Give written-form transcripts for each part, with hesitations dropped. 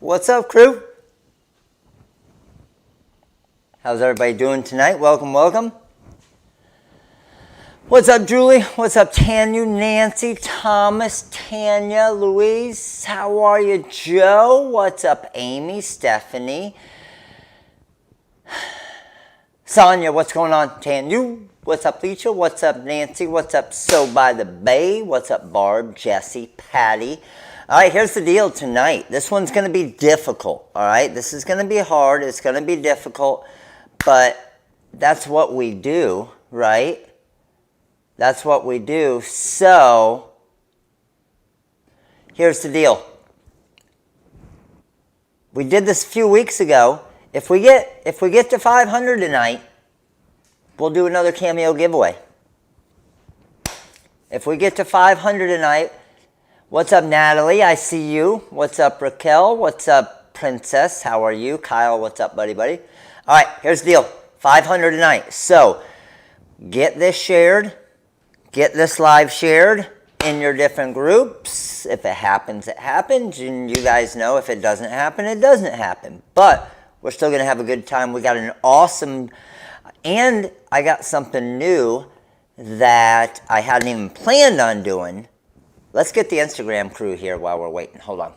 What's up, crew? How's everybody doing tonight? Welcome, welcome. What's up, Julie? What's up, Tanya, Nancy, Thomas, Tanya, Louise? How are you, Joe? What's up, Amy, Stephanie? Sonia, what's going on? Tanya, what's up, Leisha? What's up, Nancy? What's up, So by the Bay? What's up, Barb, Jesse, Patty? All right, here's the deal tonight. This one's going to be difficult, all right? This is going to be hard. It's going to be difficult, but that's what we do, right? That's what we do. So, here's the deal. We did this a few weeks ago. If we get to 500 tonight, we'll do another Cameo giveaway. If we get to 500 tonight, what's up, Natalie? I see you. What's up, Raquel? What's up, Princess? How are you? Kyle, what's up, buddy? All right, here's the deal. 500 tonight. So, get this shared. Get this live shared in your different groups. If it happens, it happens. And you guys know if it doesn't happen, it doesn't happen. But we're still going to have a good time. We got an awesome, and I got something new that I hadn't even planned on doing. Let's get the Instagram crew here while we're waiting. Hold on.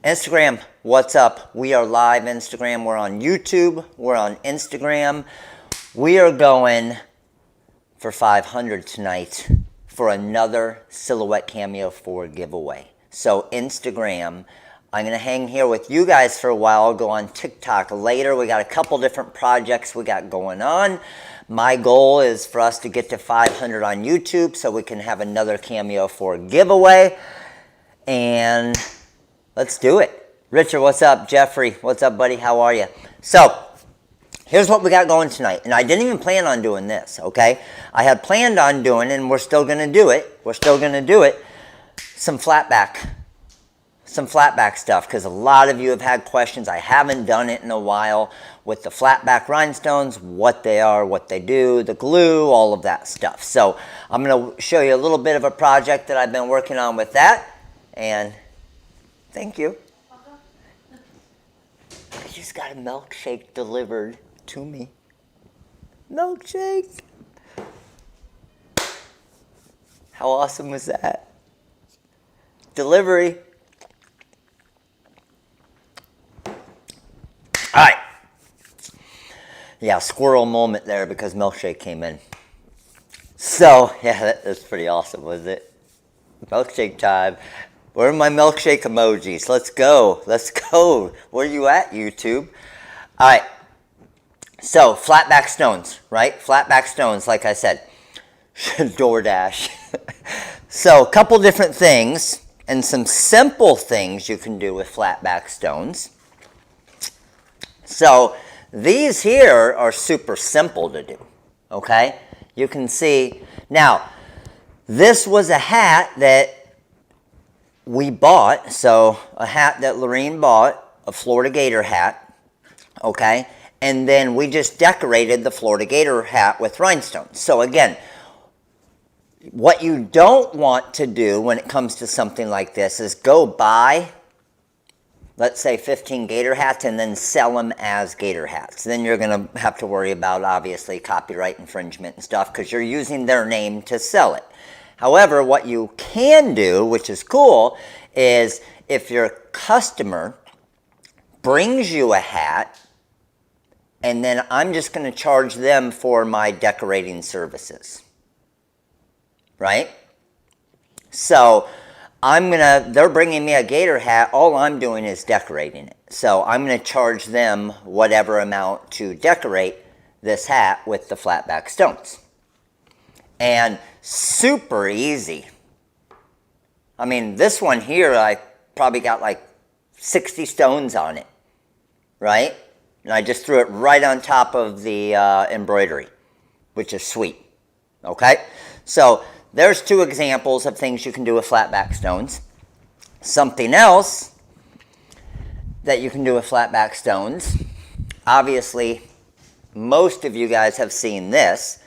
Instagram, what's up? We are live Instagram. We're on YouTube. We're on Instagram. We are going for 500 tonight for another Silhouette Cameo 4 giveaway. So Instagram, I'm going to hang here with you guys for a while. I'll go on TikTok later. We got a couple different projects we got going on. My goal is for us to get to 500 on YouTube so we can have another Cameo 4 giveaway. And let's do it. Richard, what's up? Jeffrey, what's up, buddy? How are you? So, here's what we got going tonight. And I didn't even plan on doing this, okay? I had planned on doing, and we're still going to do it. We're still going to do it. Some flatback stuff, because a lot of you have had questions. I haven't done it in a while with the flatback rhinestones, what they are, what they do, the glue, all of that stuff. So I'm going to show you a little bit of a project that I've been working on with that. And thank you. I just got a milkshake delivered to me. Milkshake. How awesome was that? Delivery. All right. Yeah, squirrel moment there because milkshake came in. So, yeah, that's pretty awesome, was it? Milkshake time. Where are my milkshake emojis? Let's go. Let's go. Where are you at, YouTube? All right. So, flatback stones, right? Flatback stones, like I said. DoorDash. So, a couple different things and some simple things you can do with flatback stones. So, these here are super simple to do, okay? You can see. Now, this was a hat that we bought. So, a hat that Lorene bought, a Florida Gator hat, okay? And then we just decorated the Florida Gator hat with rhinestones. So again, what you don't want to do when it comes to something like this is go buy, let's say 15 gator hats and then sell them as gator hats. Then you're going to have to worry about, obviously, copyright infringement and stuff because you're using their name to sell it. However, what you can do, which is cool, is if your customer brings you a hat, and then I'm just going to charge them for my decorating services, right? So they're bringing me a gator hat. All I'm doing is decorating it. So I'm going to charge them whatever amount to decorate this hat with the flatback stones. And super easy. I mean, this one here, I probably got like 60 stones on it, right? And I just threw it right on top of the embroidery, which is sweet, okay? So there's two examples of things you can do with flatback stones. Something else that you can do with flatback stones, obviously, most of you guys have seen this.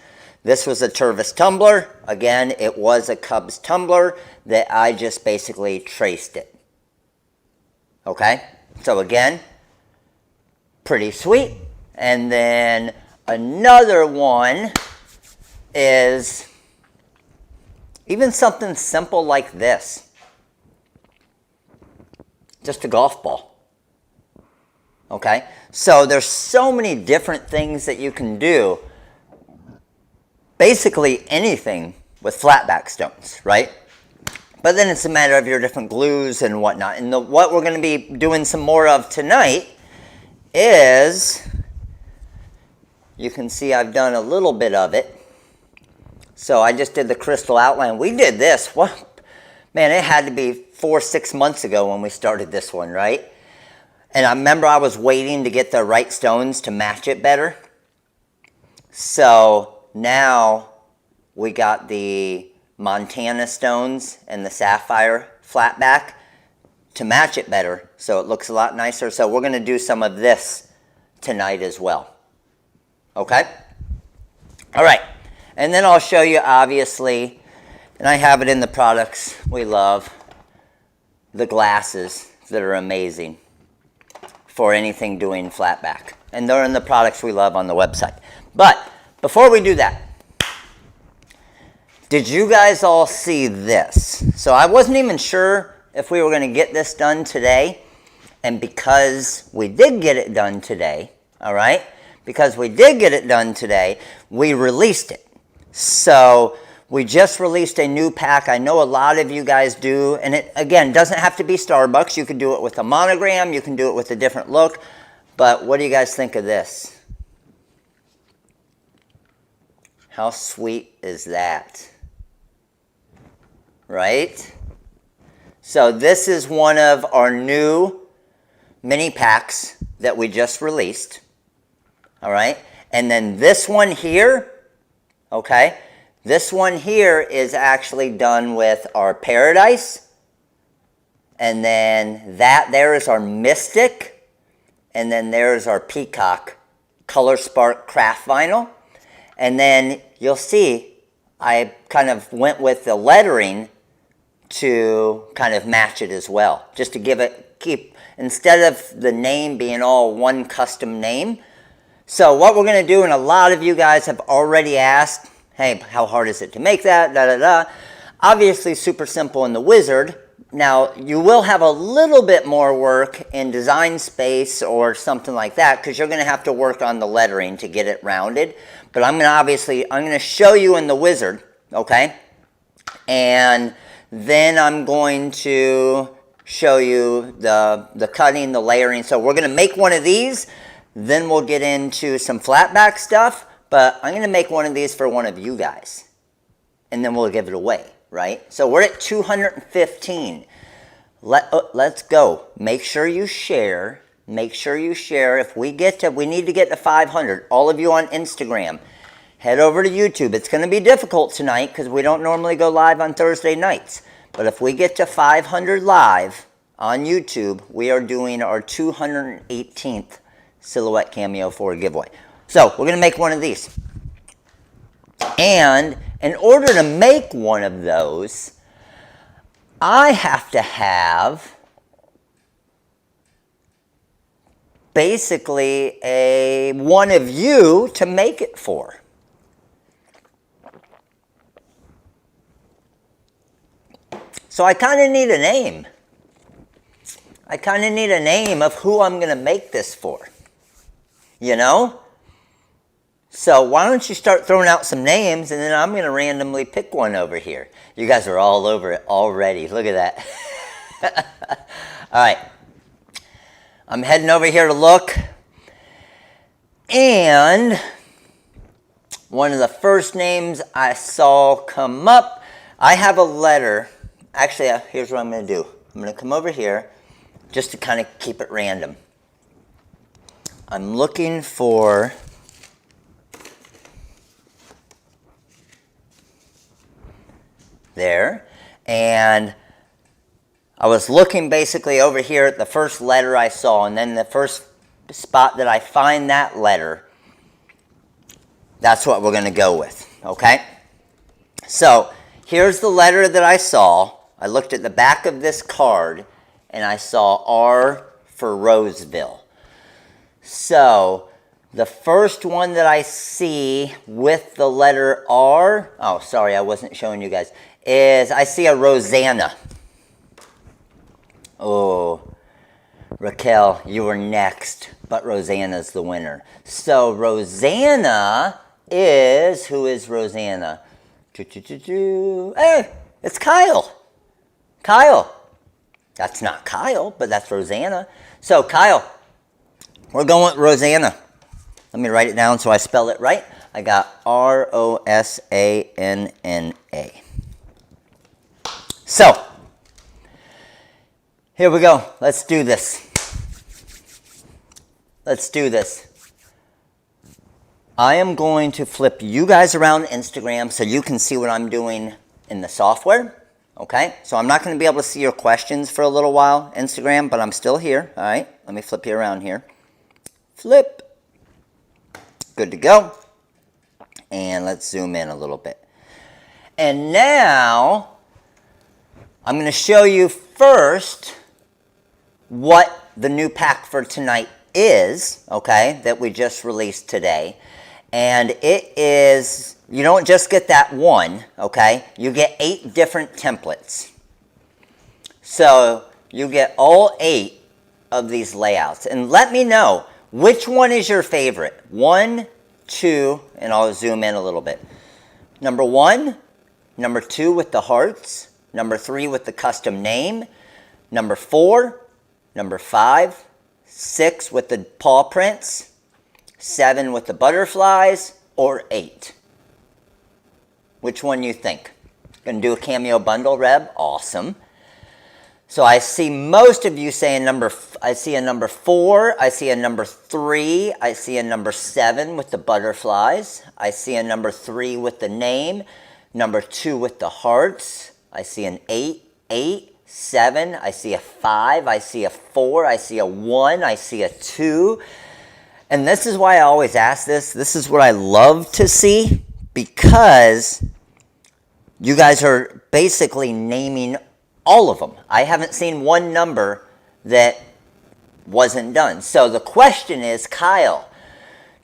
This was a Tervis tumbler. Again, it was a Cubs tumbler that I just basically traced it. Okay, so again, pretty sweet. And then another one is even something simple like this. Just a golf ball. Okay, so there's so many different things that you can do. Basically anything with flatback stones, right? But then it's a matter of your different glues and whatnot. And what we're going to be doing some more of tonight is, you can see I've done a little bit of it. So I just did the crystal outline. We did this, what? Man, it had to be 4 or 6 months ago when we started this one, right? And I remember I was waiting to get the right stones to match it better. So now we got the Montana stones and the sapphire flatback to match it better, so it looks a lot nicer. So we're going to do some of this tonight as well. Okay? All right. And then I'll show you, obviously, and I have it in the products we love, the glasses that are amazing for anything doing flatback. And they're in the products we love on the website. But before we do that, did you guys all see this? So I wasn't even sure if we were going to get this done today. And because we did get it done today, all right? Because we did get it done today, we released it. So we just released a new pack. I know a lot of you guys do. And it, again, doesn't have to be Starbucks. You can do it with a monogram. You can do it with a different look. But what do you guys think of this? How sweet is that? Right? So this is one of our new mini packs that we just released. All right? And then this one here, okay? This one here is actually done with our Paradise. And then that there is our Mystic. And then there's our Peacock Color Spark craft vinyl. And then you'll see I kind of went with the lettering to kind of match it as well. Just to give it, instead of the name being all one custom name. So what we're going to do, and a lot of you guys have already asked, hey, how hard is it to make that? Da, da, da. Obviously super simple in the Wizard. Now, you will have a little bit more work in Design Space or something like that, because you're going to have to work on the lettering to get it rounded. But I'm going to show you in the Wizard, okay? And then I'm going to show you the cutting, the layering. So we're going to make one of these. Then we'll get into some flatback stuff. But I'm going to make one of these for one of you guys. And then we'll give it away, right? So we're at 215. Let's go. Make sure you share. Make sure you share. If we need to get to 500. All of you on Instagram, head over to YouTube. It's going to be difficult tonight because we don't normally go live on Thursday nights. But if we get to 500 live on YouTube, we are doing our 218th Silhouette Cameo 4 giveaway. So we're going to make one of these. And in order to make one of those, I have to have basically one of you to make it for. So I kind of need a name. I kind of need a name of who I'm going to make this for. You know? So why don't you start throwing out some names, and then I'm going to randomly pick one over here. You guys are all over it already. Look at that. All right. I'm heading over here to look. And one of the first names I saw come up, I have a letter. Actually, here's what I'm going to do. I'm going to come over here just to kind of keep it random. I'm looking for there, and I was looking basically over here at the first letter I saw, and then the first spot that I find that letter, that's what we're going to go with, okay? So here's the letter that I saw. I looked at the back of this card and I saw R for Roseville. So the first one that I see with the letter R, oh, sorry, I wasn't showing you guys, is I see a Rosanna. Oh, Raquel, you were next, but Rosanna's the winner. So Rosanna is, who is Rosanna? Hey, it's Kyle. Kyle. That's not Kyle, but that's Rosanna. So Kyle, we're going with Rosanna. Let me write it down so I spell it right. I got R-O-S-A-N-N-A. So, here we go. Let's do this. Let's do this. I am going to flip you guys around Instagram so you can see what I'm doing in the software. Okay? So I'm not going to be able to see your questions for a little while, Instagram, but I'm still here. All right? Let me flip you around here. Flip. Good to go. And let's zoom in a little bit. And now, I'm going to show you first what the new pack for tonight is, okay, that we just released today. And it is, you don't just get that one, okay? You get 8 different templates. So you get all 8 of these layouts. And let me know, which one is your favorite? 1, 2, and I'll zoom in a little bit. Number 1, number 2 with the hearts, number 3 with the custom name, number 4, number 5, 6 with the paw prints, 7 with the butterflies, or 8. Which one you think? Gonna do a Cameo bundle, Reb? Awesome. So I see most of you saying I see a number 4, I see a number 3, I see a number 7 with the butterflies, I see a number 3 with the name, number 2 with the hearts, I see an 8, 7, I see a 5, I see a 4, I see a 1, I see a 2. And this is why I always ask this. This is what I love to see, because you guys are basically naming all of them. I haven't seen one number that wasn't done. So the question is, Kyle,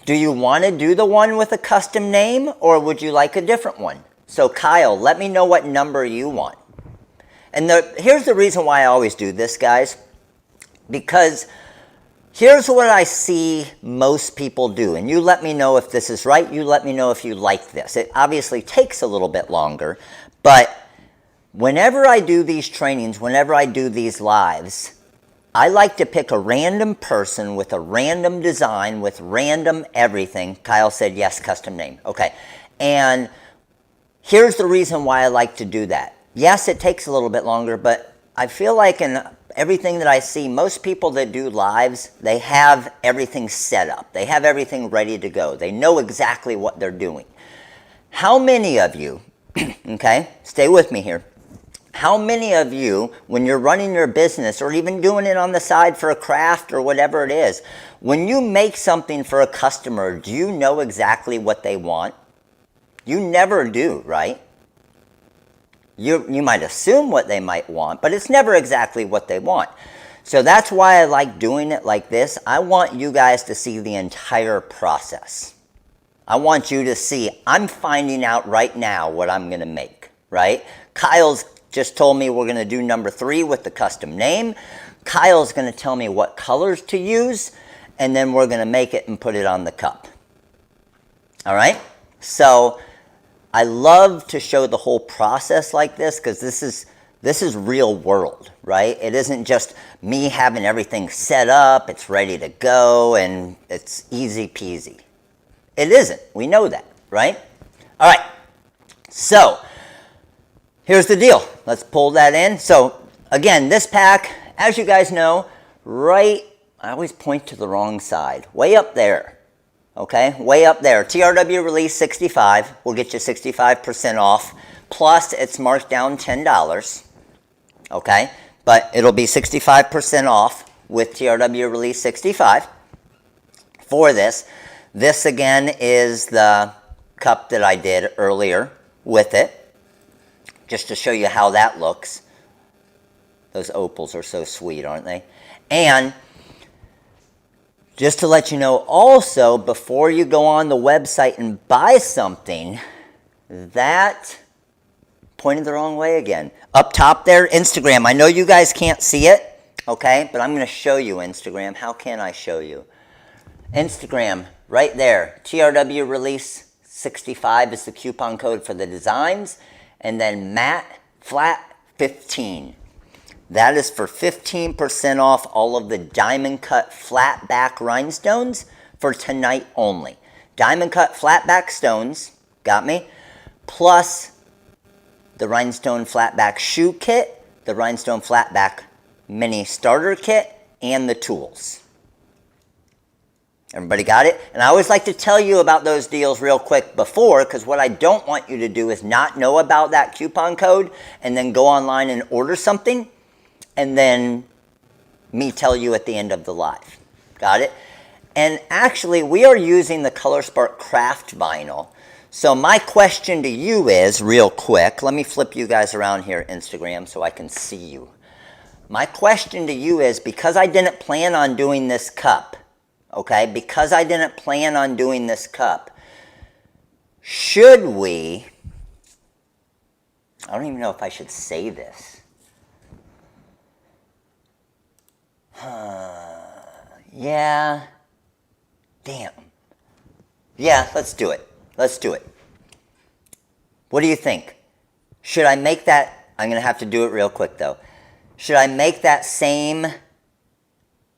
do you want to do the one with a custom name, or would you like a different one? So Kyle, let me know what number you want. And here's the reason why I always do this, guys, because here's what I see most people do. And you let me know if this is right. You let me know if you like this. It obviously takes a little bit longer, but whenever I do these trainings, whenever I do these lives, I like to pick a random person with a random design, with random everything. Kyle said, yes, custom name. Okay. And here's the reason why I like to do that. Yes, it takes a little bit longer, but I feel like in everything that I see, most people that do lives, they have everything set up. They have everything ready to go. They know exactly what they're doing. How many of you, okay, stay with me here. How many of you, when you're running your business or even doing it on the side for a craft or whatever it is, when you make something for a customer, do you know exactly what they want? You never do, right? You might assume what they might want, but it's never exactly what they want. So that's why I like doing it like this. I want you guys to see the entire process. I want you to see, I'm finding out right now what I'm going to make, right? Kyle's just told me we're going to do number 3 with the custom name. Kyle's going to tell me what colors to use, and then we're going to make it and put it on the cup. All right? So I love to show the whole process like this, because this is real world, right? It isn't just me having everything set up, it's ready to go, and it's easy peasy. It isn't. We know that, right? All right. So here's the deal. Let's pull that in. So again, this pack, as you guys know, I always point to the wrong side, way up there. Okay, way up there. TRW release 65 will get you 65% off. Plus, it's marked down $10. Okay, but it'll be 65% off with TRW release 65 for this. This again is the cup that I did earlier with it, just to show you how that looks. Those opals are so sweet, aren't they? And just to let you know also, before you go on the website and buy something, that pointed the wrong way again. Up top there, Instagram. I know you guys can't see it, okay? But I'm going to show you Instagram. How can I show you? Instagram, right there. TRW release 65 is the coupon code for the designs. And then Matte Flat 15. That is for 15% off all of the diamond cut flatback rhinestones for tonight only. Diamond cut flatback stones, got me? Plus the Rhinestone Flatback Shoe Kit, the Rhinestone Flatback Mini Starter Kit, and the tools. Everybody got it? And I always like to tell you about those deals real quick before, because what I don't want you to do is not know about that coupon code and then go online and order something and then me tell you at the end of the live. Got it? And actually, we are using the ColorSpark Craft Vinyl. So my question to you is, real quick, let me flip you guys around here, Instagram, so I can see you. My question to you is, because I didn't plan on doing this cup, okay, because I didn't plan on doing this cup, should we, I don't even know if I should say this. Yeah, damn. Yeah, let's do it. Let's do it. What do you think? Should I make that, I'm going to have to do it real quick though. Should I make that same,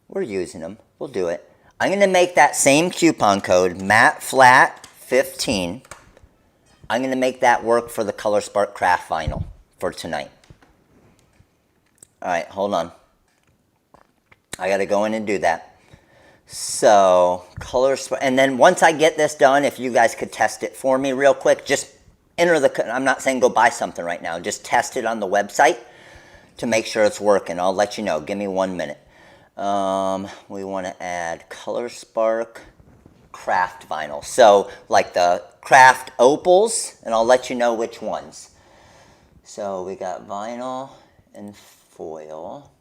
we're using them, we'll do it. I'm going to make that same coupon code, Matte Flat 15. I'm going to make that work for the ColorSpark Craft Vinyl for tonight. All right, hold on. I got to go in and do that. So, ColorSpark, and then once I get this done, if you guys could test it for me real quick, just enter the, I'm not saying go buy something right now, just test it on the website to make sure it's working. I'll let you know. Give me 1 minute. We want to add ColorSpark Craft Vinyl. So, like the craft opals, and I'll let you know which ones. So, we got vinyl and foil,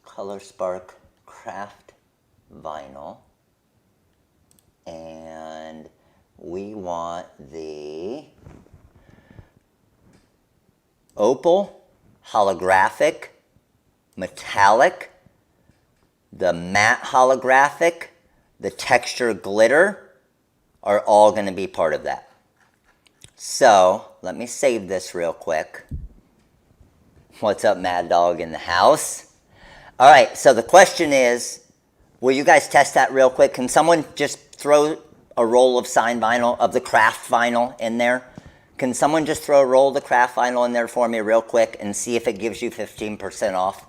ColorSpark Craft Vinyl, and we want the opal, holographic, metallic, the matte holographic, the texture glitter are all going to be part of that. So let me save this real quick. What's up, Mad Dog in the house? All right, so the question is, will you guys test that real quick? Can someone just throw a roll of signed vinyl, of the craft vinyl in there? Can someone just throw a roll of the craft vinyl in there for me real quick and see if it gives you 15% off?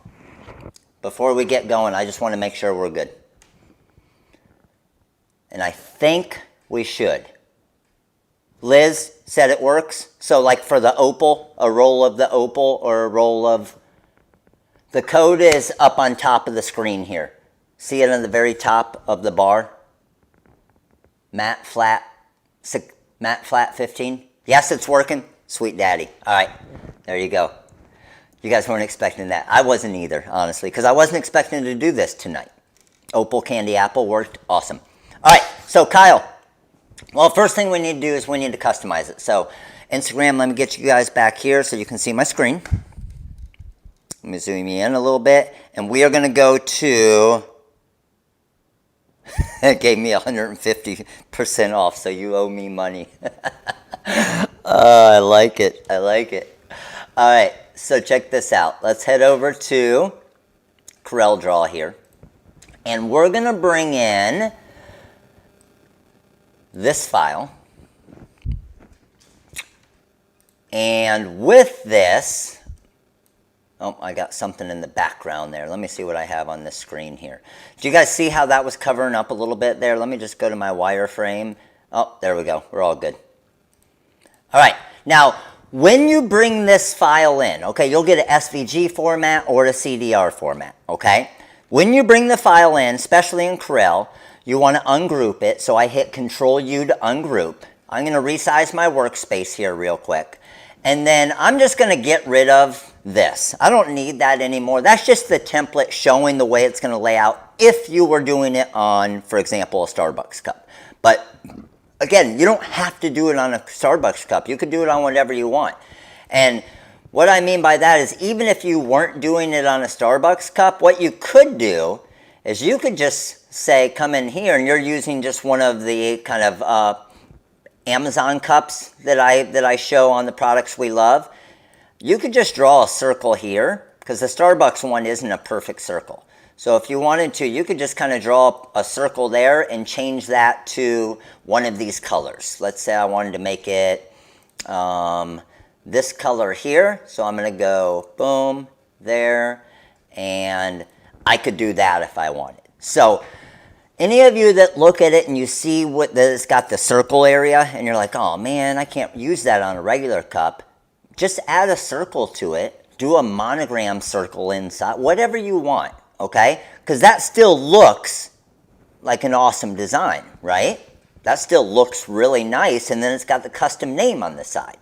Before we get going, I just want to make sure we're good. And I think we should. Liz said it works. So like for the opal, a roll of the opal or a roll of... The code is up on top of the screen here. See it on the very top of the bar? Matte Flat 15. Yes, it's working. Sweet daddy. All right, there you go. You guys weren't expecting that. I wasn't either, honestly, because I wasn't expecting to do this tonight. Opal Candy Apple worked awesome. All right, so Kyle. Well, first thing we need to do is we need to customize it. So Instagram, let me get you guys back here so you can see my screen. Let me zoom you in a little bit. And we are going to go to... It gave me 150% off, so you owe me money. I like it. I like it. All right, so check this out. Let's head over to CorelDRAW here. And we're going to bring in this file. And with this... Oh, I got something in the background there. Let me see what I have on this screen here. Do you guys see how that was covering up a little bit there? Let me just go to my wireframe. Oh, there we go. We're all good. All right. Now, when you bring this file in, okay, you'll get an SVG format or a CDR format, okay? When you bring the file in, especially in Corel, you want to ungroup it. So I hit Control-U to ungroup, I'm going to resize my workspace here real quick. And then I'm just going to get rid of this. I don't need that anymore. That's just the template showing the way it's going to lay out if you were doing it on, for example, a Starbucks cup. But again, you don't have to do it on a Starbucks cup. You could do it on whatever you want. And what I mean by that is even if you weren't doing it on a Starbucks cup, what you could do is you could just say, come in here, and you're using just one of the kind of Amazon cups that I show on the products we love. You could just draw a circle here because the Starbucks one isn't a perfect circle. So if you wanted to, you could just kind of draw a circle there and change that to one of these colors. Let's say I wanted to make it this color here. So I'm going to go boom, there, and I could do that if I wanted. So any of you that look at it and you see that it's got the circle area and you're like, oh man, I can't use that on a regular cup, just add a circle to it, do a monogram circle inside, whatever you want, okay? Because that still looks like an awesome design, right? That still looks really nice, and then it's got the custom name on the side.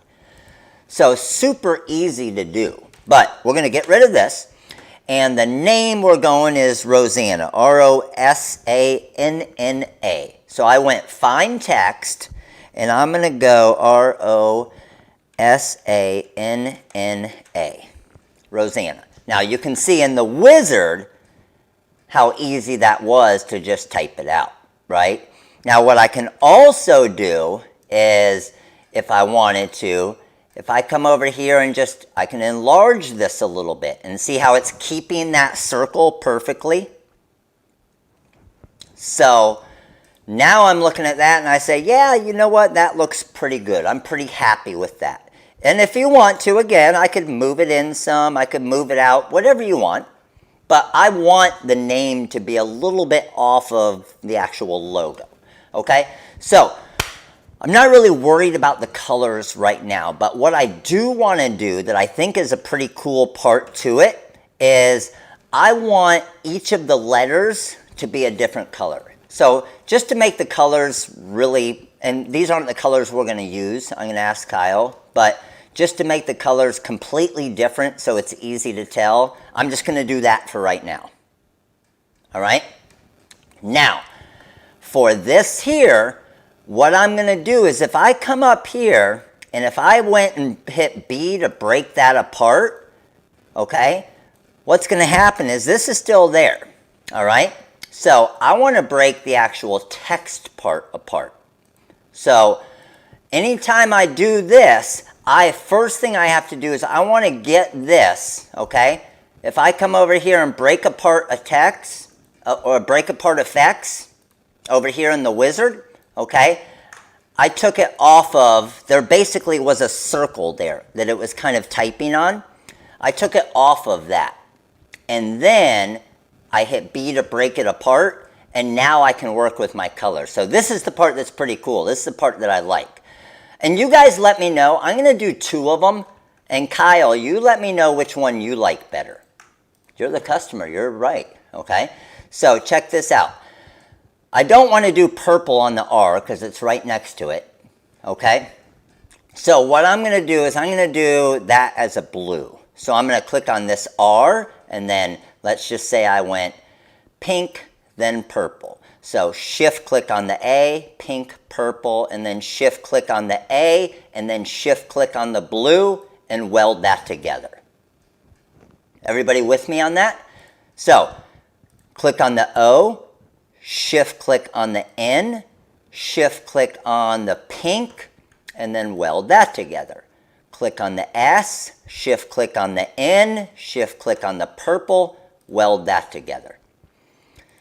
So super easy to do, but we're gonna get rid of this. And the name we're going is Rosanna, R-O-S-A-N-N-A. So I went Find Text, and I'm going to go R-O-S-A-N-N-A, Rosanna. Now you can see in the wizard how easy that was to just type it out, right? Now what I can also do is, if I wanted to, if I come over here and I can enlarge this a little bit and see how it's keeping that circle perfectly. So now I'm looking at that and I say, yeah, you know what? That looks pretty good. I'm pretty happy with that. And if you want to, again, I could move it in some, I could move it out, whatever you want. But I want the name to be a little bit off of the actual logo. Okay? So I'm not really worried about the colors right now, but what I do want to do that I think is a pretty cool part to it is I want each of the letters to be a different color. So just to make the colors really, and these aren't the colors we're going to use, I'm going to ask Kyle, but just to make the colors completely different so it's easy to tell, I'm just going to do that for right now. All right? Now, for this here, what I'm going to do is if I come up here and if I went and hit B to break that apart, okay, what's going to happen is this is still there, all right? So I want to break the actual text part apart. So anytime I do this, first thing I have to do is I want to get this, okay? If I come over here and break apart a text or break apart effects over here in the wizard, okay, I took it off of, there basically was a circle there that it was kind of typing on. I took it off of that. And then I hit B to break it apart, and now I can work with my colors. So this is the part that's pretty cool. This is the part that I like. And you guys let me know. I'm going to do 2 of them. And Kyle, you let me know which one you like better. You're the customer. You're right. Okay? So check this out. I don't want to do purple on the R because it's right next to it, okay? So what I'm going to do is I'm going to do that as a blue. So I'm going to click on this R, and then let's just say I went pink, then purple. So shift click on the A, pink, purple, and then shift click on the A, and then shift click on the blue, and weld that together. Everybody with me on that? So click on the O, shift click on the N, shift click on the pink, and then weld that together. Click on the S, shift click on the N, shift click on the purple, weld that together.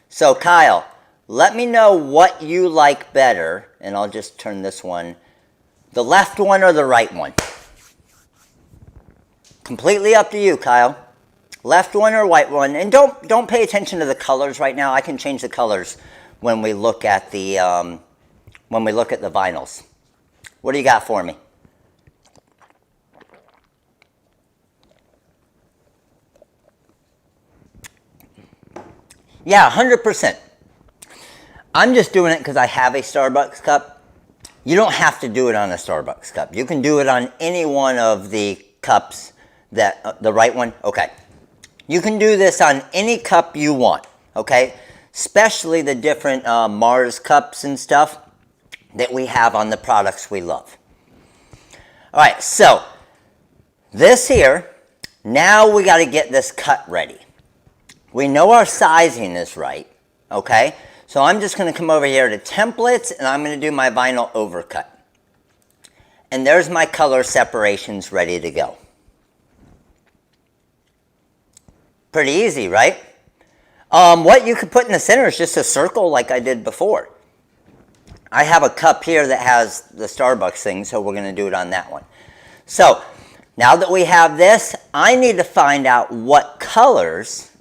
So Kyle, let me know what you like better, and I'll just turn this one, the left one or the right one. Completely up to you, Kyle. Left one or right one, and don't pay attention to the colors right now. I can change the colors when we look at the vinyls. What do you got for me? Yeah, 100%. I'm just doing it because I have a Starbucks cup, You don't have to do it on a Starbucks cup. You can do it on any one of the cups that, the right one, okay. You can do this on any cup you want, okay? Especially the different Mars cups and stuff that we have on the products we love. All right, so this here, now we got to get this cut ready. We know our sizing is right, okay? So I'm just going to come over here to templates and I'm going to do my vinyl overcut. And there's my color separations ready to go. Pretty easy, right? What you could put in the center is just a circle like I did before. I have a cup here that has the Starbucks thing, so we're going to do it on that one. So now that we have this, I need to find out what colors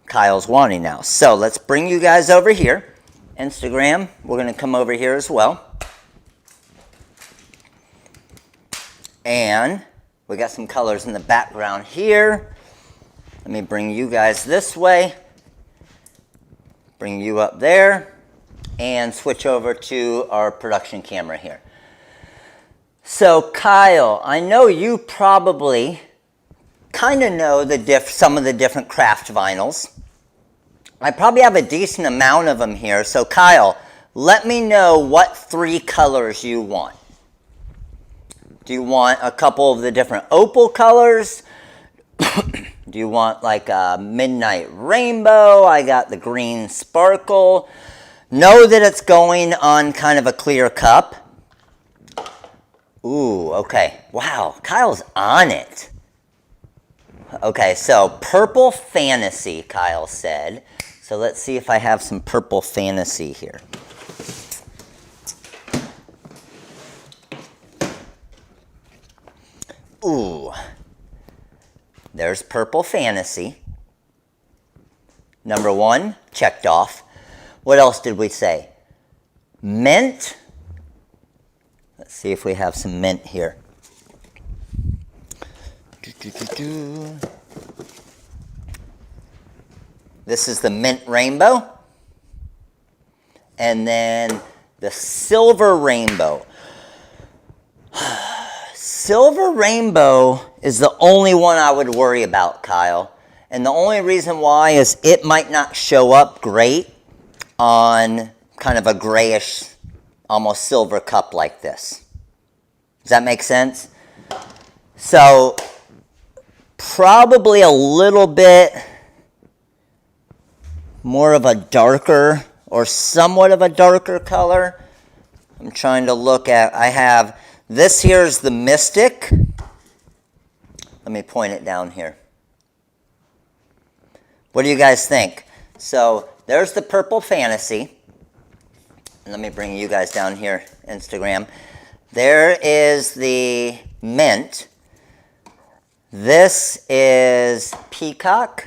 Kyle's wanting now. So let's bring you guys over here. Instagram, we're going to come over here as well. And we got some colors in the background here. Let me bring you guys this way. Bring you up there. And switch over to our production camera here. So Kyle, I know you probably kind of know some of the different craft vinyls. I probably have a decent amount of them here. So Kyle, let me know what 3 colors you want. Do you want a couple of the different opal colors? Do you want like a midnight rainbow? I got the green sparkle. Know that it's going on kind of a clear cup. Ooh, okay. Wow, Kyle's on it. Okay, so purple fantasy, Kyle said. So let's see if I have some purple fantasy here. Ooh, there's purple fantasy. Number 1, checked off. What else did we say? Mint. Let's see if we have some mint here. This is the mint rainbow. And then the silver rainbow. Silver rainbow is the only one I would worry about, Kyle. And the only reason why is it might not show up great on kind of a grayish, almost silver cup like this. Does that make sense? So probably a little bit more of a darker or somewhat of a darker color. I'm trying to look at, I have, this here's the Mystic. Let me point it down here. What do you guys think? So there's the purple fantasy. Let me bring you guys down here, Instagram. There is the mint. This is peacock.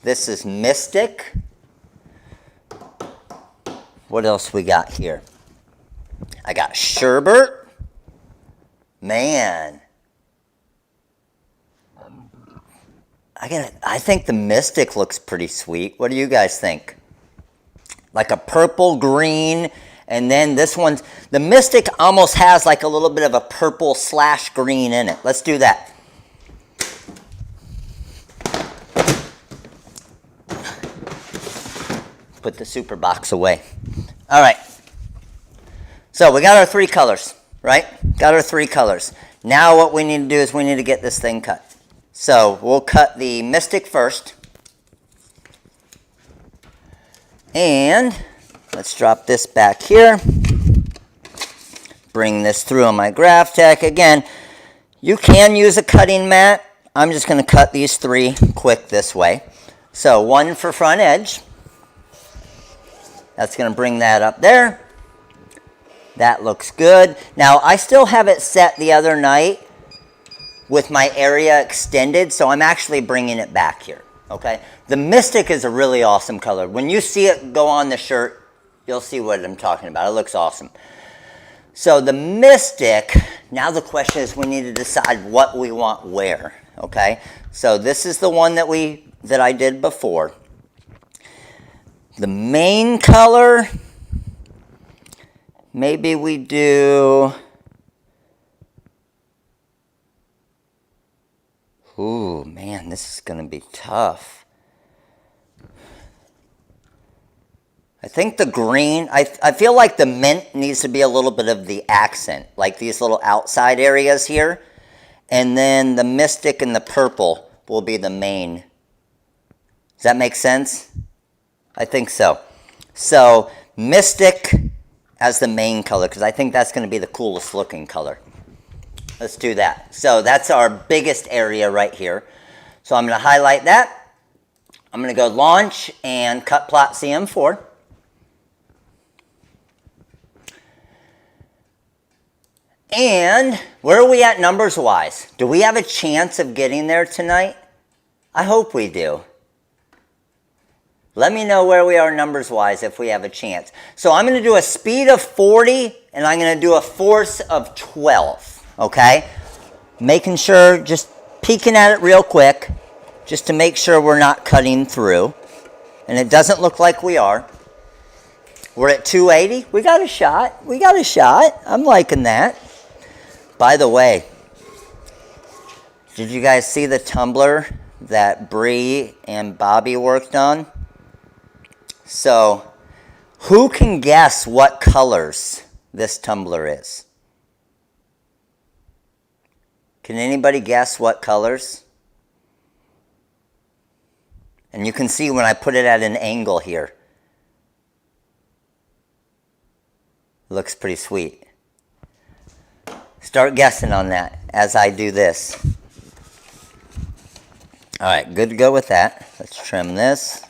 This is mystic. What else we got here? I got sherbet. Man. I think the mystic looks pretty sweet. What do you guys think? Like a purple green, and then this one, the mystic almost has like a little bit of a purple / green in it. Let's do that. Put the super box away. All right. So we got our 3 colors, right? Got our 3 colors. Now what we need to do is we need to get this thing cut. So we'll cut the Mystic first. And let's drop this back here. Bring this through on my Graph Tech. Again, you can use a cutting mat. I'm just going to cut these 3 quick this way. So 1 for front edge. That's going to bring that up there. That looks good. Now, I still have it set the other night with my area extended, so I'm actually bringing it back here, okay? The Mystic is a really awesome color. When you see it go on the shirt, you'll see what I'm talking about. It looks awesome. So the Mystic, now the question is we need to decide what we want where, okay? So this is the one that I did before. The main color maybe we do, ooh, man, this is going to be tough. I think the green, I feel like the mint needs to be a little bit of the accent, like these little outside areas here. And then the mystic and the purple will be the main. Does that make sense? I think so. So mystic as the main color, because I think that's going to be the coolest looking color. Let's do that. So that's our biggest area right here. So I'm going to highlight that. I'm going to go launch and cut plot CM4. And where are we at numbers wise? Do we have a chance of getting there tonight? I hope we do. Let me know where we are numbers wise if we have a chance. So I'm going to do a speed of 40 and I'm going to do a force of 12. Okay? Making sure, just peeking at it real quick, just to make sure we're not cutting through. And it doesn't look like we are. We're at 280. We got a shot. We got a shot. I'm liking that. By the way, did you guys see the tumbler that Bree and Bobby worked on? So, who can guess what colors this tumbler is? Can anybody guess what colors? And you can see when I put it at an angle here. Looks pretty sweet. Start guessing on that as I do this. All right, good to go with that. Let's trim this.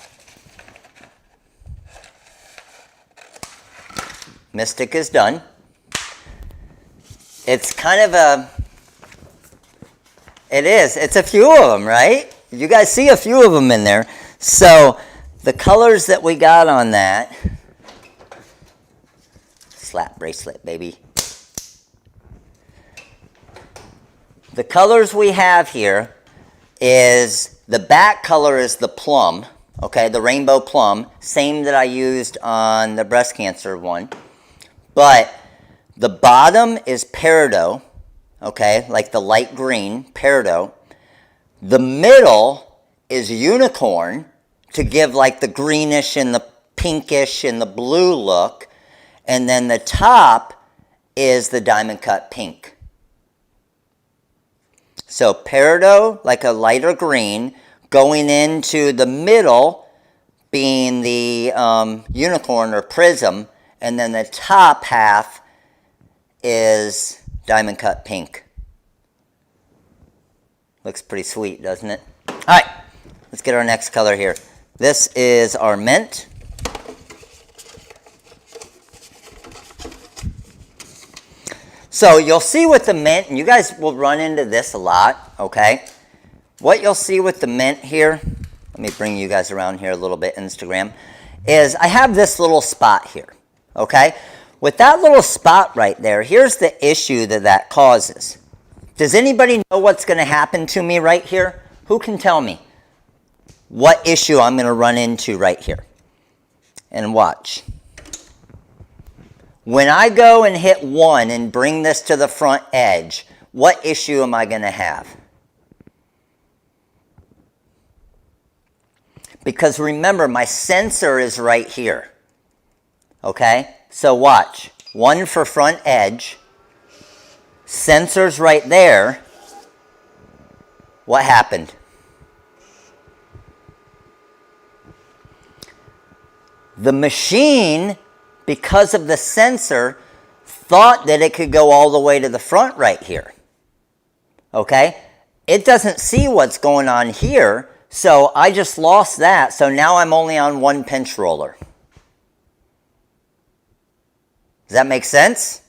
Mystic is done. It's kind of a, it's a few of them, right? You guys see a few of them in there. So the colors that we got on that, slap bracelet, baby. The colors we have here is, the back color is the plum, okay, the rainbow plum, same that I used on the breast cancer one. But the bottom is peridot, okay, like the light green, peridot. The middle is unicorn to give like the greenish and the pinkish and the blue look. And then the top is the diamond cut pink. So peridot, like a lighter green, going into the middle being the unicorn or prism, and then the top half is diamond cut pink. Looks pretty sweet, doesn't it? All right, let's get our next color here. This is our mint. So you'll see with the mint, and you guys will run into this a lot, okay? What you'll see with the mint here, let me bring you guys around here a little bit, Instagram, is I have this little spot here, okay? With that little spot right there, here's the issue that causes. Does anybody know what's going to happen to me right here? Who can tell me what issue I'm going to run into right here? And watch. When I go and hit 1 and bring this to the front edge, what issue am I going to have? Because remember, my sensor is right here. Okay? So watch. 1 for front edge. Sensor's right there. What happened? The machine, because of the sensor, thought that it could go all the way to the front right here. Okay? It doesn't see what's going on here, so I just lost that. So now I'm only on 1 pinch roller. Does that make sense?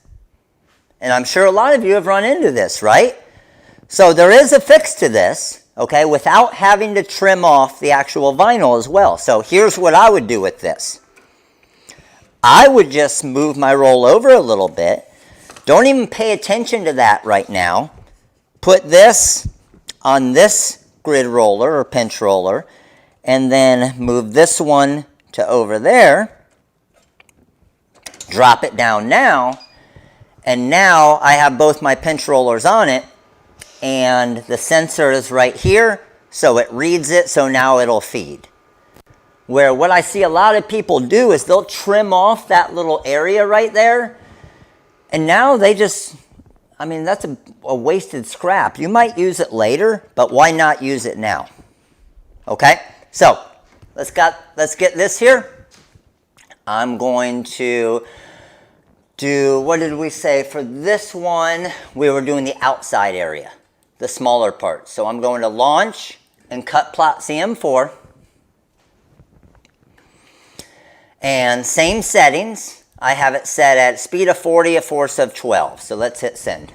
And I'm sure a lot of you have run into this, right? So there is a fix to this, okay, without having to trim off the actual vinyl as well. So here's what I would do with this. I would just move my roll over a little bit. Don't even pay attention to that right now. Put this on this grid roller or pinch roller, and then move this one to over there. drop it down now, and now I have both my pinch rollers on it, and the sensor is right here, so it reads it, so now it'll feed. Where what I see a lot of people do is they'll trim off that little area right there, and now they just, I mean, that's a wasted scrap. You might use it later, but why not use it now? Okay, so let's get this here. I'm going to do, what did we say? For this one, we were doing the outside area, the smaller part. So I'm going to launch and cut plot CM4. And same settings. I have it set at speed of 40, a force of 12. So let's hit send.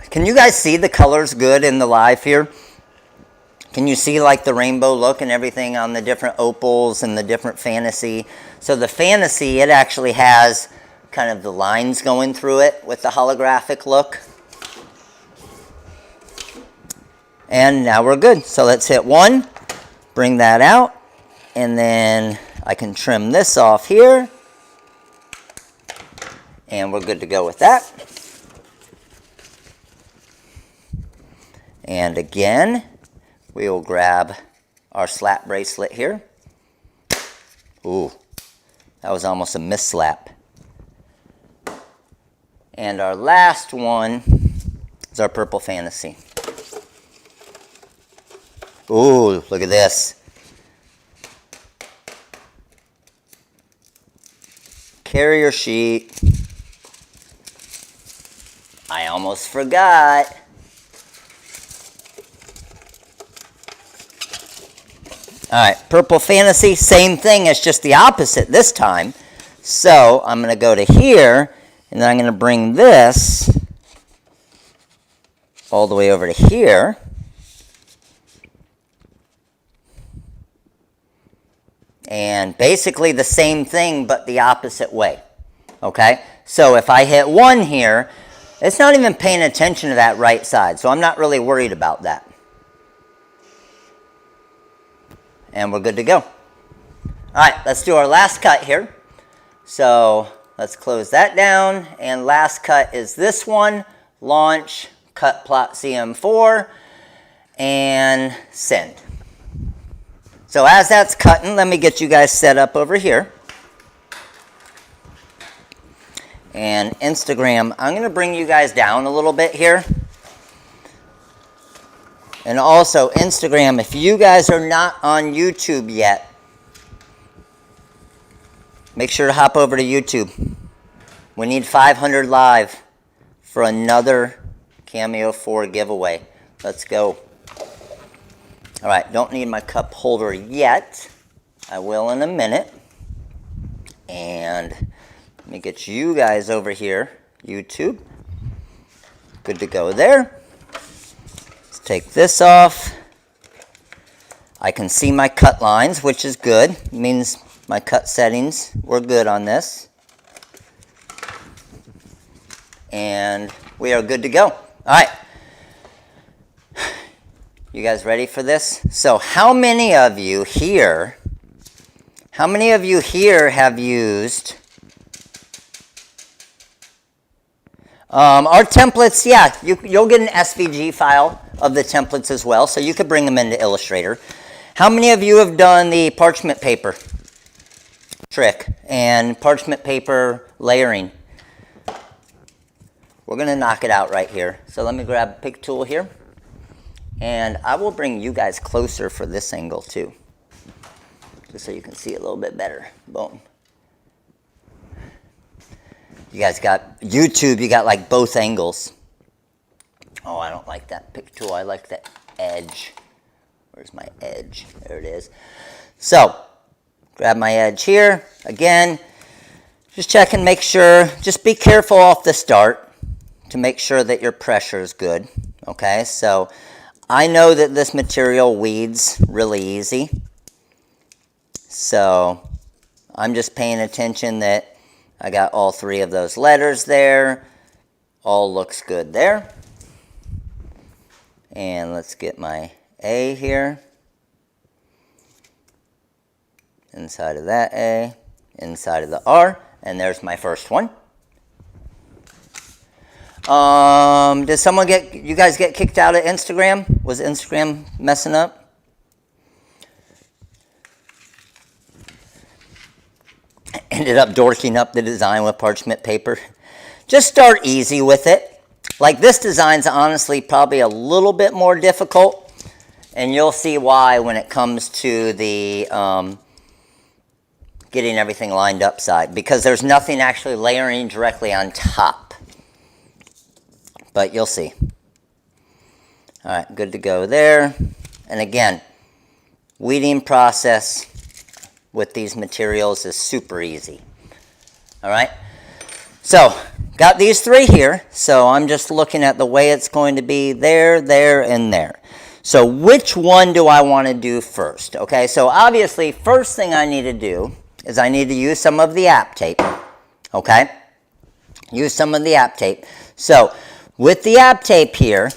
Can you guys see the colors good in the live here? Can you see like the rainbow look and everything on the different opals and the different fantasy? So the fantasy, it actually has kind of the lines going through it with the holographic look. And now we're good. So let's hit 1, bring that out, and then I can trim this off here. And we're good to go with that. And again, we will grab our slap bracelet here. Ooh, that was almost a mislap. And our last one is our purple fantasy. Ooh, look at this. Carrier sheet. I almost forgot. Alright, purple fantasy, same thing, it's just the opposite this time. So I'm going to go to here, and then I'm going to bring this all the way over to here. And basically the same thing, but the opposite way. Okay? So if I hit 1 here, it's not even paying attention to that right side, so I'm not really worried about that. And we're good to go. All right, let's do our last cut here. So let's close that down. And last cut is this one. Launch, cut plot CM4, and send. So as that's cutting, let me get you guys set up over here. And Instagram, I'm going to bring you guys down a little bit here. And also, Instagram, if you guys are not on YouTube yet, make sure to hop over to YouTube. We need 500 live for another Cameo 4 giveaway. Let's go. All right, don't need my cup holder yet. I will in a minute. And let me get you guys over here, YouTube. Good to go there. Take this off. I can see my cut lines, which is good. It means my cut settings were good on this. And we are good to go. All right. You guys ready for this? So how many of you here have used our templates? Yeah, you'll get an SVG file of the templates as well, so you could bring them into Illustrator. How many of you have done the parchment paper trick and parchment paper layering? We're going to knock it out right here. So let me grab a pick tool here, and I will bring you guys closer for this angle too, just so you can see it a little bit better. Boom. You guys got YouTube, you got like both angles. Oh, I don't like that pick tool. I like the edge. Where's my edge? There it is. So, grab my edge here. Again, just check and make sure. Just be careful off the start to make sure that your pressure is good. Okay, so I know that this material weeds really easy. So, I'm just paying attention that I got all 3 of those letters there. All looks good there. And let's get my A here. inside of that A, inside of the R, and there's my first one. Did someone you guys get kicked out of Instagram? Was Instagram messing up? Ended up dorking up the design with parchment paper. Just start easy with it. Like this design's honestly probably a little bit more difficult, and you'll see why when it comes to the getting everything lined up side, because there's nothing actually layering directly on top. But you'll see. All right, good to go there. And again, weeding process with these materials is super easy. All right, so got these three here. So I'm just looking at the way it's going to be there, there, and there. So which one do I want to do first? Okay, so obviously first thing I need to do is I need to use some of the app tape. Okay, use some of the app tape. So with the app tape here,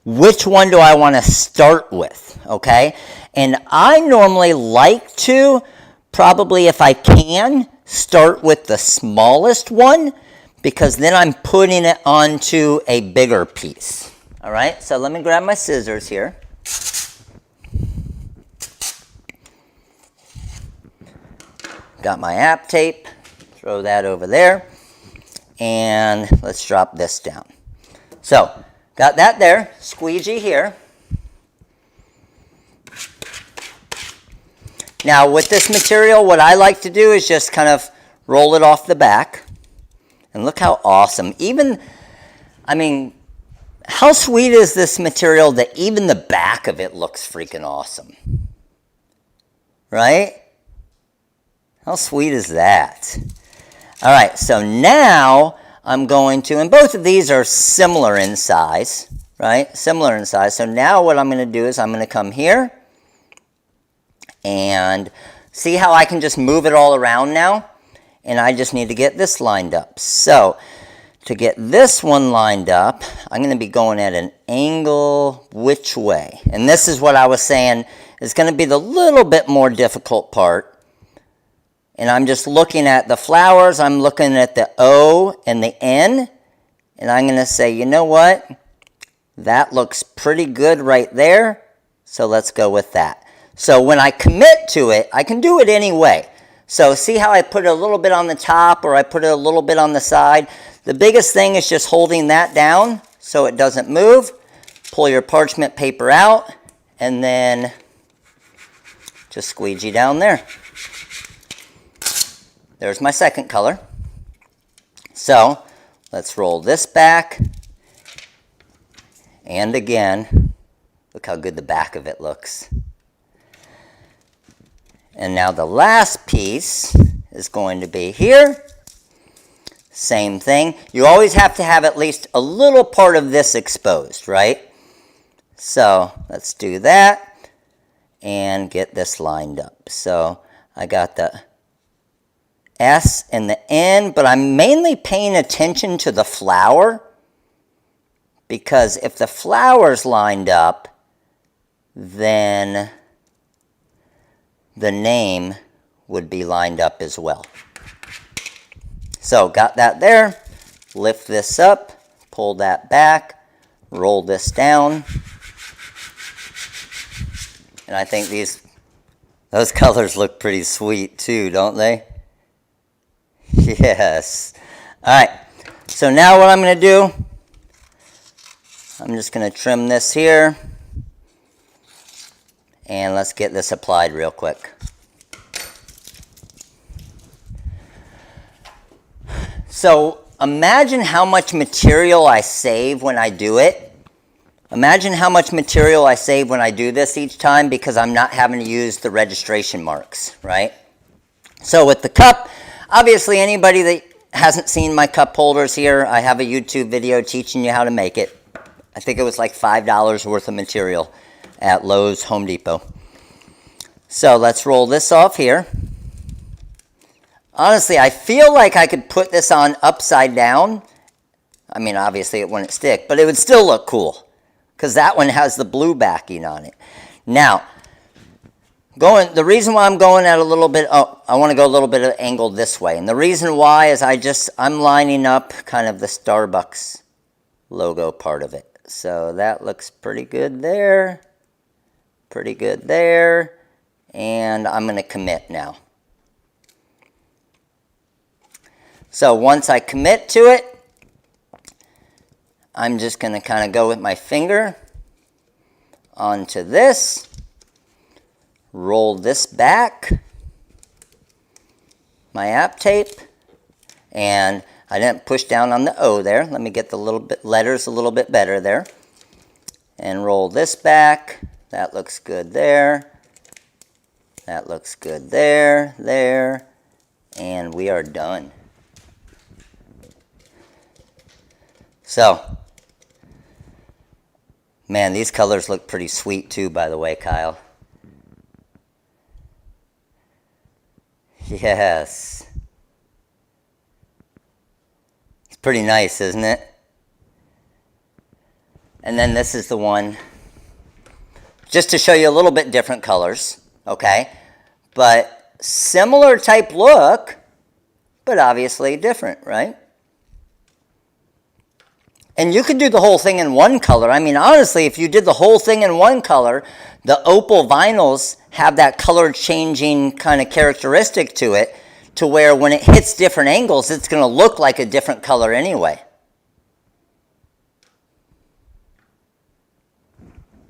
which one do I want to start with, okay? And I normally like to, probably if I can, start with the smallest one, because then I'm putting it onto a bigger piece. All right, so let me grab my scissors here. Got my app tape, throw that over there, and let's drop this down. So, got that there, squeegee here. Now, with this material, what I like to do is just kind of roll it off the back. And look how awesome. Even, I mean, how sweet is this material that even the back of it looks freaking awesome? Right? How sweet is that? All right, so now I'm going to, and both of these are similar in size, right? Similar in size. So now what I'm going to do is I'm going to come here and see how I can just move it all around now. And I just need to get this lined up. So to get this one lined up, I'm going to be going at an angle which way. And this is what I was saying is going to be the little bit more difficult part. And I'm just looking at the flowers, I'm looking at the O and the N, and I'm going to say, you know what? That looks pretty good right there, so let's go with that. So when I commit to it, I can do it any way. So see how I put it a little bit on the top or I put it a little bit on the side? The biggest thing is just holding that down so it doesn't move. Pull your parchment paper out, and then just squeegee down there. There's my second color. So let's roll this back. And again, look how good the back of it looks. And now the last piece is going to be here. Same thing. You always have to have at least a little part of this exposed, right? So let's do that and get this lined up. So I got the S and the N, but I'm mainly paying attention to the flower, because if the flower's lined up, then the name would be lined up as well. So got that there, lift this up, pull that back, roll this down, and I think those colors look pretty sweet too, don't they? Yes. All right, so now what I'm going to do, I'm just going to trim this here, and let's get this applied real quick. So imagine how much material I save when I do it. Imagine how much material I save when I do this each time, because I'm not having to use the registration marks, right? So with the cup, obviously anybody that hasn't seen my cup holders here, I have a YouTube video teaching you how to make it. I think it was like $5 worth of material at Lowe's Home Depot. So let's roll this off here. Honestly, I feel like I could put this on upside down. I mean, obviously it wouldn't stick, but it would still look cool, because that one has the blue backing on it. Now, The reason why I'm going at a little bit, I want to go a little bit of angle this way. And the reason why is I'm lining up kind of the Starbucks logo part of it. So that looks pretty good there. Pretty good there. And I'm going to commit now. So once I commit to it, I'm just going to kind of go with my finger onto this, roll this back, my app tape, and I didn't push down on the O there. Let me get the letters a little bit better there. And roll this back. That looks good there. That looks good there, there, and we are done. So, man, these colors look pretty sweet too, by the way, Kyle. Yes. It's pretty nice, isn't it? And then this is the one, just to show you a little bit different colors, okay? But similar type look, but obviously different, right? And you could do the whole thing in one color. I mean, honestly, if you did the whole thing in one color, the opal vinyls have that color changing kind of characteristic to it, to where when it hits different angles, it's going to look like a different color anyway.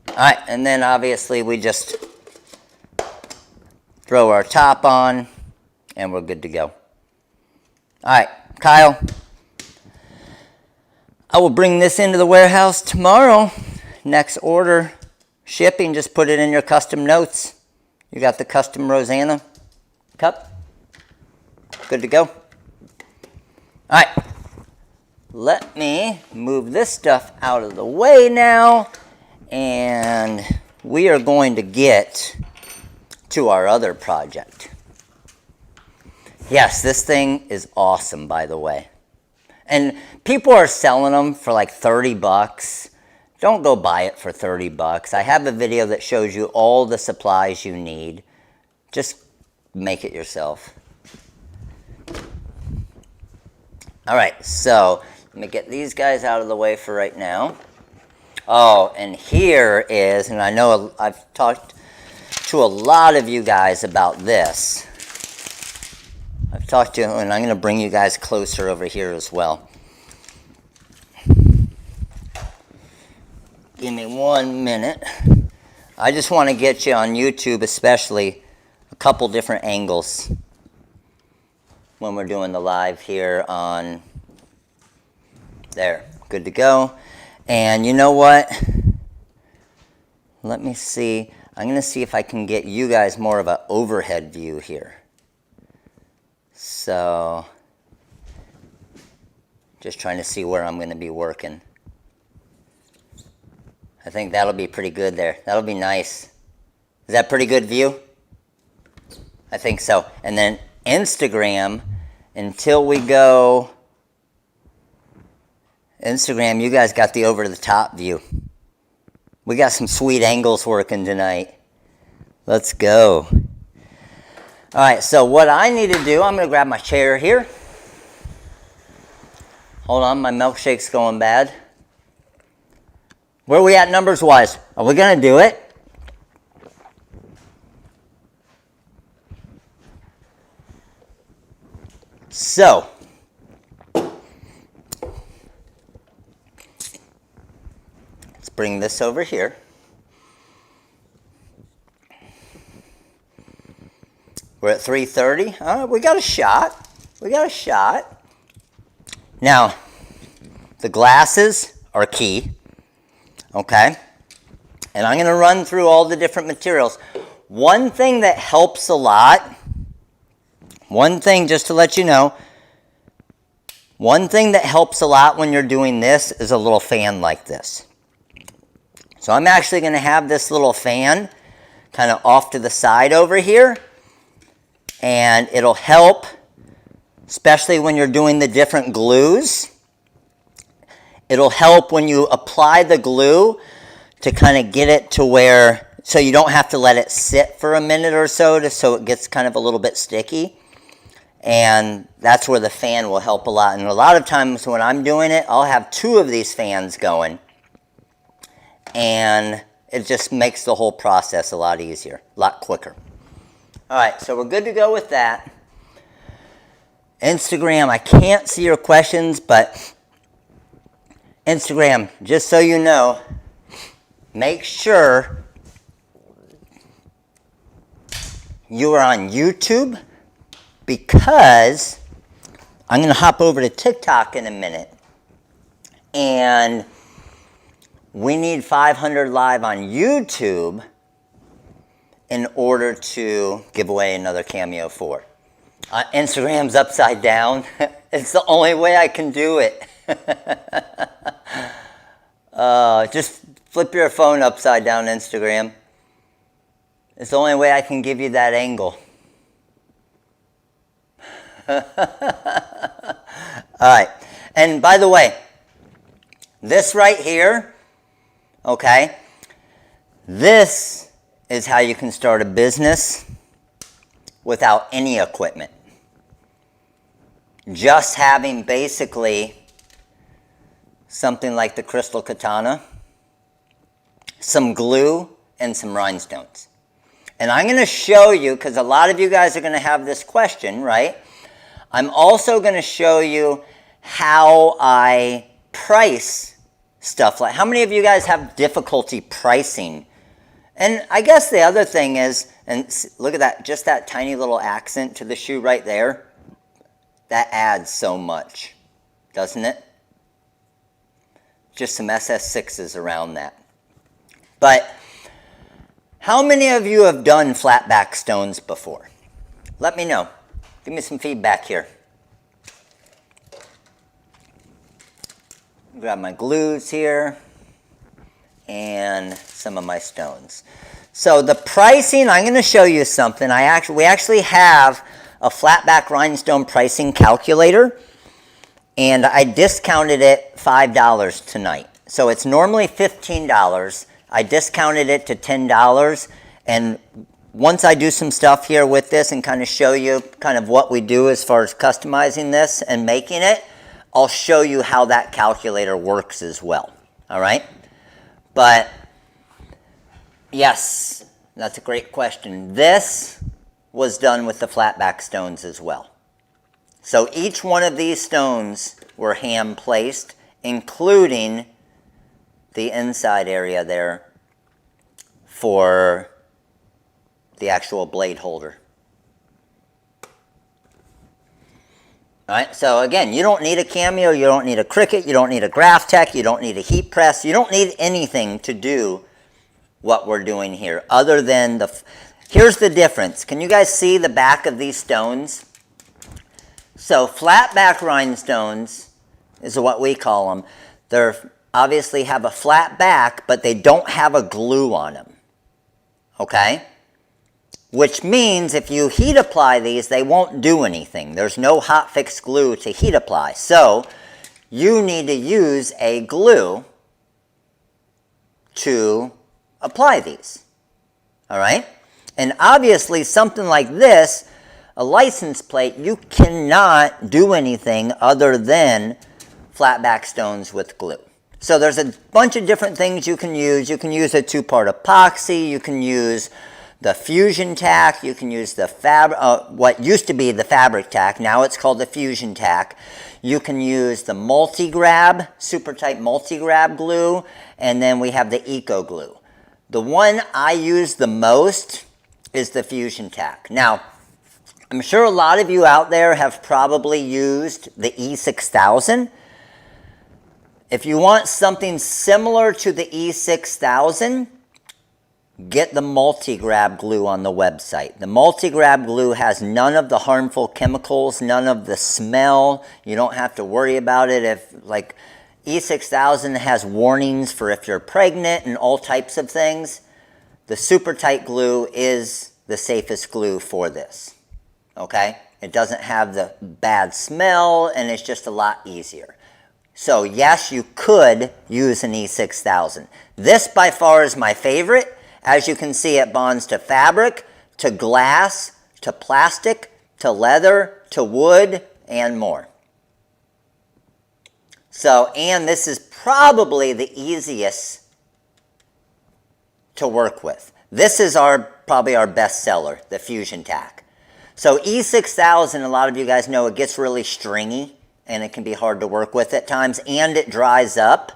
All right, and then obviously we just throw our top on, and we're good to go. All right, Kyle. I will bring this into the warehouse tomorrow. Next order, shipping, just put it in your custom notes. You got the custom Rosanna cup. Good to go. All right. Let me move this stuff out of the way now. And we are going to get to our other project. Yes, this thing is awesome, by the way. And people are selling them for like 30 bucks. Don't go buy it for 30 bucks. I have a video that shows you all the supplies you need. Just make it yourself. All right, so let me get these guys out of the way for right now. Oh, and here is, and I know I've talked to a lot of you guys about this. I've talked to, and I'm going to bring you guys closer over here as well. Give me 1 minute. I just want to get you on YouTube, especially a couple different angles when we're doing the live here on there. Good to go. And you know what? Let me see. I'm going to see if I can get you guys more of an overhead view here. So, just trying to see where I'm going to be working. I think that'll be pretty good there. That'll be nice. Is that pretty good view? I think so. And then Instagram, until we go Instagram, you guys got the over-the-top view. We got some sweet angles working tonight. Let's go. All right, so what I need to do, I'm going to grab my chair here. Hold on, my milkshake's going bad. Where are we at numbers-wise? Are we going to do it? So, let's bring this over here. We're at 3:30. All right, we got a shot. We got a shot. Now, the glasses are key. Okay? And I'm going to run through all the different materials. One thing that helps a lot, one thing just to let you know, one thing that helps a lot when you're doing this is a little fan like this. So I'm actually going to have this little fan kind of off to the side over here. And it'll help, especially when you're doing the different glues. It'll help when you apply the glue to kind of get it to where so you don't have to let it sit for a minute or so so it gets kind of a little bit sticky. And that's where the fan will help a lot. And a lot of times when I'm doing it, I'll have 2 of these fans going. And it just makes the whole process a lot easier, a lot quicker. All right, so we're good to go with that. Instagram, I can't see your questions, but Instagram, just so you know, make sure you are on YouTube, because I'm going to hop over to TikTok in a minute, and we need 500 live on YouTube in order to give away another Cameo 4. Instagram's upside down. It's the only way I can do it. Just flip your phone upside down, Instagram. It's the only way I can give you that angle. All right, and by the way, this right here, okay, this is how you can start a business without any equipment. Just having basically something like the crystal katana, some glue, and some rhinestones. And I'm going to show you, because a lot of you guys are going to have this question, right? I'm also going to show you how I price stuff. Like, how many of you guys have difficulty pricing? And I guess the other thing is, and look at that, just that tiny little accent to the shoe right there. That adds so much, doesn't it? Just some SS6s around that. But how many of you have done flatback stones before? Let me know. Give me some feedback here. Grab my glues here and some of my stones. So the pricing, I'm going to show you something. We actually have a flatback rhinestone pricing calculator, and I discounted it $5 tonight. So it's normally $15. I discounted it to $10, and once I do some stuff here with this and kind of show you kind of what we do as far as customizing this and making it, I'll show you how that calculator works as well. All right? But yes, that's a great question. This was done with the flatback stones as well. So each one of these stones were hand placed, including the inside area there for the actual blade holder. All right, so again, you don't need a Cameo, you don't need a Cricut, you don't need a Graph Tech, you don't need a heat press, you don't need anything to do what we're doing here, other than here's the difference. Can you guys see the back of these stones? So flatback rhinestones is what we call them. They obviously have a flat back, but they don't have a glue on them, okay? Which means if you heat apply these, they won't do anything. There's no hot fix glue to heat apply. So you need to use a glue to apply these. All right? And obviously something like this, a license plate, you cannot do anything other than flatback stones with glue. So there's a bunch of different things you can use. You can use a 2-part epoxy. You can use the fusion tack, you can use the what used to be the fabric tack, now it's called the fusion tack. You can use the multi-grab, super tight multi-grab glue, and then we have the eco glue. The one I use the most is the fusion tack. Now, I'm sure a lot of you out there have probably used the E6000. If you want something similar to the E6000, get the multi-grab glue on the website. The multi-grab glue has none of the harmful chemicals, none of the smell. You don't have to worry about it. If like E6000 has warnings for if you're pregnant and all types of things, the super tight glue is the safest glue for this. Okay? It doesn't have the bad smell and it's just a lot easier. So yes, you could use an E6000. This by far is my favorite. As you can see, it bonds to fabric, to glass, to plastic, to leather, to wood, and more. So, and this is probably the easiest to work with. This is probably our best seller, the Fusion Tack. So E6000, a lot of you guys know, it gets really stringy and it can be hard to work with at times, and it dries up.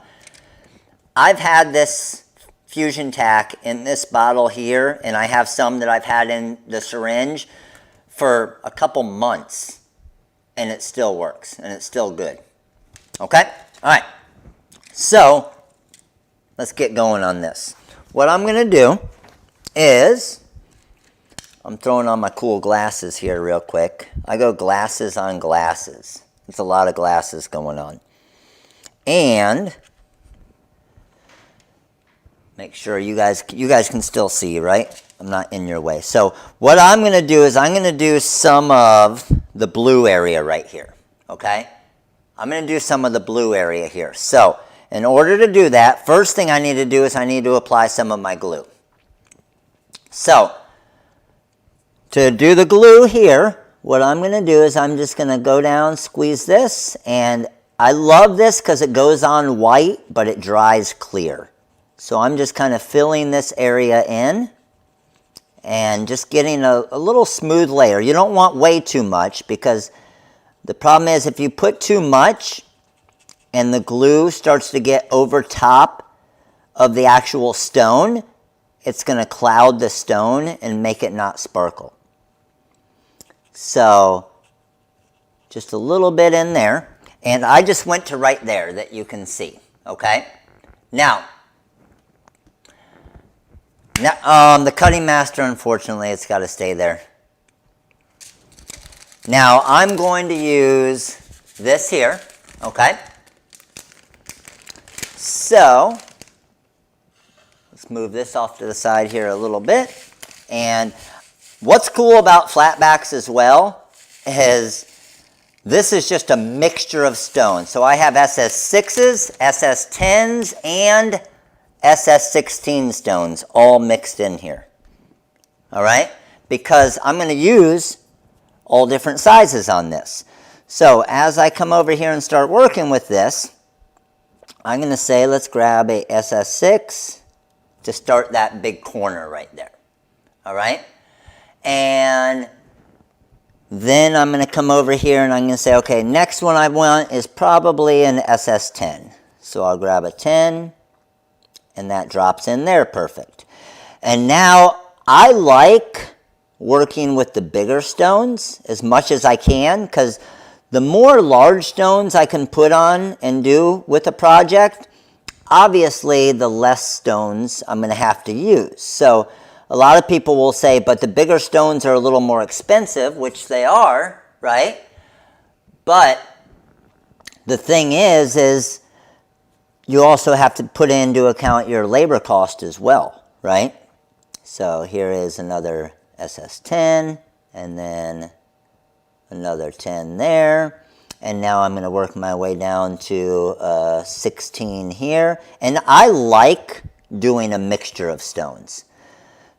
I've had this Fusion Tack in this bottle here, and I have some that I've had in the syringe for a couple months, and it still works, and it's still good. Okay? All right. So, let's get going on this. What I'm going to do is, I'm throwing on my cool glasses here real quick. I go glasses on glasses. It's a lot of glasses going on. And make sure you guys can still see, right? I'm not in your way. So what I'm going to do is I'm going to do some of the blue area right here, okay? I'm going to do some of the blue area here. So in order to do that, first thing I need to do is I need to apply some of my glue. So to do the glue here, what I'm going to do is I'm just going to go down, squeeze this, and I love this because it goes on white, but it dries clear. So I'm just kind of filling this area in and just getting a little smooth layer. You don't want way too much, because the problem is if you put too much and the glue starts to get over top of the actual stone, it's going to cloud the stone and make it not sparkle. So just a little bit in there, and I just went to right there that you can see, okay? Now the cutting master, unfortunately, it's got to stay there. Now I'm going to use this here, okay? So let's move this off to the side here a little bit. And what's cool about flatbacks as well is this is just a mixture of stones. So I have SS6s, SS10s, and SS16 stones all mixed in here. All right? Because I'm going to use all different sizes on this. So as I come over here and start working with this, I'm going to say let's grab a SS6 to start that big corner right there. All right? And then I'm going to come over here and I'm going to say, okay, next one I want is probably an SS10. So I'll grab a 10, and that drops in there perfect. And now I like working with the bigger stones as much as I can, because the more large stones I can put on and do with a project, obviously the less stones I'm going to have to use. So a lot of people will say, but the bigger stones are a little more expensive, which they are, right? But the thing is you also have to put into account your labor cost as well, right? So here is another SS10, and then another 10 there. And now I'm going to work my way down to 16 here. And I like doing a mixture of stones.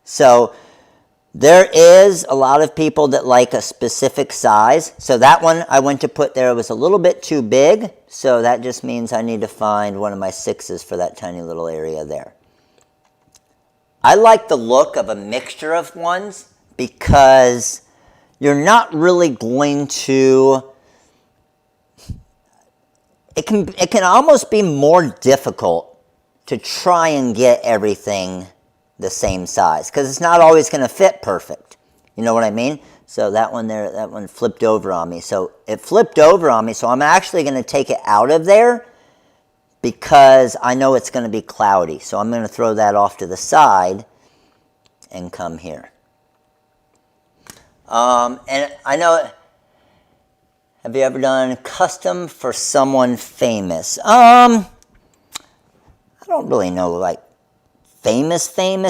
So there is a lot of people that like a specific size. So that one I went to put there was a little bit too big. So that just means I need to find one of my 6s for that tiny little area there. I like the look of a mixture of ones because you're not really going to... It can almost be more difficult to try and get everything the same size, because it's not always going to fit perfect. You know what I mean? So that one there, that one flipped over on me. So it flipped over on me, so I'm actually going to take it out of there because I know it's going to be cloudy. So I'm going to throw that off to the side and come here. And I know, have you ever done custom for someone famous? I don't really know, like, famous.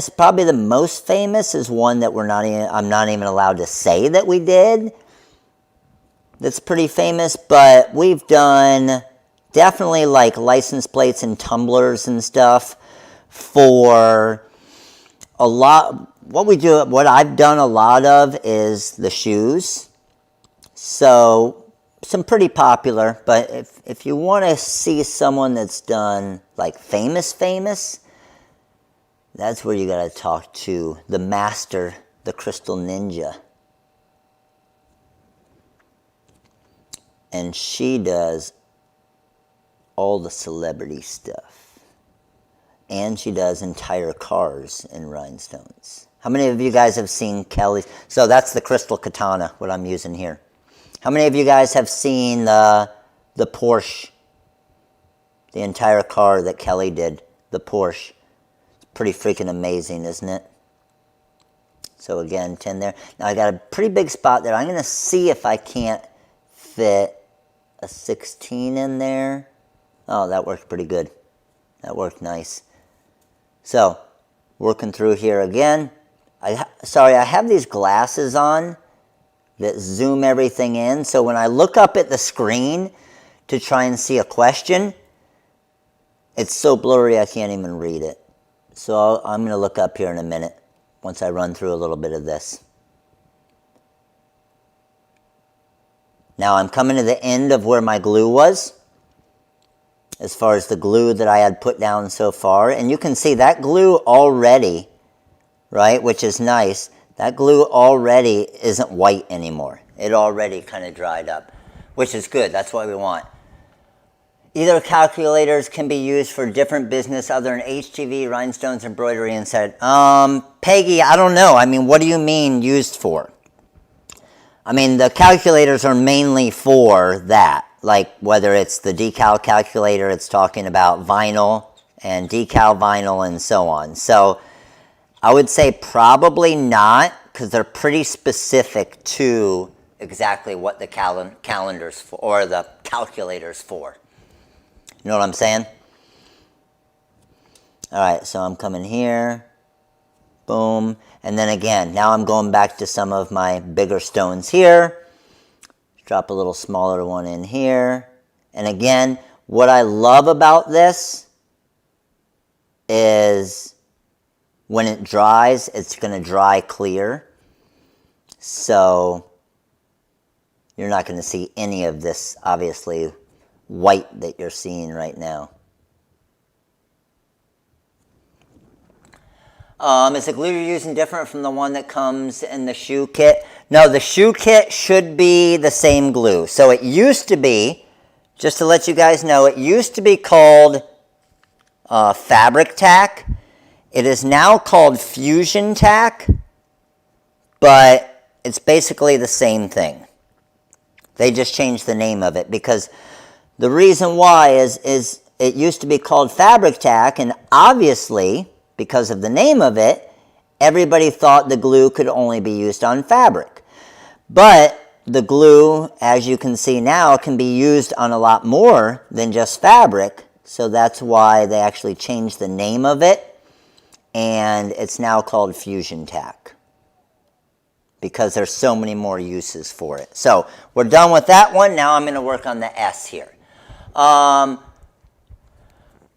Probably the most famous is one that I'm not even allowed to say that we did. That's pretty famous, but we've done definitely like license plates and tumblers and stuff for what I've done a lot of is the shoes. So some pretty popular, but if you want to see someone that's done like famous, that's where you got to talk to the master, the Crystal Ninja. And she does all the celebrity stuff. And she does entire cars in rhinestones. How many of you guys have seen Kelly's? So that's the Crystal Katana, what I'm using here. How many of you guys have seen the Porsche? The entire car that Kelly did, the Porsche. It's pretty freaking amazing, isn't it? So again, 10 there. Now I got a pretty big spot there. I'm going to see if I can't fit a 16 in there. Oh, that worked pretty good. That worked nice. So, working through here again. Sorry, I have these glasses on that zoom everything in. So when I look up at the screen to try and see a question, it's so blurry I can't even read it. So I'm going to look up here in a minute once I run through a little bit of this. Now I'm coming to the end of where my glue was, as far as the glue that I had put down so far. And you can see that glue already, right, which is nice. That glue already isn't white anymore. It already kind of dried up, which is good. That's what we want. Either calculators can be used for different business other than HGV, rhinestones, embroidery, and said, Peggy, I don't know. I mean, what do you mean used for? I mean, the calculators are mainly for that, like whether it's the decal calculator, it's talking about vinyl and decal vinyl and so on. So I would say probably not, because they're pretty specific to exactly what the calendar's for, or the calculator's for. You know what I'm saying? All right, so I'm coming here. Boom. And then again, now I'm going back to some of my bigger stones here. Drop a little smaller one in here. And again, what I love about this is when it dries, it's going to dry clear. So you're not going to see any of this, obviously, white that you're seeing right now. Is the glue you're using different from the one that comes in the shoe kit? No, the shoe kit should be the same glue. So it used to be, just to let you guys know, it used to be called Fabric Tack. It is now called Fusion Tack, but it's basically the same thing. They just changed the name of it because the reason why is it used to be called Fabric Tack, and obviously, because of the name of it, everybody thought the glue could only be used on fabric. But the glue, as you can see now, can be used on a lot more than just fabric. So that's why they actually changed the name of it. And it's now called Fusion Tack, because there's so many more uses for it. So we're done with that one. Now I'm going to work on the S here.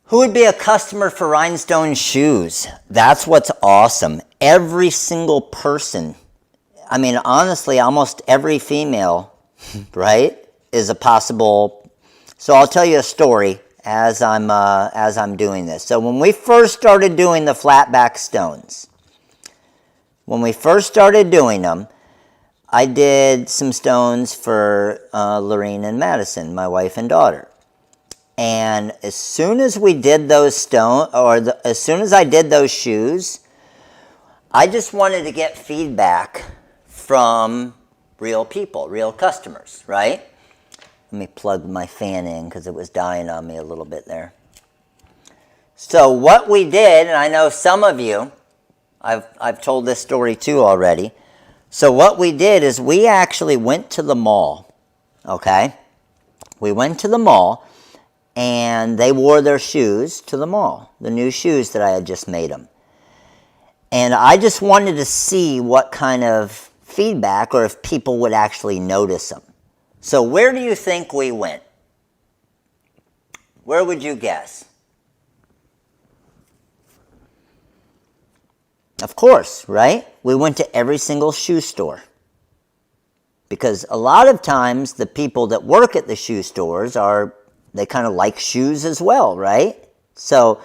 Who would be a customer for Rhinestone shoes? That's what's awesome. Every single person, I mean, honestly, almost every female, right, is a possible. So I'll tell you a story as I'm doing this. So when we first started doing the flatback stones, when we first started doing them, I did some stones for Lorene and Madison, my wife and daughter. And as soon as we did those as soon as I did those shoes, I just wanted to get feedback from real people, real customers, right? Let me plug my fan in because it was dying on me a little bit there. So what we did, and I know some of you, I've told this story too already. So what we did is we actually went to the mall, okay? We went to the mall. And they wore their shoes to the mall, the new shoes that I had just made them. And I just wanted to see what kind of feedback or if people would actually notice them. So where do you think we went? Where would you guess? Of course, right? We went to every single shoe store. Because a lot of times the people that work at the shoe stores they kind of like shoes as well, right? So,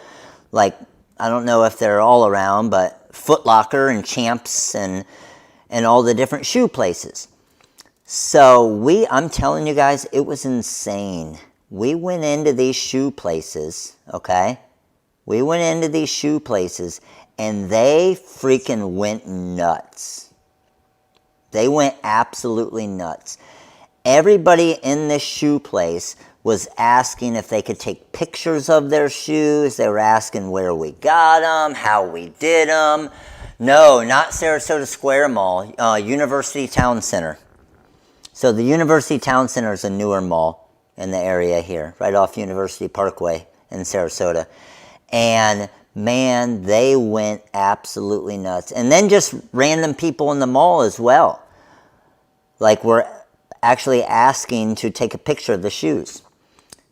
like, I don't know if they're all around, but Foot Locker and Champs and all the different shoe places. So I'm telling you guys, it was insane. We went into these shoe places, okay? We went into these shoe places and they freaking went nuts. They went absolutely nuts. Everybody in this shoe place was asking if they could take pictures of their shoes. They were asking where we got them, how we did them. No, not Sarasota Square Mall, University Town Center. So the University Town Center is a newer mall in the area here, right off University Parkway in Sarasota. And man, they went absolutely nuts. And then just random people in the mall as well. Like, we're actually asking to take a picture of the shoes.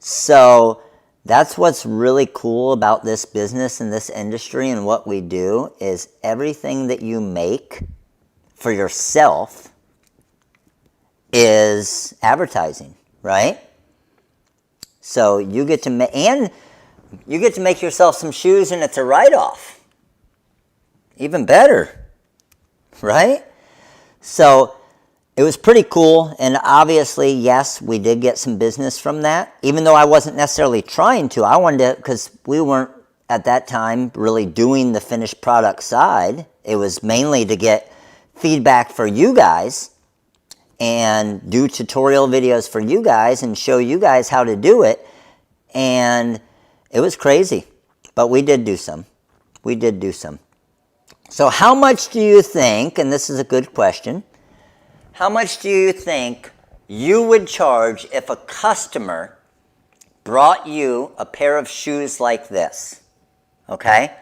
So that's what's really cool about this business and this industry and what we do is everything that you make for yourself is advertising, right? So you get to make yourself some shoes and it's a write-off. Even better, right? So it was pretty cool, and obviously, yes, we did get some business from that, even though I wasn't necessarily trying to. I wanted to, because we weren't at that time really doing the finished product side. It was mainly to get feedback for you guys and do tutorial videos for you guys and show you guys how to do it. And it was crazy, but we did do some. We did do some. So how much do you think, and this is a good question, how much do you think you would charge if a customer brought you a pair of shoes like this? Okay?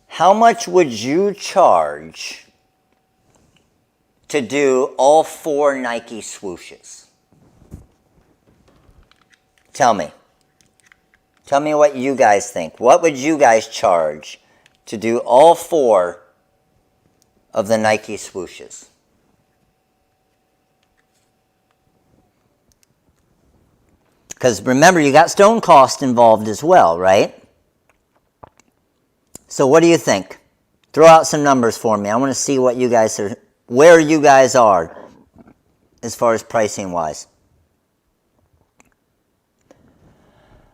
How much would you charge to do all 4 Nike swooshes? Tell me. Tell me what you guys think. What would you guys charge to do all 4 of the Nike swooshes? Because remember, you got stone cost involved as well, right? So what do you think? Throw out some numbers for me. I want to see what you guys are, where you guys are as far as pricing wise.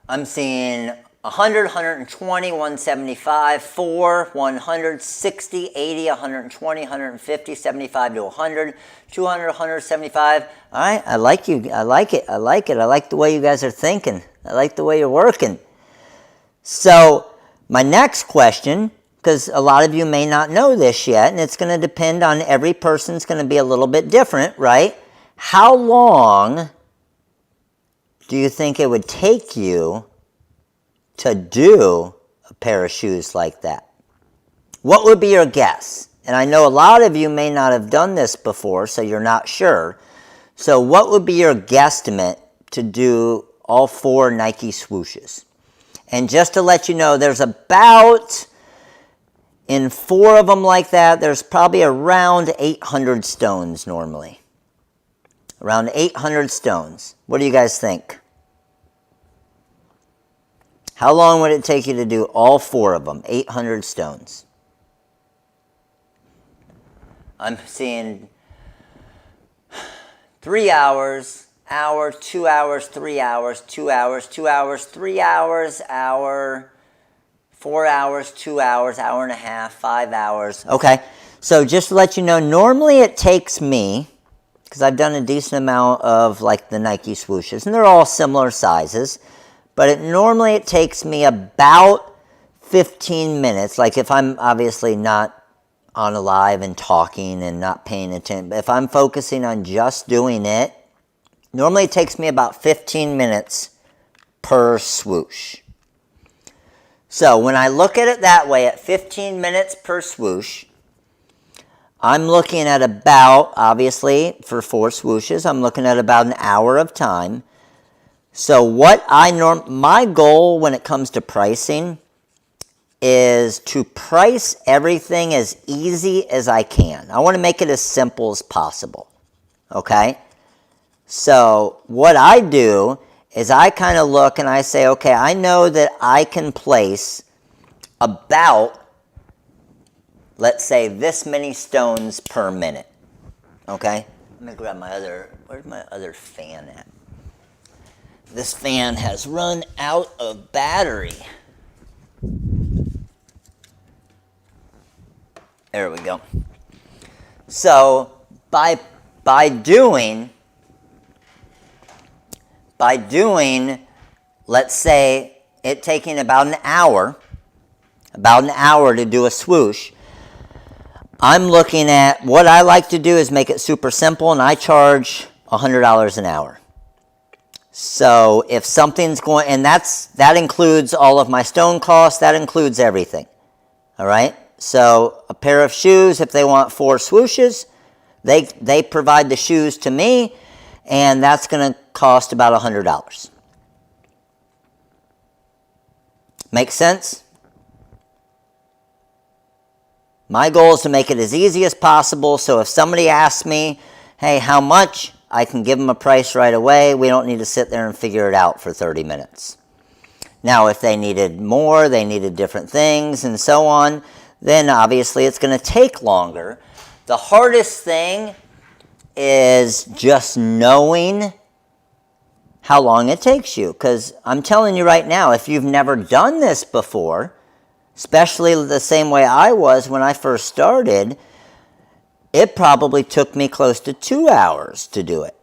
I'm seeing 100, 120, 175, 4, 100, 60, 80, 120, 150, 75 to 100, 200, 175. All right, I like you. I like it. I like it. I like the way you guys are thinking. I like the way you're working. So my next question, because a lot of you may not know this yet, and it's going to depend on every person's going to be a little bit different, right? How long do you think it would take you to do a pair of shoes like that? What would be your guess? And I know a lot of you may not have done this before, so you're not sure. So what would be your guesstimate to do all 4 Nike swooshes? And just to let you know, there's about, in 4 of them like that, there's probably around 800 stones normally. Around 800 stones. What do you guys think? How long would it take you to do all 4 of them? 800 stones. I'm seeing 3 hours, hour, 2 hours, 3 hours, 2 hours, 2 hours, 3 hours, hour, 4 hours, 2 hours, hour and a half, 5 hours. Okay, so just to let you know, normally it takes me, because I've done a decent amount of like the Nike swooshes, and they're all similar sizes, but normally it takes me about 15 minutes, like if I'm obviously not on a live and talking and not paying attention. But if I'm focusing on just doing it, normally it takes me about 15 minutes per swoosh. So when I look at it that way, at 15 minutes per swoosh, I'm looking at about, obviously, for 4 swooshes, I'm looking at about an hour of time. So what my goal when it comes to pricing is to price everything as easy as I can. I want to make it as simple as possible, okay? So what I do is I kind of look and I say, okay, I know that I can place about, let's say, this many stones per minute, okay? Let me grab my other, where's my other fan at? This fan has run out of battery. There we go. So by doing, let's say it taking about an hour to do a swoosh, I'm looking at what I like to do is make it super simple, and I charge $100 an hour. So if something's going, and that includes all of my stone costs, that includes everything. All right. So a pair of shoes, if they want 4 swooshes, they provide the shoes to me, and that's going to cost about $100. Make sense? My goal is to make it as easy as possible, so if somebody asks me, hey, how much, I can give them a price right away. We don't need to sit there and figure it out for 30 minutes. Now, if they needed more, they needed different things and so on, then obviously it's going to take longer. The hardest thing is just knowing how long it takes you. Because I'm telling you right now, if you've never done this before, especially the same way I was when I first started, it probably took me close to 2 hours to do it.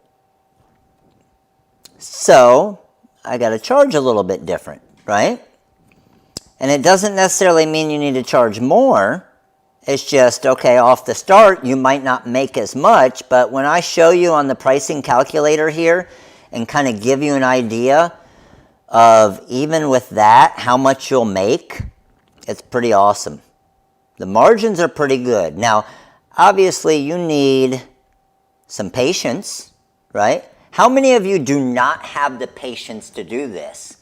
So I got to charge a little bit different, right? And it doesn't necessarily mean you need to charge more. It's just, okay, off the start, you might not make as much, but when I show you on the pricing calculator here and kind of give you an idea of, even with that, how much you'll make, it's pretty awesome. The margins are pretty good. Now, obviously, you need some patience, right? How many of you do not have the patience to do this?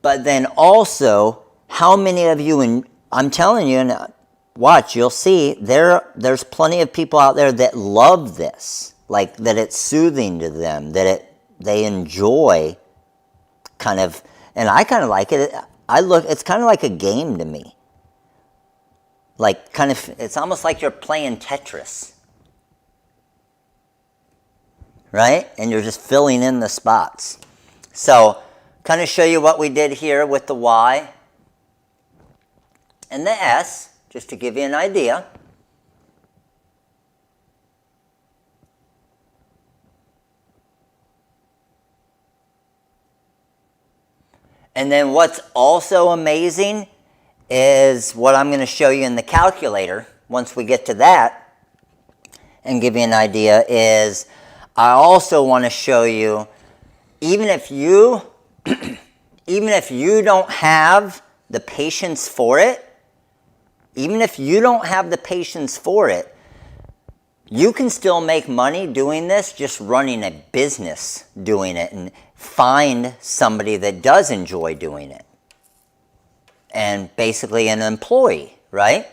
But then also, how many of you, and I'm telling you, and watch, you'll see, there's plenty of people out there that love this, like that it's soothing to them, that they enjoy kind of, and I kind of like it. It's kind of like a game to me. Like kind of, it's almost like you're playing Tetris, right? And you're just filling in the spots. So, kind of show you what we did here with the Y and the S, just to give you an idea. And then what's also amazing is what I'm going to show you in the calculator once we get to that and give you an idea is I also want to show you, even if you don't have the patience for it, you can still make money doing this, just running a business doing it, and find somebody that does enjoy doing it. And basically an employee, right?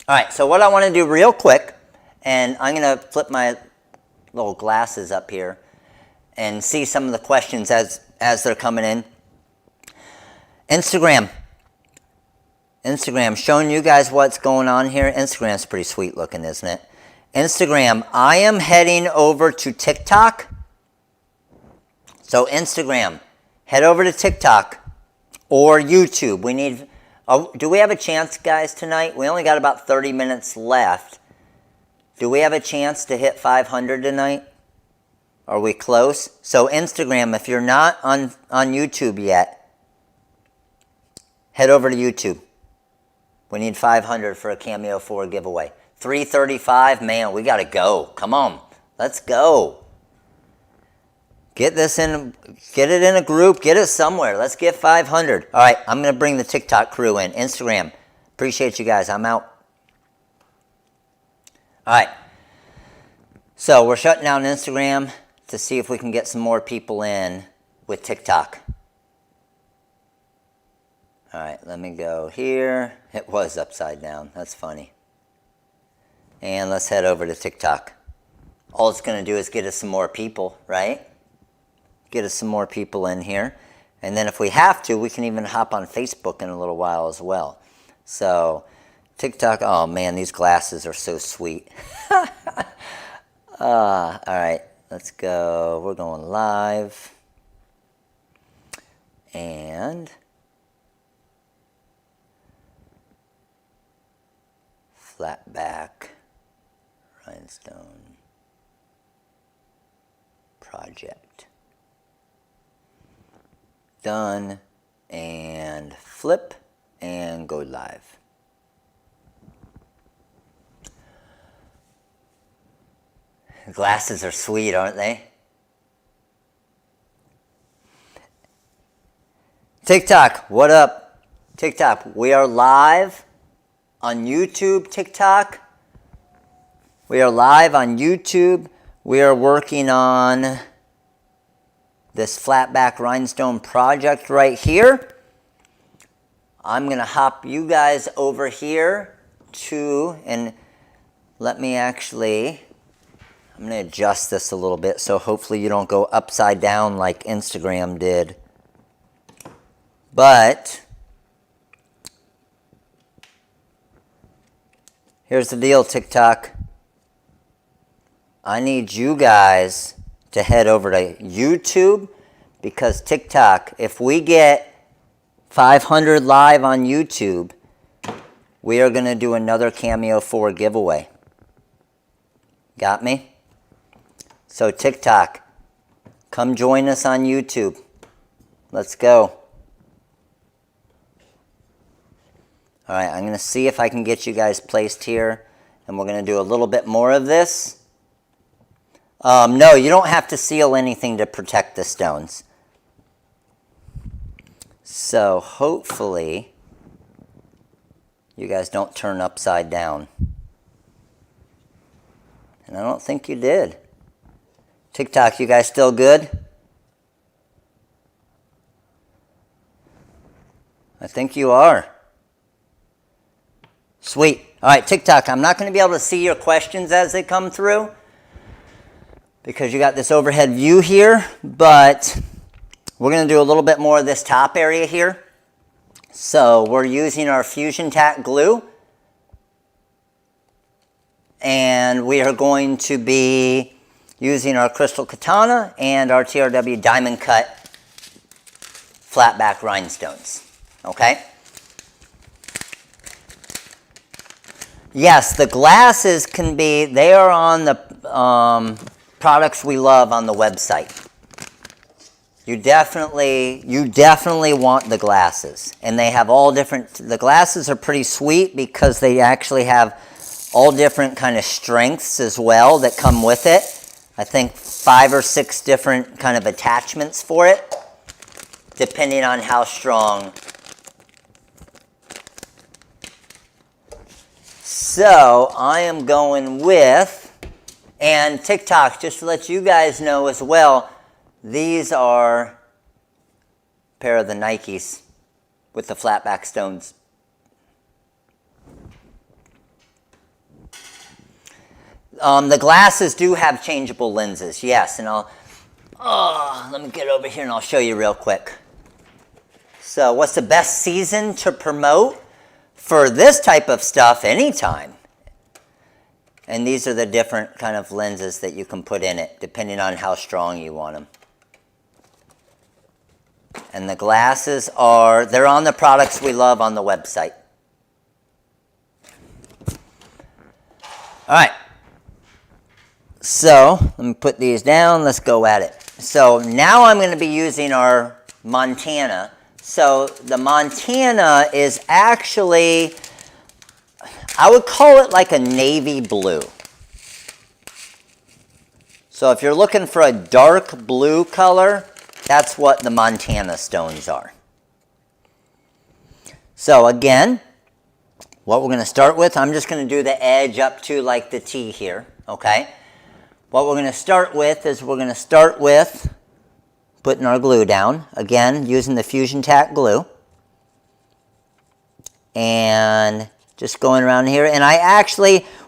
All right, so what I want to do real quick, and I'm going to flip my little glasses up here and see some of the questions as they're coming in. Instagram, showing you guys what's going on here. Instagram's pretty sweet looking, isn't it? Instagram, I am heading over to TikTok. So Instagram, head over to TikTok or YouTube. We need, do we have a chance, guys, tonight? We only got about 30 minutes left. Do we have a chance to hit 500 tonight? Are we close? So Instagram, if you're not on YouTube yet, head over to YouTube. We need 500 for a Cameo 4 giveaway. 335, man, we got to go. Come on, let's go. Get this in, get it in a group, get it somewhere. Let's get 500. All right, I'm going to bring the TikTok crew in. Instagram, appreciate you guys. I'm out. All right, so we're shutting down Instagram to see if we can get some more people in with TikTok. All right, let me go here. It was upside down. That's funny. And let's head over to TikTok. All it's going to do is get us some more people, right? Get us some more people in here. And then if we have to, we can even hop on Facebook in a little while as well. So TikTok, oh man, these glasses are so sweet. All right, let's go. We're going live. And Flatback Rhinestone project. Done. And flip and go live. The glasses are sweet, aren't they? TikTok, what up? TikTok, we are live on YouTube, TikTok. We are live on YouTube. We are working on this Flatback Rhinestone project right here. I'm going to hop you guys over here to, and let me actually, I'm going to adjust this a little bit so hopefully you don't go upside down like Instagram did. But here's the deal, TikTok. I need you guys to head over to YouTube, because TikTok, if we get 500 live on YouTube, we are going to do another Cameo 4 giveaway. Got me? So TikTok, come join us on YouTube. Let's go. All right, I'm going to see if I can get you guys placed here, and we're going to do a little bit more of this. No, you don't have to seal anything to protect the stones. So hopefully you guys don't turn upside down. And I don't think you did. TikTok, you guys still good? I think you are. Sweet. All right, TikTok, I'm not going to be able to see your questions as they come through because you got this overhead view here, but we're going to do a little bit more of this top area here. So we're using our Fusion Tack glue, and we are going to be using our Crystal Katana and our TRW Diamond Cut Flatback Rhinestones. Okay? Yes, the glasses can be, they are on the products we love on the website. You definitely want the glasses. And they have all different, the glasses are pretty sweet because they actually have all different kind of strengths as well that come with it. I think 5 or 6 different kind of attachments for it, depending on how strong. So I am going with, and TikTok, just to let you guys know as well, these are a pair of the Nikes with the Flatback stones. The glasses do have changeable lenses, yes, and let me get over here and I'll show you real quick. So what's the best season to promote? For this type of stuff, anytime. And these are the different kind of lenses that you can put in it, depending on how strong you want them. And the glasses are, they're on the products we love on the website. All right. So, let me put these down. Let's go at it. So, now I'm going to be using our Montana. So the Montana is actually, I would call it like a navy blue. So if you're looking for a dark blue color, that's what the Montana stones are. So again, what we're going to start with, I'm just going to do the edge up to like the T here, okay? What we're going to start with is we're going to start with putting our glue down, again, using the Fusion Tack glue. and just going around here. And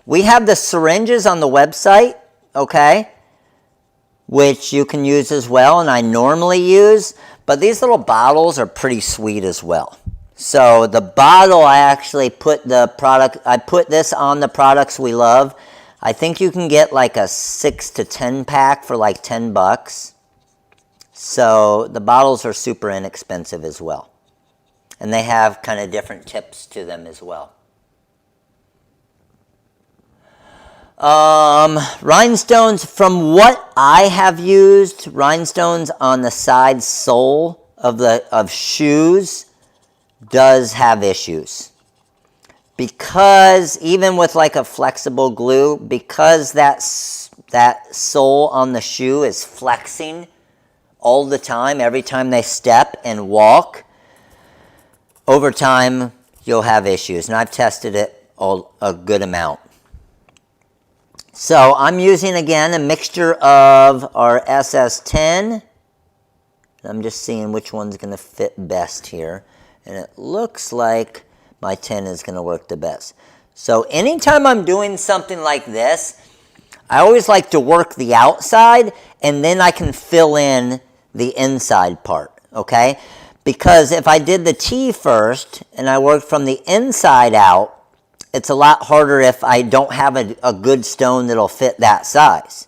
we have the syringes on the website, okay, which you can use as well, and I normally use, but these little bottles are pretty sweet as well. So the bottle, I actually put this on the products we love. I think you can get like a 6 to 10 pack for like $10. So the bottles are super inexpensive as well. And they have kind of different tips to them as well. Rhinestones, from what I have used, rhinestones on the side sole of shoes does have issues. Because even with like a flexible glue, because that sole on the shoe is flexing all the time, every time they step and walk, over time you'll have issues. And I've tested it a good amount. So I'm using, again, a mixture of our SS10. I'm just seeing which one's going to fit best here. And it looks like my 10 is going to work the best. So anytime I'm doing something like this, I always like to work the outside, and then I can fill in the inside part, okay? Because if I did the T first, and I worked from the inside out, it's a lot harder if I don't have a good stone that'll fit that size.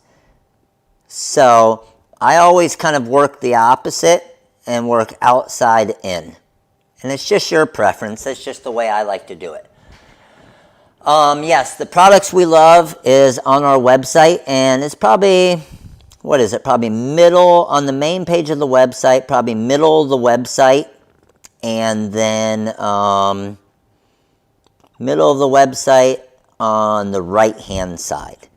So I always kind of work the opposite and work outside in. And it's just your preference. That's just the way I like to do it. Yes, the products we love is on our website, and it's probably, what is it? Probably middle on the main page of the website, probably middle of the website, and then middle of the website on the right-hand side.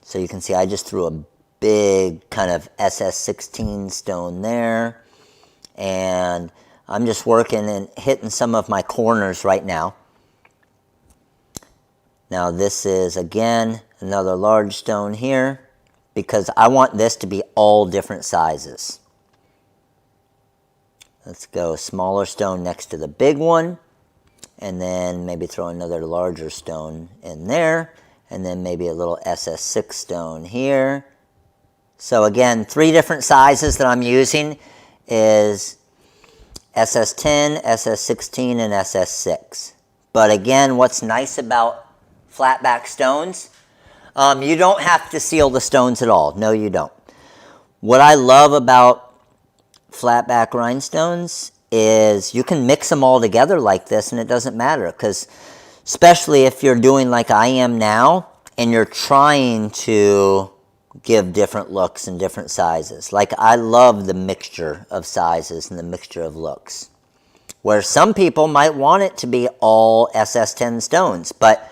So you can see I just threw a big kind of SS16 stone there, and I'm just working and hitting some of my corners right now. Now this is, again, another large stone here, because I want this to be all different sizes. Let's go smaller stone next to the big one, and then maybe throw another larger stone in there, and then maybe a little SS6 stone here. So again, 3 different sizes that I'm using is SS10, SS16, and SS6. But again, what's nice about flatback stones, you don't have to seal the stones at all. No, you don't. What I love about flatback rhinestones is you can mix them all together like this, and it doesn't matter, because especially if you're doing like I am now and you're trying to give different looks and different sizes. Like, I love the mixture of sizes and the mixture of looks, where some people might want it to be all SS10 stones, but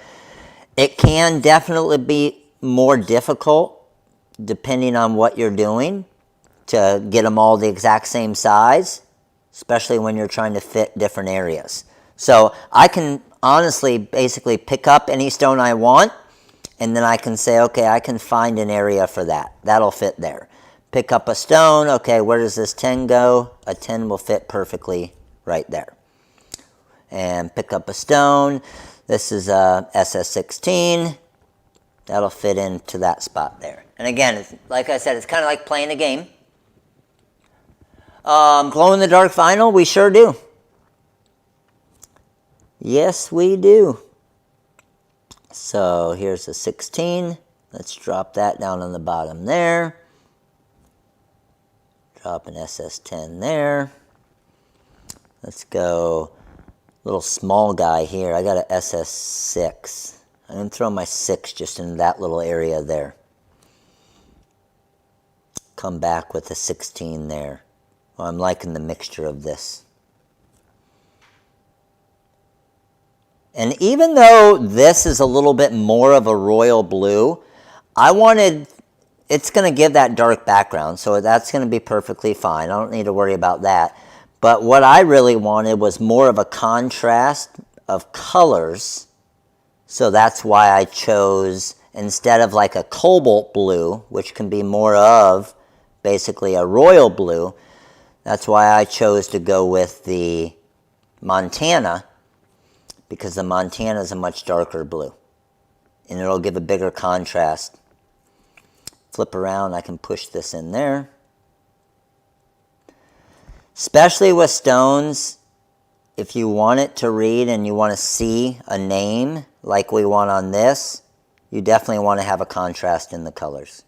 it can definitely be more difficult depending on what you're doing to get them all the exact same size, especially when you're trying to fit different areas. So I can honestly basically pick up any stone I want, and then I can say, okay, I can find an area for that. That'll fit there. Pick up a stone, okay, where does this 10 go? A 10 will fit perfectly right there. And pick up a stone. This is a SS16. That'll fit into that spot there. And again, like I said, it's kind of like playing a game. Glow-in-the-dark vinyl, we sure do. Yes, we do. So here's a 16. Let's drop that down on the bottom there. Drop an SS10 there. Let's go little small guy here. I got an SS6. I'm going to throw my 6 just in that little area there. Come back with a 16 there. Well, I'm liking the mixture of this. And even though this is a little bit more of a royal blue, it's going to give that dark background, so that's going to be perfectly fine. I don't need to worry about that. But what I really wanted was more of a contrast of colors, so that's why I chose, instead of like a cobalt blue, which can be more of basically a royal blue, that's why I chose to go with the Montana, because the Montana is a much darker blue. And it'll give a bigger contrast. Flip around, I can push this in there. Especially with stones, if you want it to read and you want to see a name like we want on this, you definitely want to have a contrast in the colors.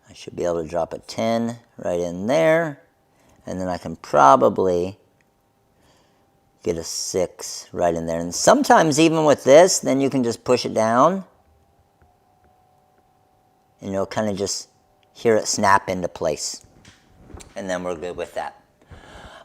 I should be able to drop a 10 right in there, and then I can probably get a 6 right in there. And sometimes even with this, then you can just push it down, and you'll kind of just hear it snap into place. And then we're good with that.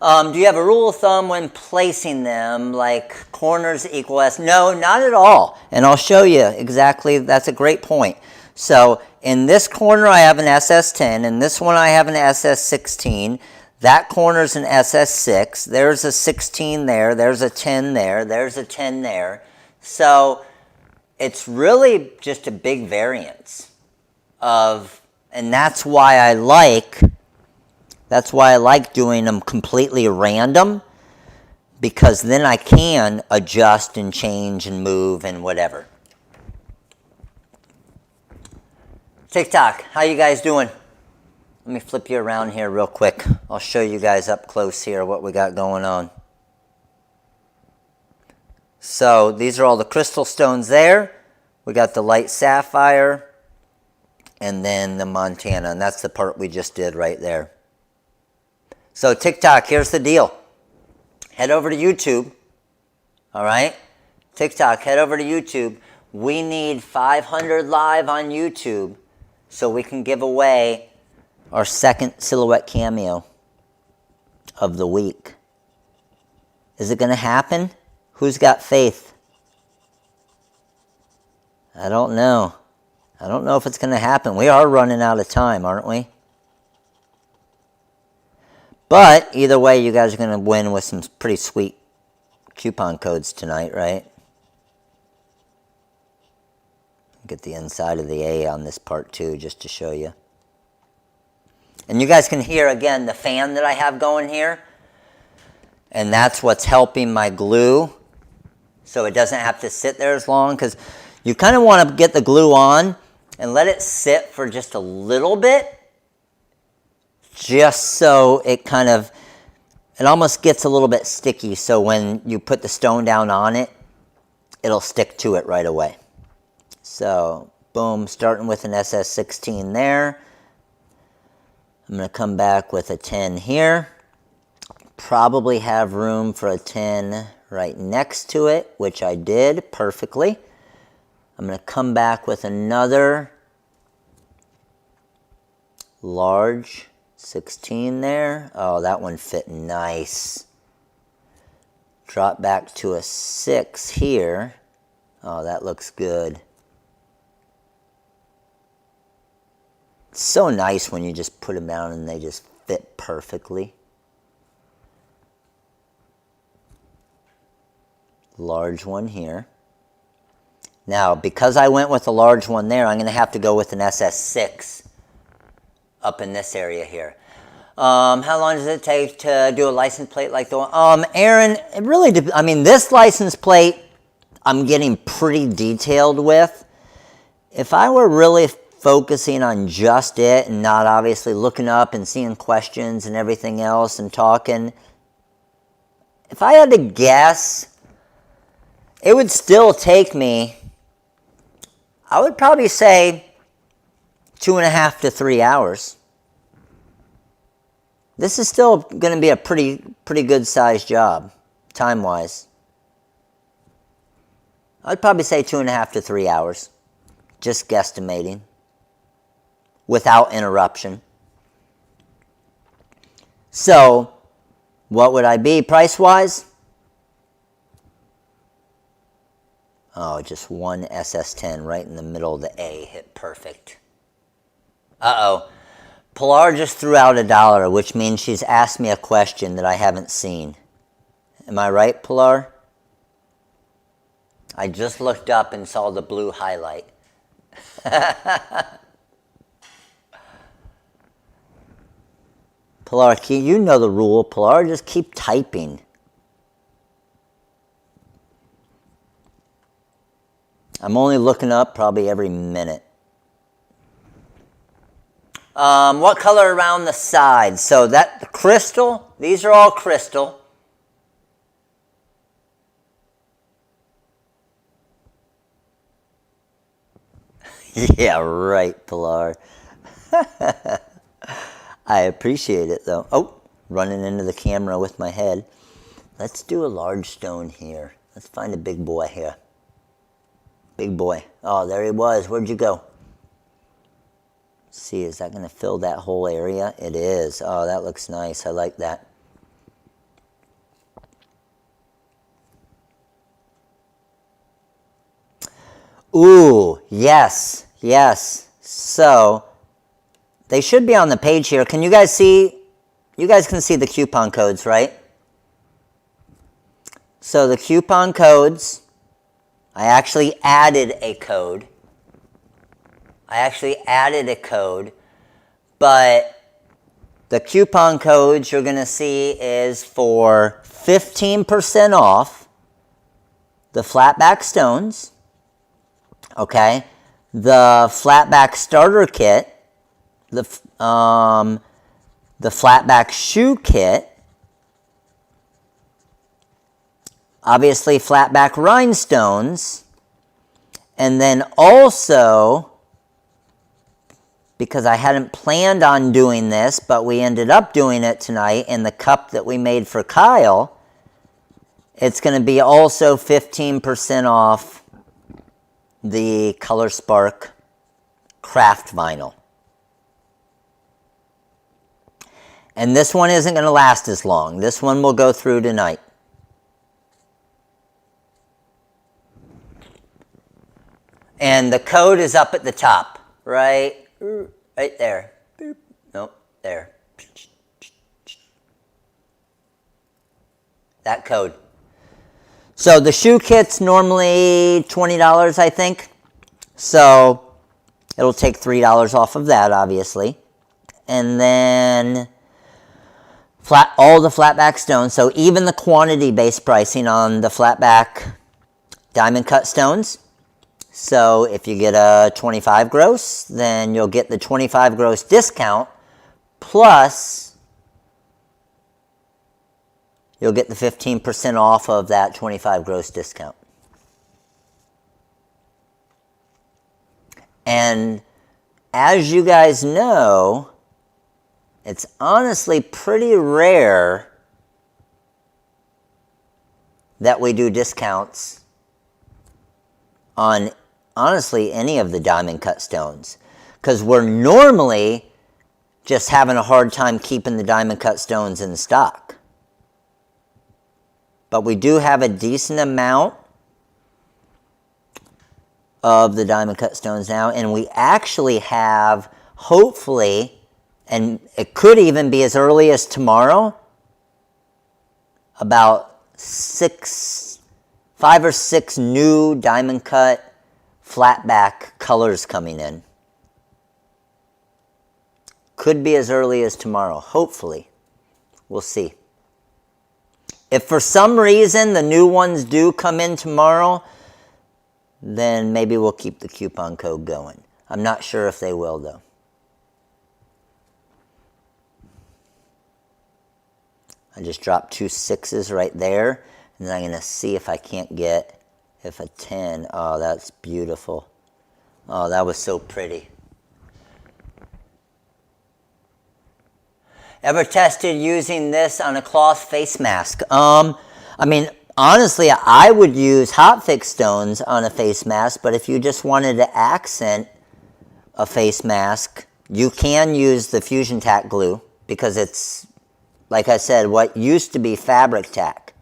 Do you have a rule of thumb when placing them, like corners equal S? No, not at all. And I'll show you exactly. That's a great point. So in this corner, I have an SS10. In this one, I have an SS16. That corner's an SS6. There's a 16 there. There's a 10 there. There's a 10 there. So it's really just a big variance of, and that's why I like doing them completely random, because then I can adjust and change and move and whatever. TikTok, how you guys doing? Let me flip you around here real quick. I'll show you guys up close here what we got going on. So these are all the crystal stones there. We got the light sapphire and then the Montana, and that's the part we just did right there. So TikTok, here's the deal. Head over to YouTube, all right? TikTok, head over to YouTube. We need 500 live on YouTube so we can give away our second silhouette cameo of the week. Is it going to happen? Who's got faith? I don't know. I don't know if it's going to happen. We are running out of time, aren't we? But either way, you guys are going to win with some pretty sweet coupon codes tonight, right? Get the inside of the A on this part too, just to show you. And you guys can hear, again, the fan that I have going here. And that's what's helping my glue, so it doesn't have to sit there as long, because you kind of want to get the glue on and let it sit for just a little bit, just so it kind of, it almost gets a little bit sticky, so when you put the stone down on it, it'll stick to it right away. So, boom, starting with an SS16 there. I'm going to come back with a 10 here. Probably have room for a 10 right next to it, which I did perfectly. I'm going to come back with another large 16 there. Oh, that one fit nice. Drop back to a 6 here. Oh, that looks good. It's so nice when you just put them down and they just fit perfectly. Large one here. Now, because I went with a large one there, I'm going to have to go with an SS6 up in this area here. How long does it take to do a license plate like the one? Aaron, it really, I mean, this license plate I'm getting pretty detailed with. If I were really focusing on just it and not obviously looking up and seeing questions and everything else and talking, if I had to guess, it would still take me, I would probably say 2.5 to 3 hours. This is still going to be a pretty good sized job, time-wise. I'd probably say 2.5 to 3 hours, just guesstimating, without interruption. So, what would I be price-wise? Oh, just one SS10 right in the middle of the A, hit perfect. Uh-oh. Pilar just threw out $1, which means she's asked me a question that I haven't seen. Am I right, Pilar? I just looked up and saw the blue highlight. Pilar, you know the rule. Pilar, just keep typing. I'm only looking up probably every minute. What color around the sides? So that crystal, these are all crystal. Yeah, right, Pilar. I appreciate it though. Oh, running into the camera with my head. Let's do a large stone here. Let's find a big boy here. Big boy. Oh, there he was. Where'd you go? Let's see, is that going to fill that whole area? It is. Oh, that looks nice. I like that. Ooh, yes, yes. So, they should be on the page here. Can you guys see? You guys can see the coupon codes, right? So the coupon codes, I actually added a code. But the coupon codes you're going to see is for 15% off the Flatback stones, okay? The Flatback starter kit, the Flatback shoe kit, obviously Flatback Rhinestones, and then also, because I hadn't planned on doing this, but we ended up doing it tonight in the cup that we made for Kyle, it's going to be also 15% off the Color Spark craft vinyl. And this one isn't going to last as long. This one will go through tonight. And the code is up at the top, right there. Nope, there. That code. So the shoe kit's normally $20, I think. So it'll take $3 off of that, obviously. And then all the Flatback stones. So even the quantity-based pricing on the Flatback diamond cut stones. So if you get a 25 gross, then you'll get the 25 gross discount, plus you'll get the 15% off of that 25 gross discount. And as you guys know, it's honestly pretty rare that we do discounts on honestly any of the diamond cut stones, because we're normally just having a hard time keeping the diamond cut stones in stock. But we do have a decent amount of the diamond cut stones now, and we actually have, hopefully, and it could even be as early as tomorrow, about 5 or 6 new diamond cut Flatback colors coming in. Could be as early as tomorrow, hopefully. We'll see. If for some reason the new ones do come in tomorrow, then maybe we'll keep the coupon code going. I'm not sure if they will, though. I just dropped 2 6s right there, and then I'm going to see if I can't get a 10. Oh, that's beautiful. Oh, that was so pretty. Ever tested using this on a cloth face mask? I mean, honestly, I would use hot fix stones on a face mask, but if you just wanted to accent a face mask, you can use the Fusion Tack glue, because it's, like I said, what used to be fabric tack.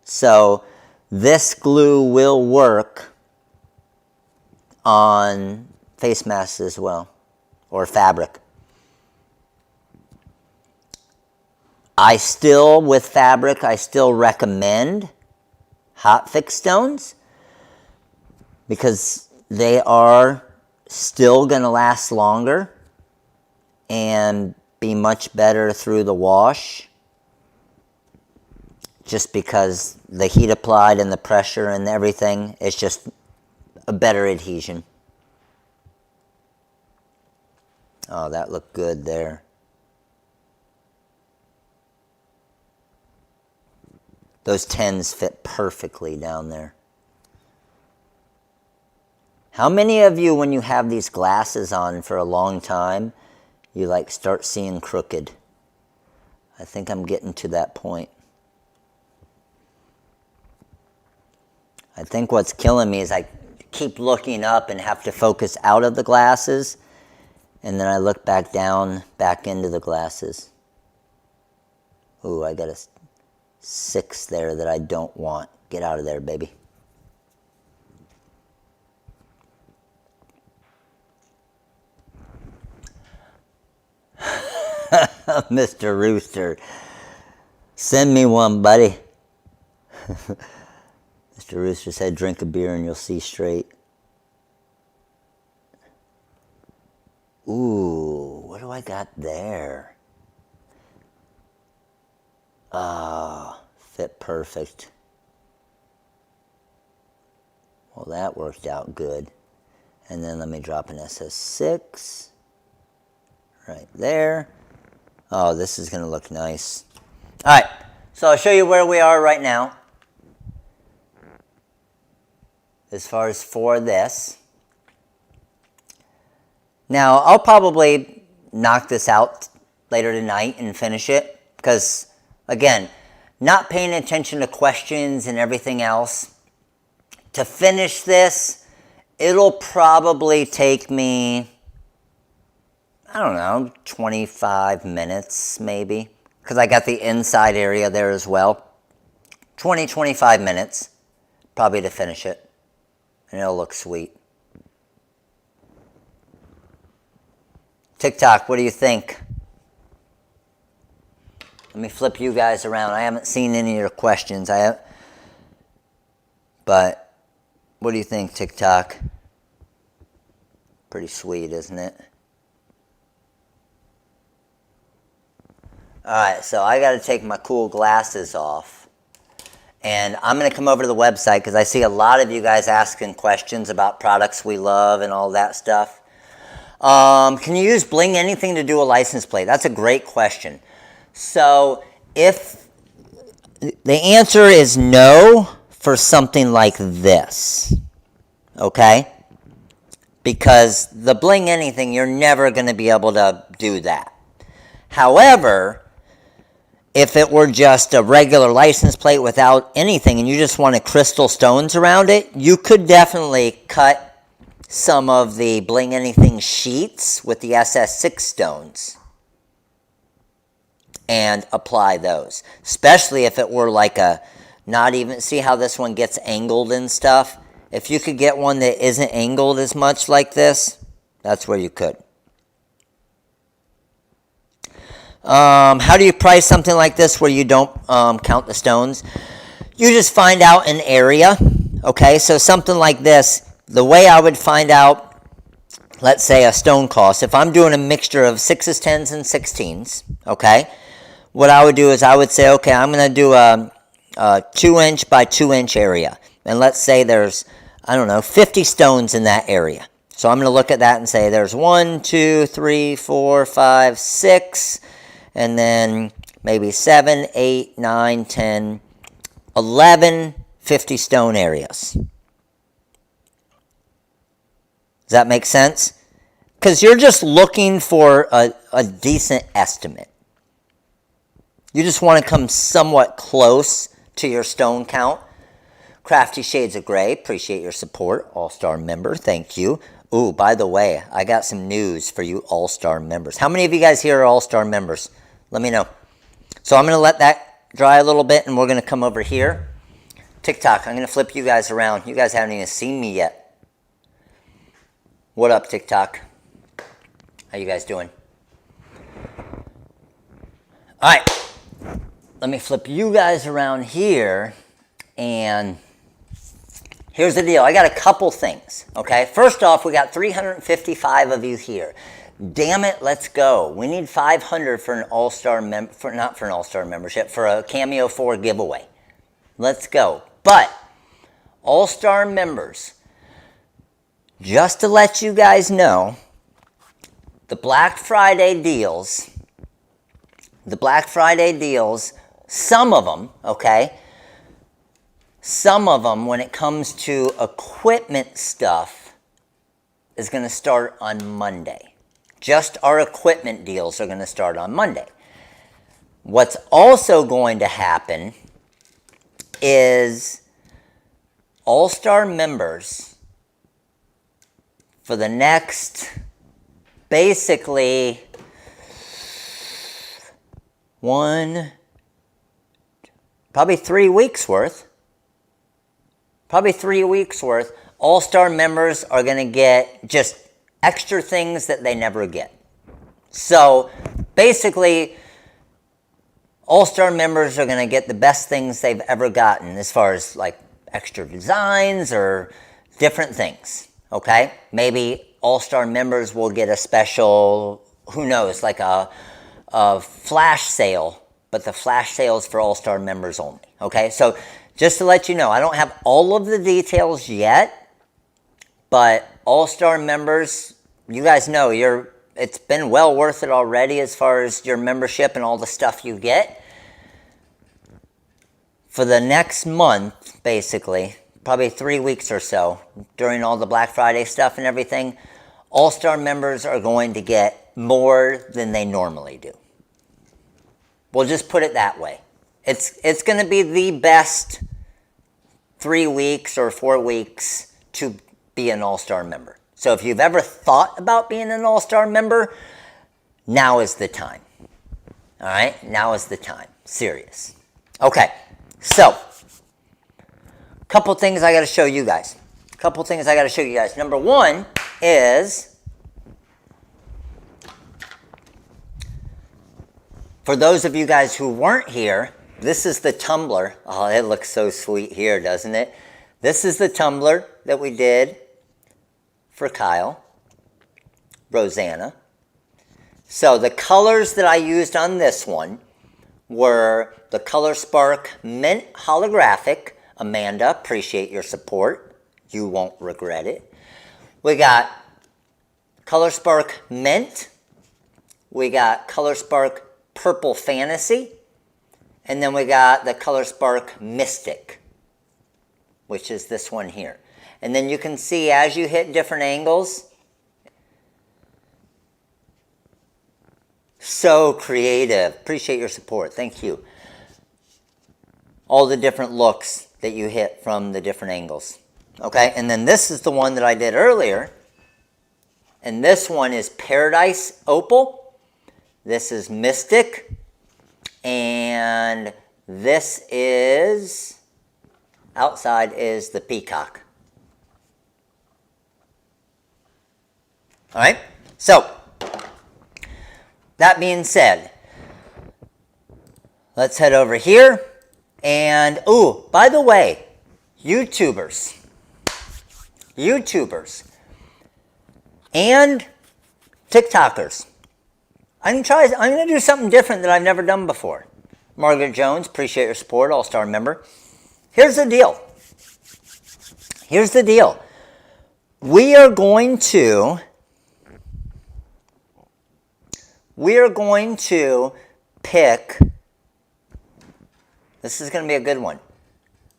So this glue will work on face masks as well, or fabric. With fabric, I still recommend hot fix stones, because they are still going to last longer and be much better through the wash, just because the heat applied and the pressure and everything is just a better adhesion. Oh, that looked good there. Those 10s fit perfectly down there. How many of you, when you have these glasses on for a long time, you like start seeing crooked? I think I'm getting to that point. I think what's killing me is I keep looking up and have to focus out of the glasses, and then I look back down, back into the glasses. Ooh, I got a 6 there that I don't want. Get out of there, baby. Mr. Rooster, send me one, buddy. Mr. Rooster said, drink a beer and you'll see straight. Ooh, what do I got there? Ah, fit perfect. Well, that worked out good. And then let me drop an SS6 right there. Oh, this is going to look nice. All right, so I'll show you where we are right now as far as for this. Now, I'll probably knock this out later tonight and finish it because, again, not paying attention to questions and everything else. To finish this, it'll probably take me, I don't know, 25 minutes maybe, because I got the inside area there as well. 20, 25 minutes probably to finish it, and it'll look sweet. TikTok, what do you think? Let me flip you guys around. I haven't seen any of your questions. But what do you think, TikTok? Pretty sweet, isn't it? Alright, so I got to take my cool glasses off. And I'm going to come over to the website because I see a lot of you guys asking questions about products we love and all that stuff. Can you use Bling anything to do a license plate? That's a great question. So if the answer is no for something like this, okay? Because the Bling anything, you're never going to be able to do that. However, if it were just a regular license plate without anything and you just wanted crystal stones around it, you could definitely cut some of the Bling anything sheets with the SS6 stones and apply those. Especially if it were like a, not even, see how this one gets angled and stuff? If you could get one that isn't angled as much like this, that's where you could. How do you price something like this where you don't count the stones? You just find out an area, okay? So something like this, the way I would find out, let's say, a stone cost, if I'm doing a mixture of 6s, 10s, and 16s, okay, what I would do is I would say, okay, I'm going to do a 2-inch by 2-inch area. And let's say there's, I don't know, 50 stones in that area. So I'm going to look at that and say there's 1, 2, 3, 4, 5, 6, and then maybe 7, 8, 9, 10, 11 50 stone areas. Does that make sense? Because you're just looking for a decent estimate. You just want to come somewhat close to your stone count. Crafty Shades of Grey, appreciate your support. All-Star member, thank you. Ooh, by the way, I got some news for you All-Star members. How many of you guys here are All-Star members? Let me know. So I'm going to let that dry a little bit, and we're going to come over here. TikTok, I'm going to flip you guys around. You guys haven't even seen me yet. What up, TikTok? How you guys doing? All right. Let me flip you guys around here, and here's the deal. I got a couple things, okay? First off, we got 355 of you here. Damn it, let's go. We need 500 for an All-Star not for an All-Star membership, for a Cameo 4 giveaway. Let's go. But All-Star members, just to let you guys know, the Black Friday deals, some of them, okay? Some of them, when it comes to equipment stuff, is going to start on Monday. Just our equipment deals are going to start on Monday. What's also going to happen is All-Star members for the next, basically, probably 3 weeks worth. All-Star members are going to get just extra things that they never get. So basically, All-Star members are going to get the best things they've ever gotten as far as like extra designs or different things, okay? Maybe All-Star members will get a special, who knows, like a flash sale, but the flash sale is for All-Star members only, okay? So just to let you know, I don't have all of the details yet, but All-Star members, you guys know, it's been well worth it already as far as your membership and all the stuff you get. For the next month, basically, probably 3 weeks or so, during all the Black Friday stuff and everything, All-Star members are going to get more than they normally do. We'll just put it that way. It's going to be the best 3 weeks or 4 weeks to be an All-Star member. So if you've ever thought about being an All-Star member, now is the time. All right? Now is the time. Serious. Okay. So, a couple things I got to show you guys. Number one is, for those of you guys who weren't here, this is the tumbler. Oh, it looks so sweet here, doesn't it? This is the tumbler that we did for Kyle, Rosanna. So the colors that I used on this one were the Color Spark Mint Holographic. Amanda, appreciate your support. You won't regret it. We got Color Spark Mint. We got Color Spark Purple Fantasy. And then we got the Color Spark Mystic, which is this one here. And then you can see as you hit different angles, so creative. Appreciate your support. Thank you. All the different looks that you hit from the different angles. Okay, and then this is the one that I did earlier. And this one is Paradise Opal. This is Mystic. And this is, outside is the Peacock. All right, so that being said, let's head over here. And, ooh, by the way, YouTubers, and TikTokers, I'm going to do something different that I've never done before. Margaret Jones, appreciate your support, All-Star member. Here's the deal. We are going to pick, this is going to be a good one.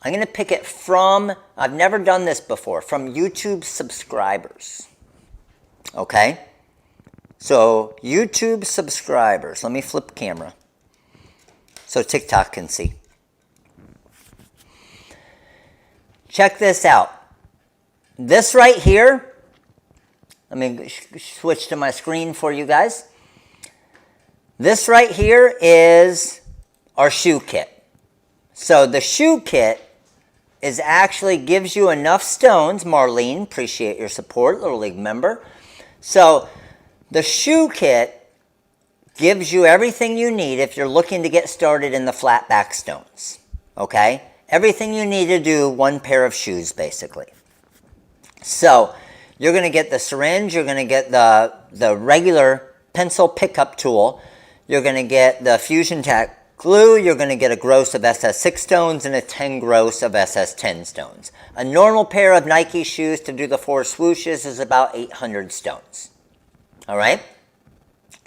I'm going to pick it from, I've never done this before, from YouTube subscribers. Okay? So, YouTube subscribers. Let me flip camera so TikTok can see. Check this out. This right here, let me switch to my screen for you guys. This right here is our shoe kit. So the shoe kit actually gives you enough stones. Marlene, appreciate your support, Little League member. So the shoe kit gives you everything you need if you're looking to get started in the flatback stones. Okay? Everything you need to do one pair of shoes, basically. So you're going to get the syringe, you're going to get the regular pencil pickup tool, you're going to get the Fusion Tech Glue, you're going to get a gross of SS6 stones and a 10 gross of SS10 stones. A normal pair of Nike shoes to do the 4 swooshes is about 800 stones. All right?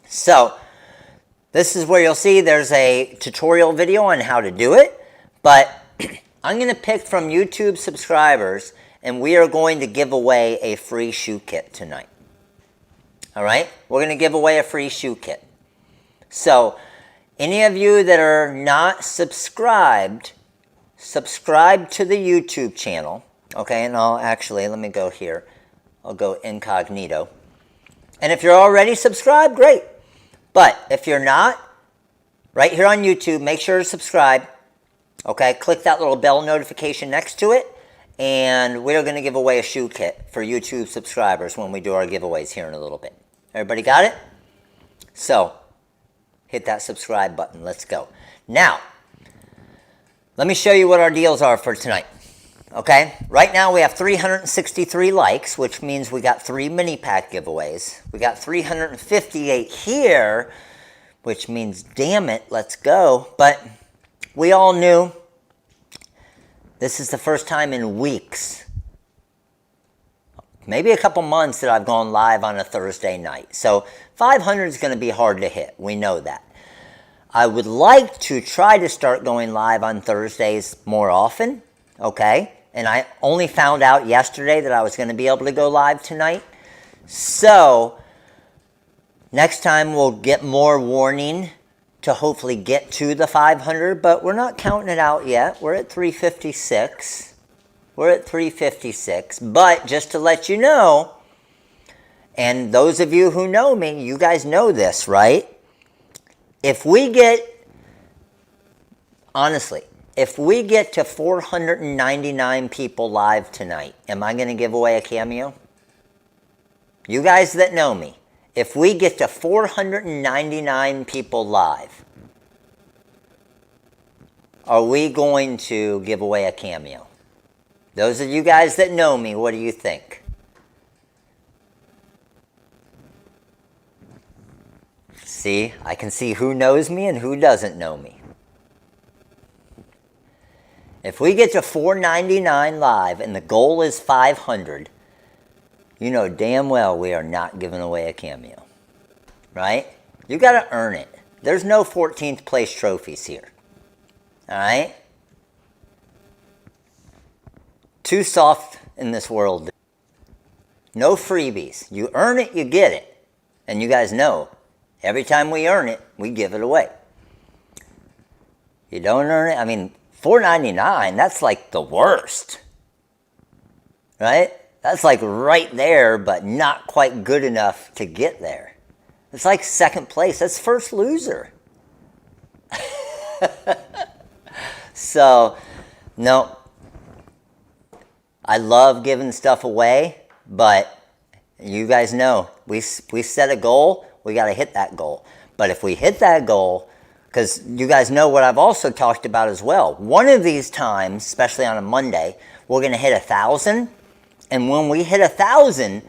So, this is where you'll see there's a tutorial video on how to do it, but I'm going to pick from YouTube subscribers, and we are going to give away a free shoe kit tonight. All right? We're going to give away a free shoe kit. So, any of you that are not subscribed, subscribe to the YouTube channel. Okay, and let me go here. I'll go incognito. And if you're already subscribed, great. But if you're not, right here on YouTube, make sure to subscribe. Okay, click that little bell notification next to it. And we're going to give away a shoe kit for YouTube subscribers when we do our giveaways here in a little bit. Everybody got it? So, hit that subscribe button. Let's go. Now, let me show you what our deals are for tonight. Okay? Right now we have 363 likes, which means we got 3 mini pack giveaways. We got 358 here, which means, damn it, let's go. But we all knew this is the first time in weeks, maybe a couple months, that I've gone live on a Thursday night. So 500 is going to be hard to hit. We know that. I would like to try to start going live on Thursdays more often, okay? And I only found out yesterday that I was going to be able to go live tonight. So next time we'll get more warning to hopefully get to the 500, but we're not counting it out yet. We're at 356. We're at 356. But just to let you know, and those of you who know me, you guys know this, right? If we get, honestly, if we get to 499 people live tonight, am I going to give away a Cameo? You guys that know me, if we get to 499 people live, are we going to give away a Cameo? Those of you guys that know me, what do you think? See, I can see who knows me and who doesn't know me. If we get to 499 live and the goal is 500, you know damn well we are not giving away a Cameo. Right? You got to earn it. There's no 14th place trophies here. Alright? Too soft in this world. No freebies. You earn it, you get it. And you guys know, every time we earn it, we give it away. You don't earn it, I mean, $4.99, that's like the worst. Right? That's like right there, but not quite good enough to get there. It's like second place. That's first loser. So, no. I love giving stuff away, but you guys know, we set a goal, we got to hit that goal. But if we hit that goal, because you guys know what I've also talked about as well. One of these times, especially on a Monday, we're going to hit 1,000. And when we hit 1,000,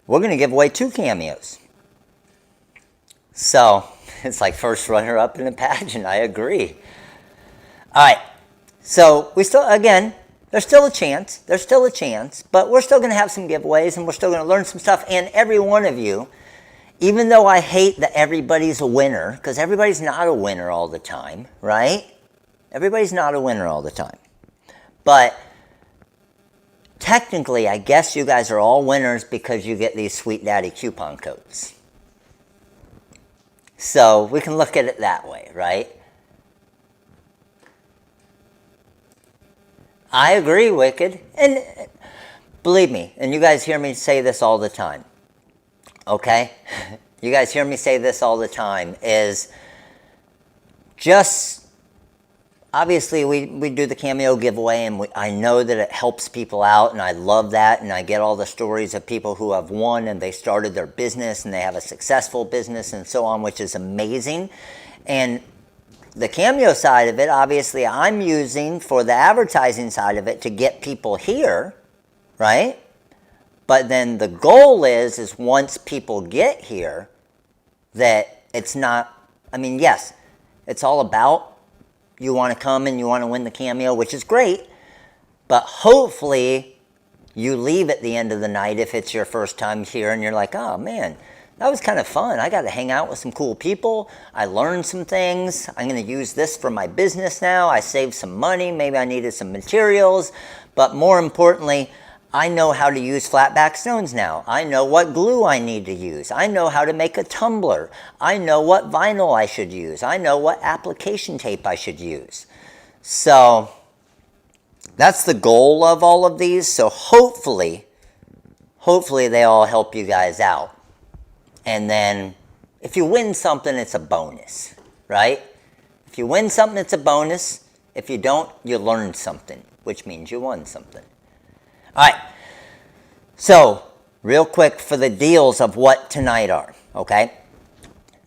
we're going to give away 2 Cameos. So, it's like first runner-up in a pageant. I agree. All right. So, we still, again, there's still a chance. There's still a chance. But we're still going to have some giveaways, and we're still going to learn some stuff. And every one of you, even though I hate that everybody's a winner, because everybody's not a winner all the time, right? Everybody's not a winner all the time. But technically, I guess you guys are all winners because you get these Sweet Daddy coupon codes. So we can look at it that way, right? I agree, Wicked. And believe me, and you guys hear me say this all the time, okay? You guys hear me say this all the time, is just, obviously we do the Cameo giveaway, and I know that it helps people out, and I love that, and I get all the stories of people who have won, and they started their business, and they have a successful business, and so on, which is amazing. And the Cameo side of it, obviously I'm using for the advertising side of it to get people here, right? But then the goal is once people get here, that it's not, I mean, yes, It's all about you want to come and you want to win the Cameo, which is great. But hopefully you leave at the end of the night if it's your first time here and you're like, oh man, that was kind of fun. I got to hang out with some cool people. I learned some things. I'm going to use this for my business now. I saved some money. Maybe I needed some materials. But more importantly, I know how to use flatback stones now. I know what glue I need to use. I know how to make a tumbler. I know what vinyl I should use. I know what application tape I should use. So that's the goal of all of these. So hopefully they all help you guys out. And then if you win something, it's a bonus, right? If you win something, it's a bonus. If you don't, you learned something, which means you won something. All right. So real quick for the deals of what tonight are, okay?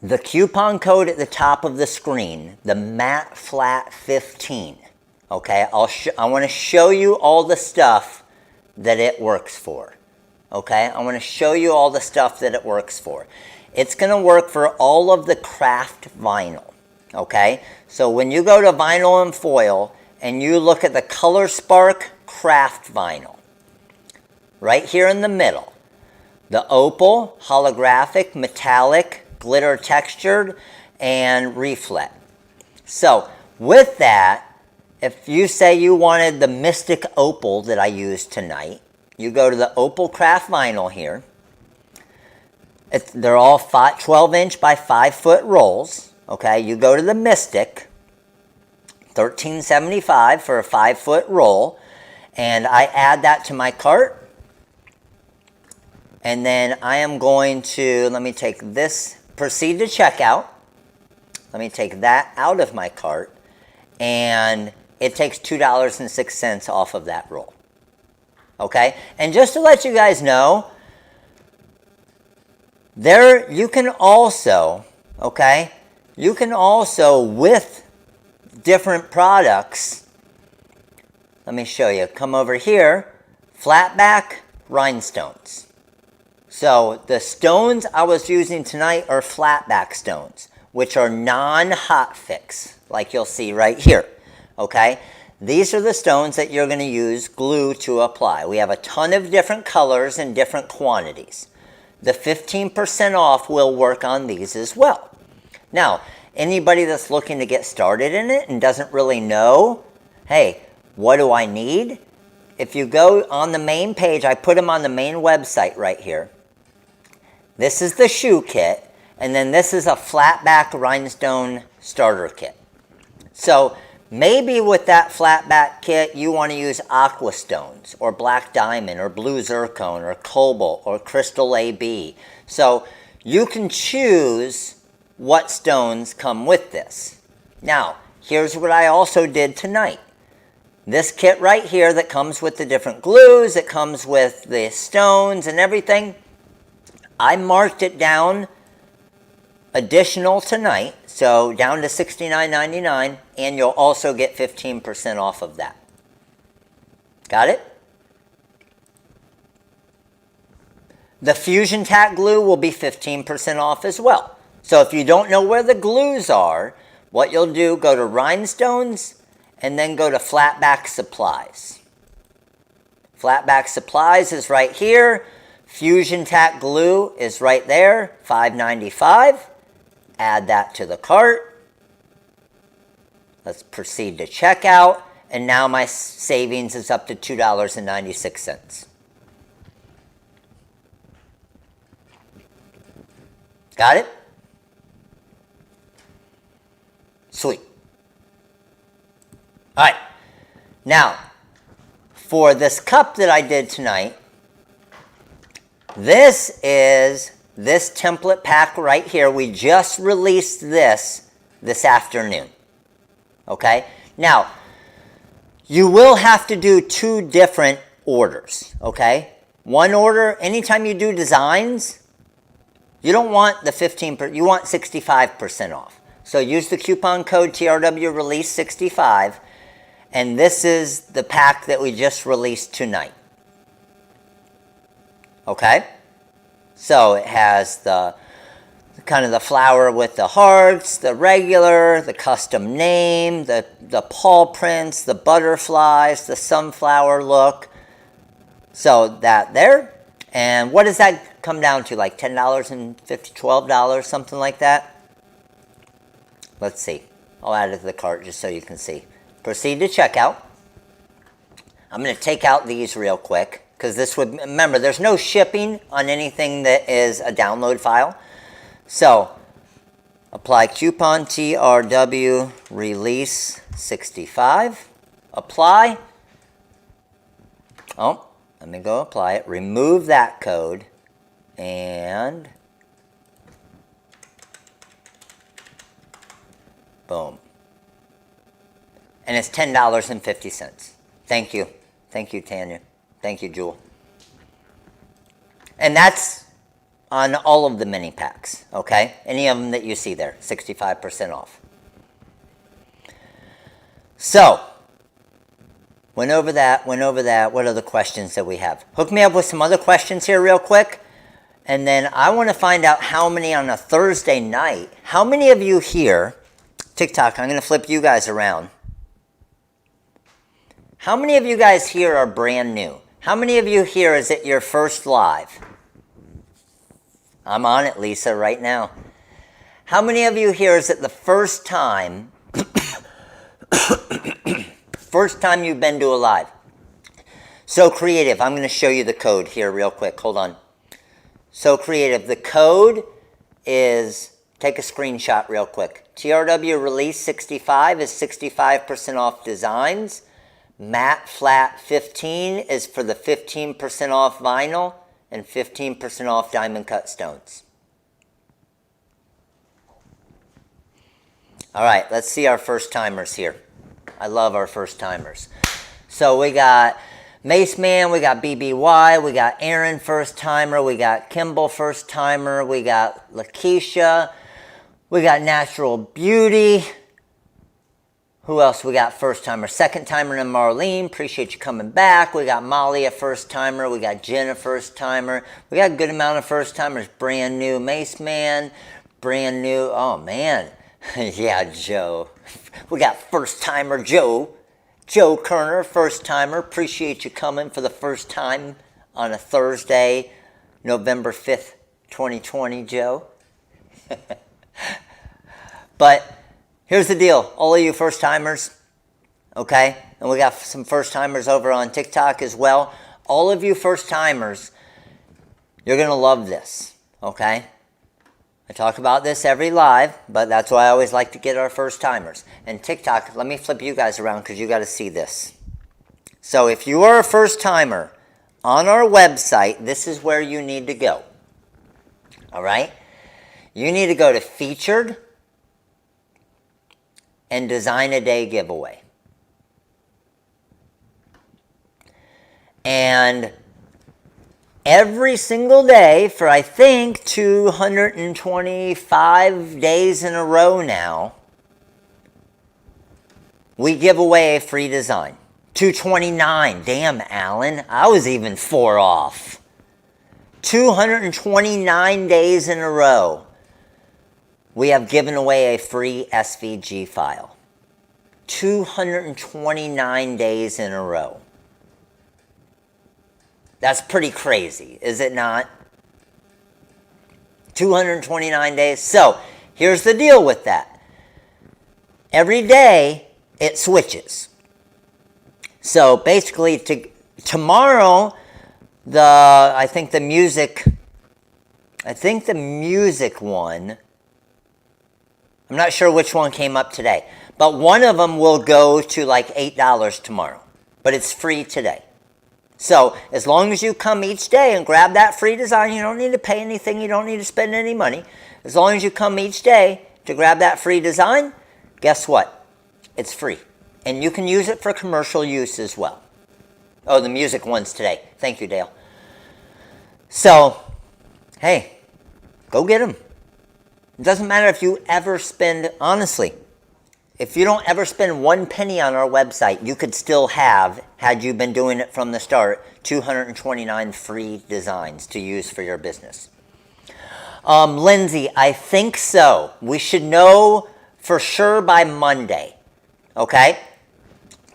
The coupon code at the top of the screen, the Matte Flat 15, okay? I want to show you all the stuff that it works for. Okay, I want to show you all the stuff that it works for. It's going to work for all of the craft vinyl. Okay, so when you go to vinyl and foil and you look at the Color Spark craft vinyl, right here in the middle, the opal, holographic, metallic, glitter textured, and reflet. So with that, if you say you wanted the Mystic Opal that I used tonight, you go to the Opal Craft Vinyl here. They're all 12-inch by 5-foot rolls. Okay, you go to the Mystic, $13.75 for a 5-foot roll, and I add that to my cart. And then I am going to, let me take this, proceed to checkout. Let me take that out of my cart, and it takes $2.06 off of that roll. Okay, and just to let you guys know, there you can also, okay, you can also with different products, let me show you, come over here, Flatback Rhinestones. So the stones I was using tonight are Flatback stones, which are non-hot fix, like you'll see right here, okay? These are the stones that you're going to use glue to apply. We have a ton of different colors and different quantities. The 15% off will work on these as well. Now, anybody that's looking to get started in it and doesn't really know, hey, what do I need? If you go on the main page, I put them on the main website right here. This is the shoe kit, and then this is a Flatback Rhinestone starter kit. So maybe with that Flatback kit, you want to use aqua stones or black diamond or blue zircon or cobalt or crystal AB. So you can choose what stones come with this. Now, here's what I also did tonight. This kit right here that comes with the different glues, it comes with the stones and everything, I marked it down additional tonight, so down to $69.99, and you'll also get 15% off of that. Got it? The Fusion Tack glue will be 15% off as well. So if you don't know where the glues are, what you'll do, go to Rhinestones and then go to Flatback Supplies. Flatback Supplies is right here. Fusion Tack glue is right there, $5.95. Add that to the cart. Let's proceed to checkout. And now my savings is up to $2.96. Got it? Sweet. All right. Now, for this cup that I did tonight, this is this template pack right here. We just released this afternoon. Okay? Now, you will have to do 2 different orders. Okay? One order, anytime you do designs, you don't want the 15%, you want 65% off. So use the coupon code TRW release 65, and this is the pack that we just released tonight. Okay? So it has the kind of the flower with the hearts, the regular, the custom name, the paw prints, the butterflies, the sunflower look. So that there. And what does that come down to? Like $10 and $12, something like that? Let's see. I'll add it to the cart just so you can see. Proceed to checkout. I'm going to take out these real quick because this would, remember, there's no shipping on anything that is a download file. So, apply coupon TRW release 65. Apply. Oh, let me go apply it. Remove that code. And boom. And it's $10.50. Thank you. Thank you, Tanya. Thank you, Jewel. And that's on all of the mini packs, okay? Any of them that you see there, 65% off. So, went over that. What are the questions that we have? Hook me up with some other questions here real quick. And then I want to find out how many on a Thursday night, how many of you here, TikTok, I'm going to flip you guys around. How many of you guys here are brand new? How many of you here is it your first live? I'm on it, Lisa, right now. How many of you here is it the first time, first time you've been to a live? So Creative, I'm going to show you the code here real quick. Hold on. So Creative, the code is, take a screenshot real quick. TRW Release 65 is 65% off designs. Matte Flat 15 is for the 15% off vinyl and 15% off diamond cut stones. All right, let's see our first timers here. I love our first timers. So we got Mace Man, we got BBY, we got Aaron first timer, we got Kimball first timer, we got Lakeisha, we got Natural Beauty. Who else we got first timer? Second timer and Marlene. Appreciate you coming back. We got Molly a first timer. We got Jen a first timer. We got a good amount of first timers. Brand new Mace Man. Brand new. Oh man. Yeah, Joe. We got first timer Joe. Joe Kerner, first timer. Appreciate you coming for the first time on a Thursday, November 5th, 2020, Joe. But here's the deal, all of you first timers, okay? And we got some first timers over on TikTok as well. All of you first timers, you're going to love this, okay? I talk about this every live, but that's why I always like to get our first timers. And TikTok, let me flip you guys around because you got to see this. So if you are a first timer on our website, this is where you need to go, all right? You need to go to Featured and Design a Day giveaway. And every single day for I think 225 days in a row now, we give away a free design. 229, damn Alan, I was even 4 off. 229 days in a row. We have given away a free SVG file. 229 days in a row. That's pretty crazy, is it not? 229 days. So, here's the deal with that. Every day, it switches. So, basically, tomorrow, I think the music one, I'm not sure which one came up today, but one of them will go to like $8 tomorrow, but it's free today. So as long as you come each day and grab that free design, you don't need to pay anything, you don't need to spend any money. As long as you come each day to grab that free design, guess what? It's free. And you can use it for commercial use as well. Oh, the music one's today. Thank you, Dale. So, hey, go get them. It doesn't matter if you ever spend, honestly, if you don't ever spend 1 penny on our website, you could still have, had you been doing it from the start, 229 free designs to use for your business. Lindsay, I think so. We should know for sure by Monday. Okay?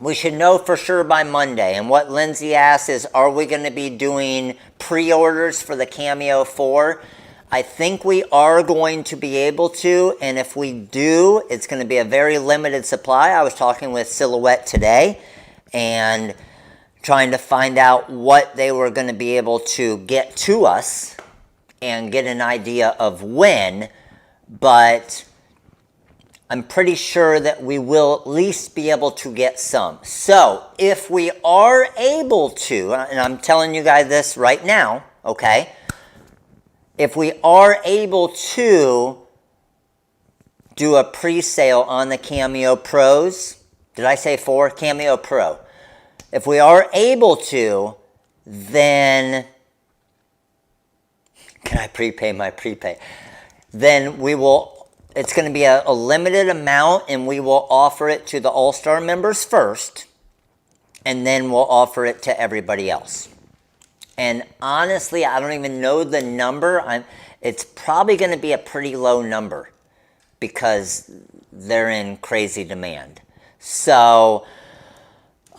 We should know for sure by Monday. And what Lindsay asks is, are we going to be doing pre-orders for the Cameo 4? I think we are going to be able to. And if we do, it's going to be a very limited supply. I was talking with Silhouette today and trying to find out what they were going to be able to get to us and get an idea of when. But I'm pretty sure that we will at least be able to get some. So if we are able to, and I'm telling you guys this right now, okay? If we are able to do a pre-sale on the Cameo Pros, did I say 4? Cameo Pro. If we are able to, then, can I prepay my prepay? Then we will, it's going to be a limited amount, and we will offer it to the All-Star members first, and then we'll offer it to everybody else. And honestly, I don't even know the number. It's probably going to be a pretty low number because they're in crazy demand. So,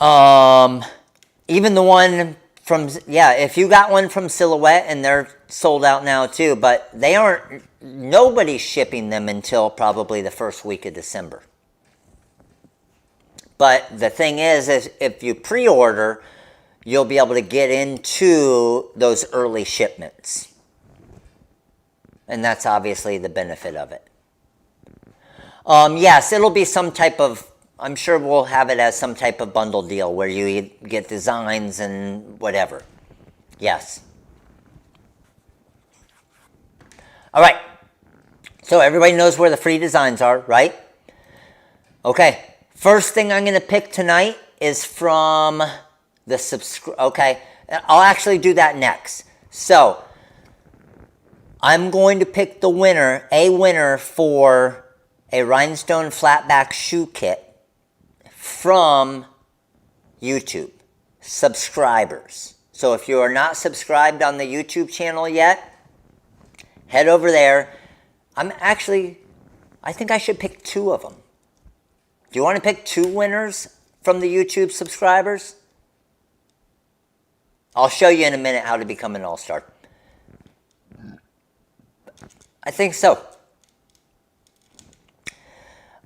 even the one from, yeah, if you got one from Silhouette, and they're sold out now too, but they aren't, nobody's shipping them until probably the first week of December. But the thing is if you pre-order, you'll be able to get into those early shipments. And that's obviously the benefit of it. Yes, it'll be some type of, I'm sure we'll have it as some type of bundle deal where you get designs and whatever. Yes. All right. So everybody knows where the free designs are, right? Okay. First thing I'm going to pick tonight is from the okay. I'll actually do that next. So I'm going to pick the winner, a winner for a Rhinestone Flatback shoe kit from YouTube, subscribers. So if you are not subscribed on the YouTube channel yet, head over there. I think I should pick 2 of them. Do you want to pick 2 winners from the YouTube subscribers? I'll show you in a minute how to become an all-star. I think so.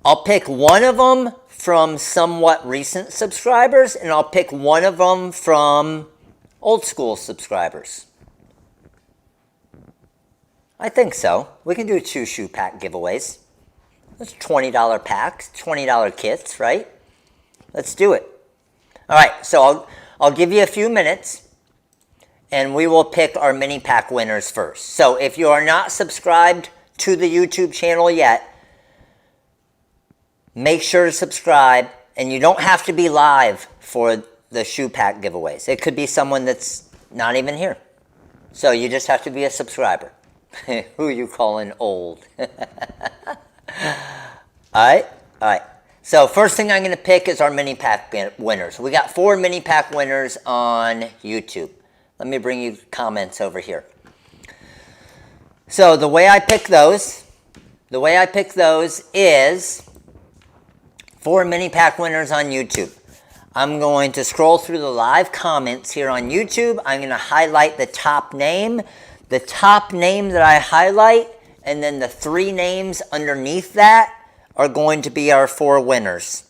I'll pick one of them from somewhat recent subscribers, and I'll pick one of them from old school subscribers. I think so. We can do 2 shoe pack giveaways. That's $20 packs, $20 kits, right? Let's do it. All right, so I'll give you a few minutes, and we will pick our mini pack winners first. So if you are not subscribed to the YouTube channel yet, make sure to subscribe, and you don't have to be live for the shoe pack giveaways. It could be someone that's not even here. So you just have to be a subscriber. Who you calling old? All right. So first thing I'm going to pick is our mini pack winners. We got 4 mini pack winners on YouTube. Let me bring you comments over here. So the way I pick those is 4 mini pack winners on YouTube. I'm going to scroll through the live comments here on YouTube. I'm going to highlight the top name. The top name that I highlight, and then the 3 names underneath that are going to be our 4 winners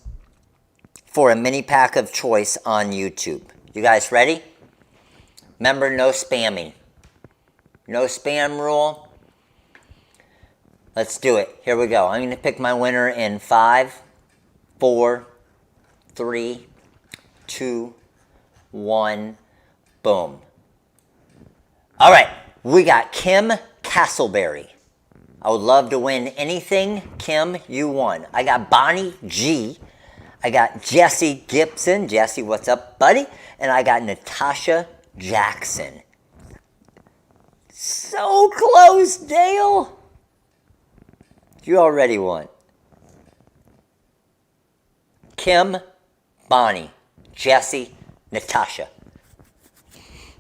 for a mini pack of choice on YouTube. You guys ready? Remember, no spamming. No spam rule. Let's do it. Here we go. I'm going to pick my winner in 5, 4, 3, 2, 1, boom. All right, we got Kim Castleberry. I would love to win anything. Kim, you won. I got Bonnie G. I got Jesse Gibson. Jesse, what's up, buddy? And I got Natasha Jackson. So close, Dale. You already won. Kim, Bonnie, Jesse, Natasha.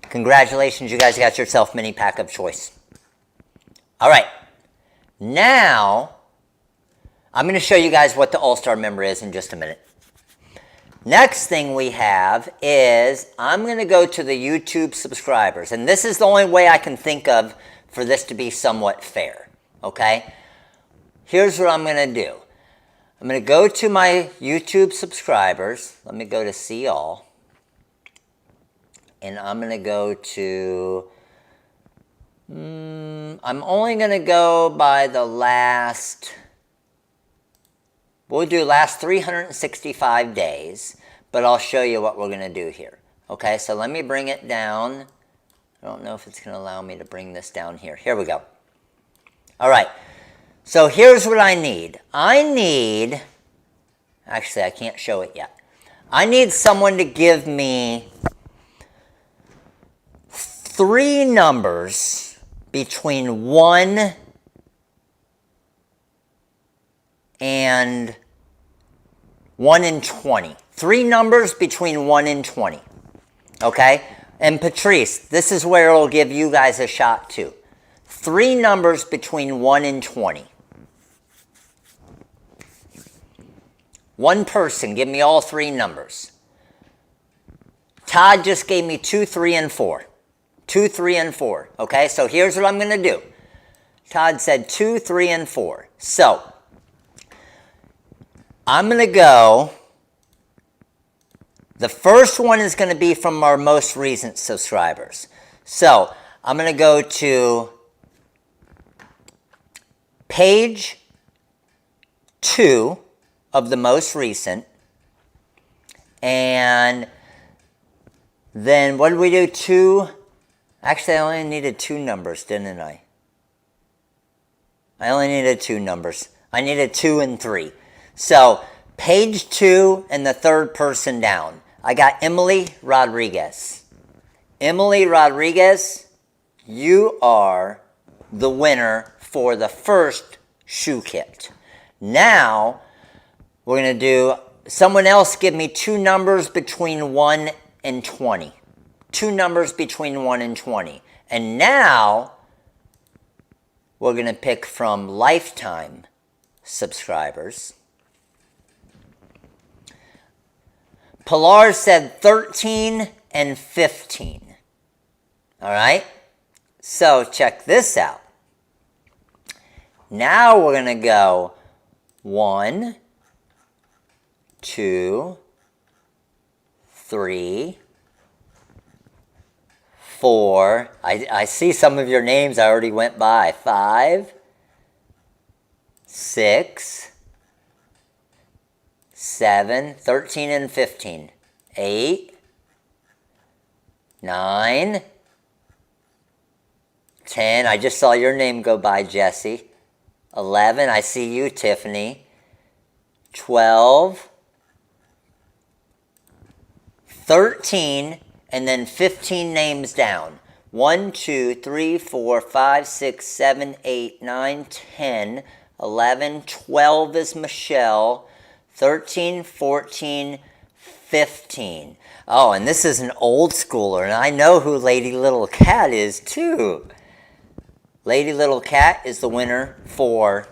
Congratulations, you guys got yourself mini pack of choice. All right. Now, I'm going to show you guys what the All-Star member is in just a minute. Next thing we have is I'm going to go to the YouTube subscribers. And this is the only way I can think of for this to be somewhat fair. Okay? Here's what I'm going to do. I'm going to go to my YouTube subscribers. Let me go to See All. And I'm going to go to... I'm only going to go by the last... We'll do last 365 days, but I'll show you what we're going to do here. Okay, so let me bring it down. I don't know if it's going to allow me to bring this down here. Here we go. All right, so here's what I need. Actually, I can't show it yet. I need someone to give me 3 numbers between 1 and 20. 3 numbers between 1 and 20. Okay? And Patrice, this is where it'll give you guys a shot too. 3 numbers between 1 and 20. One person, give me all 3 numbers. Todd just gave me 2, 3, and 4. 2, 3, and 4. Okay, so here's what I'm going to do. Todd said 2, 3, and 4. So, I'm going to go, the first one is going to be from our most recent subscribers. So, I'm going to go to page 2 of the most recent. And then what did we do? 2. Actually, I only needed 2 numbers, didn't I? I only needed 2 numbers. I needed 2 and 3. So, page 2 and the third person down. I got Emily Rodriguez. Emily Rodriguez, you are the winner for the first shoe kit. Now, we're going to do, someone else give me 2 numbers between 1 and 20. 2 numbers between 1 and 20. And now, we're going to pick from lifetime subscribers. Pilar said 13 and 15. All right? So, check this out. Now, we're going to go 1, 2, 3, 4. I see some of your names I already went by. 5, 6, 7, 13 and 15. 8, 9, 10. I just saw your name go by, Jesse. 11. I see you, Tiffany. 12. 13, and then 15 names down. 1, 2, 3, 4, 5, 6, 7, 8, 9, 10, 11, 12 is Michelle, 13, 14, 15. Oh, and this is an old schooler, and I know who Lady Little Cat is too. Lady Little Cat is the winner for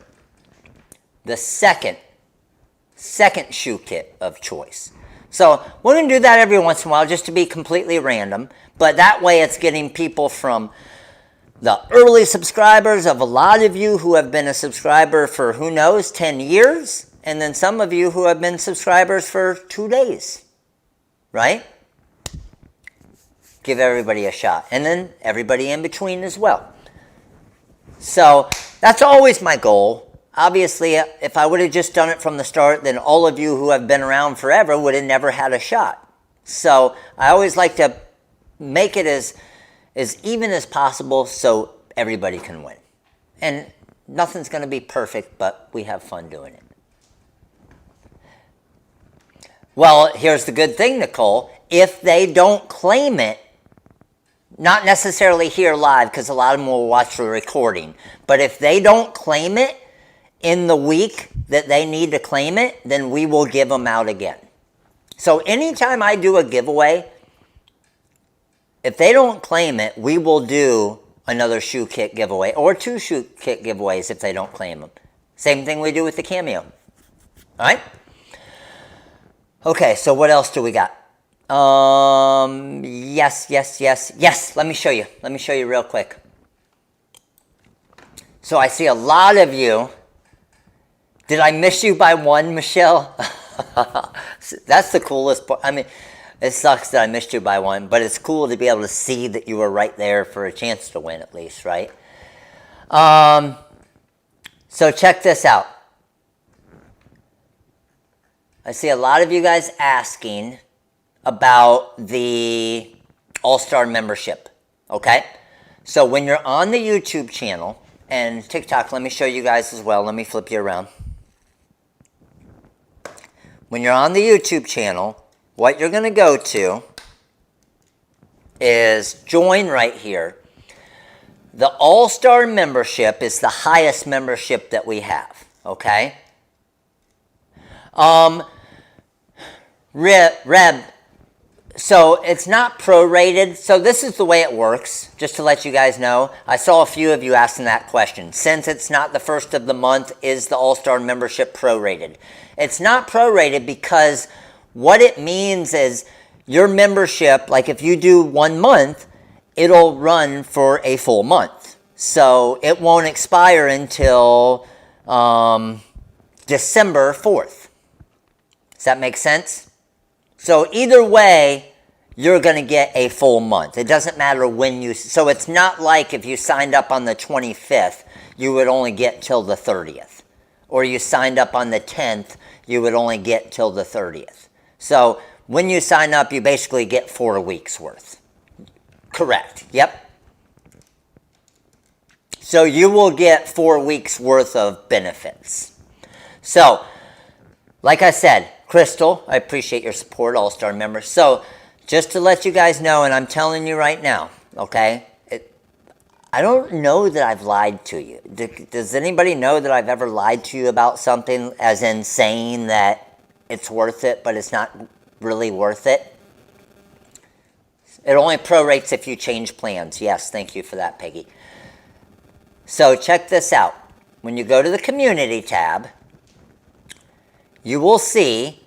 the second shoe kit of choice. So we're going to do that every once in a while just to be completely random. But that way it's getting people from the early subscribers of a lot of you who have been a subscriber for, who knows, 10 years. And then some of you who have been subscribers for 2 days. Right? Give everybody a shot. And then everybody in between as well. So that's always my goal. Obviously, if I would have just done it from the start, then all of you who have been around forever would have never had a shot. So I always like to make it as even as possible so everybody can win. And nothing's going to be perfect, but we have fun doing it. Well, here's the good thing, Nicole. If they don't claim it, not necessarily here live, because a lot of them will watch the recording, but if they don't claim it in the week that they need to claim it, then we will give them out again. So anytime I do a giveaway, if they don't claim it, we will do another shoe kit giveaway, or 2 shoe kit giveaways if they don't claim them. Same thing we do with the Cameo. All right? Okay, so what else do we got? Yes. Let me show you. Let me show you real quick. So I see a lot of you. Did I miss you by 1, Michelle? That's the coolest part. I mean, it sucks that I missed you by 1, but it's cool to be able to see that you were right there for a chance to win at least, right? So check this out. I see a lot of you guys asking about the All-Star membership, okay? So when you're on the YouTube channel, and TikTok, let me show you guys as well. Let me flip you around. When you're on the YouTube channel, what you're going to go to is join right here. The All-Star membership is the highest membership that we have, okay? Reb, so it's not prorated. So this is the way it works, just to let you guys know. I saw a few of you asking that question. Since it's not the first of the month, is the All-Star membership prorated? It's not prorated because what it means is your membership, like if you do 1 month, it'll run for a full month. So it won't expire until December 4th. Does that make sense? So either way, you're going to get a full month. It doesn't matter when you... So it's not like if you signed up on the 25th, you would only get till the 30th. Or you signed up on the 10th, you would only get till the 30th. So when you sign up, you basically get 4 weeks worth. Correct. Yep. So you will get 4 weeks worth of benefits. So, like I said, Crystal, I appreciate your support, All-Star members. So, just to let you guys know, and I'm telling you right now, okay, I don't know that I've lied to you. Does anybody know that I've ever lied to you about something, as in saying that it's worth it, but it's not really worth it? It only prorates if you change plans. Yes, thank you for that, Peggy. So, check this out. When you go to the Community tab, you will see,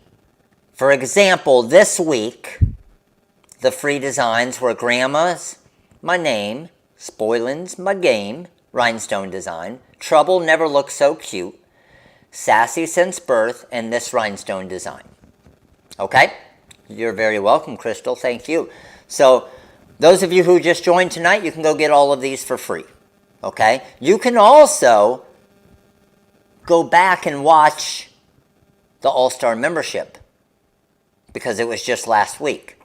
for example, this week, the free designs were Grandma's my name, Spoilin's my game, Rhinestone design, Trouble Never Looked So Cute, Sassy Since Birth, and this Rhinestone design. Okay? You're very welcome, Crystal. Thank you. So, those of you who just joined tonight, you can go get all of these for free. Okay? You can also go back and watch the All-Star membership, because it was just last week.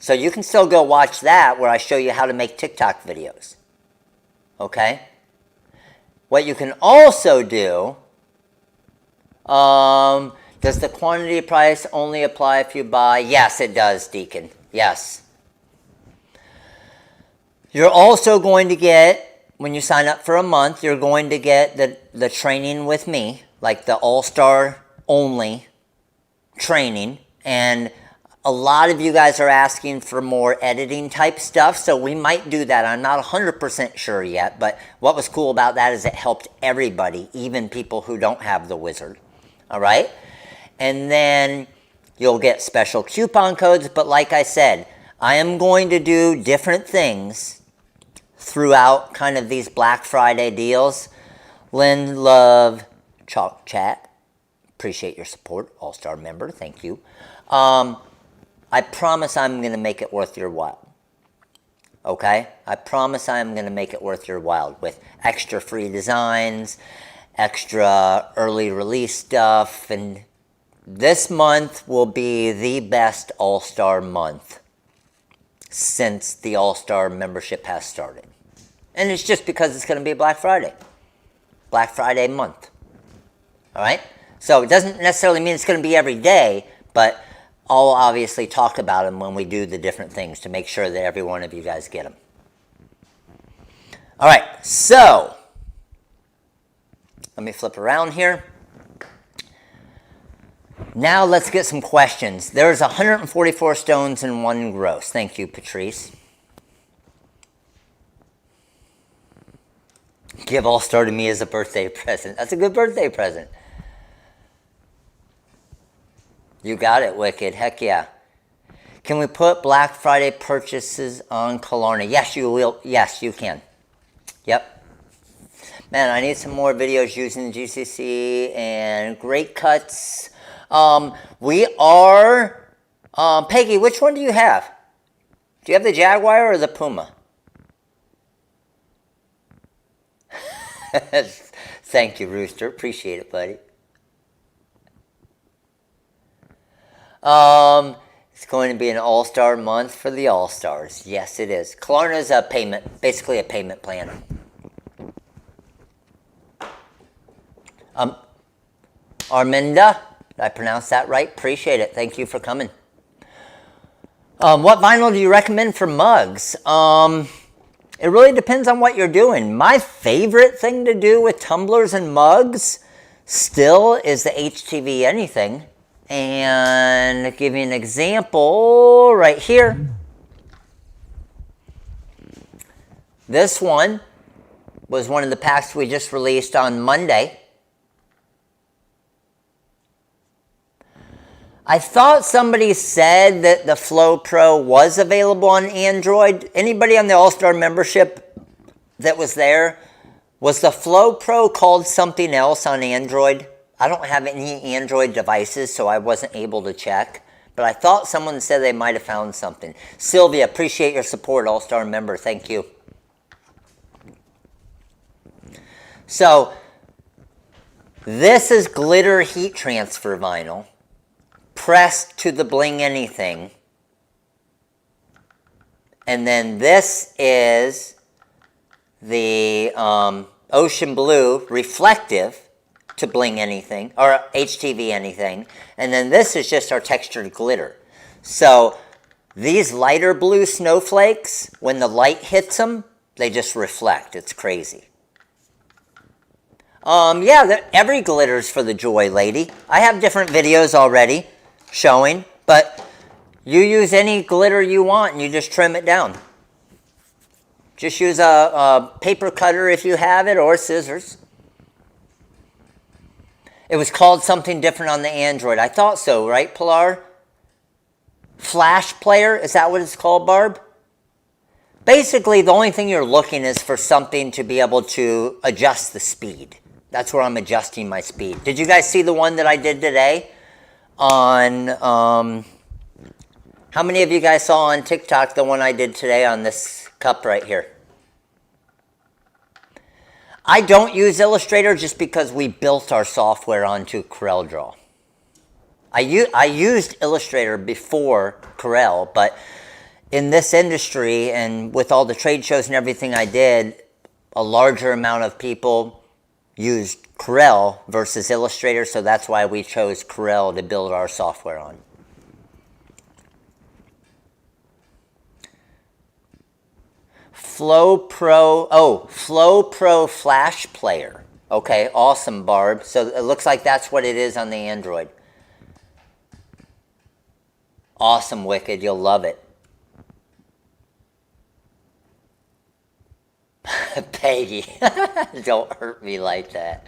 So you can still go watch that, where I show you how to make TikTok videos. Okay? What you can also do, does the quantity price only apply if you buy? Yes, it does, Deacon. Yes. You're also going to get, when you sign up for a month, you're going to get the training with me, like the All-Star only training, and a lot of you guys are asking for more editing type stuff, so we might do that. I'm not 100% sure yet, but what was cool about that is it helped everybody, even people who don't have the wizard. All right? And then you'll get special coupon codes, but like I said, I am going to do different things throughout kind of these Black Friday deals. Lynn Love Chalk Chat, appreciate your support, All-Star member, thank you. I promise I'm going to make it worth your while. Okay? I promise I'm going to make it worth your while with extra free designs, extra early release stuff, and this month will be the best All-Star month since the All-Star membership has started. And it's just because it's going to be Black Friday. Black Friday month. All right? So it doesn't necessarily mean it's going to be every day, but I'll obviously talk about them when we do the different things to make sure that every one of you guys get them. All right, so let me flip around here. Now let's get some questions. There's 144 stones and 1 gross. Thank you, Patrice. Give All-Star to me as a birthday present. That's a good birthday present. You got it, Wicked. Heck yeah. Can we put Black Friday purchases on Killarney? Yes, you will. Yes, you can. Yep. Man, I need some more videos using the GCC and great cuts. We are... Peggy, which one do you have? Do you have the Jaguar or the Puma? Thank you, Rooster. Appreciate it, buddy. It's going to be an all-star month for the all-stars. Yes, it is. Klarna is a payment, basically a payment plan. Arminda, did I pronounce that right? Appreciate it. Thank you for coming. What vinyl do you recommend for mugs? It really depends on what you're doing. My favorite thing to do with tumblers and mugs still is the HTV anything. And I'll give you an example right here. This one was one of the packs we just released on Monday. I thought somebody said that the Flow Pro was available on Android. Anybody on the All-Star membership that was there? Was the Flow Pro called something else on Android? I don't have any Android devices, so I wasn't able to check. But I thought someone said they might have found something. Sylvia, appreciate your support, All-Star member. Thank you. So, this is glitter heat transfer vinyl. Pressed to the Bling Anything. And then this is the Ocean Blue reflective to Bling Anything, or HTV Anything. And then this is just our textured glitter. So these lighter blue snowflakes, when the light hits them, they just reflect. It's crazy. Yeah, every glitter's for the joy, lady. I have different videos already showing, but you use any glitter you want and you just trim it down. Just use a paper cutter if you have it, or scissors. It was called something different on the Android. I thought so, right, Pilar? Flash player, is that what it's called, Barb? Basically, the only thing you're looking is for something to be able to adjust the speed. That's where I'm adjusting my speed. Did you guys see the one that I did today? On, how many of you guys saw on TikTok the one I did today on this cup right here? I don't use Illustrator just because we built our software onto CorelDRAW. I used Illustrator before Corel, but in this industry and with all the trade shows and everything I did, a larger amount of people used Corel versus Illustrator, so that's why we chose Corel to build our software on. Flow Pro Flash Player. Okay, awesome, Barb. So it looks like that's what it is on the Android. Awesome, Wicked. You'll love it. Peggy, don't hurt me like that.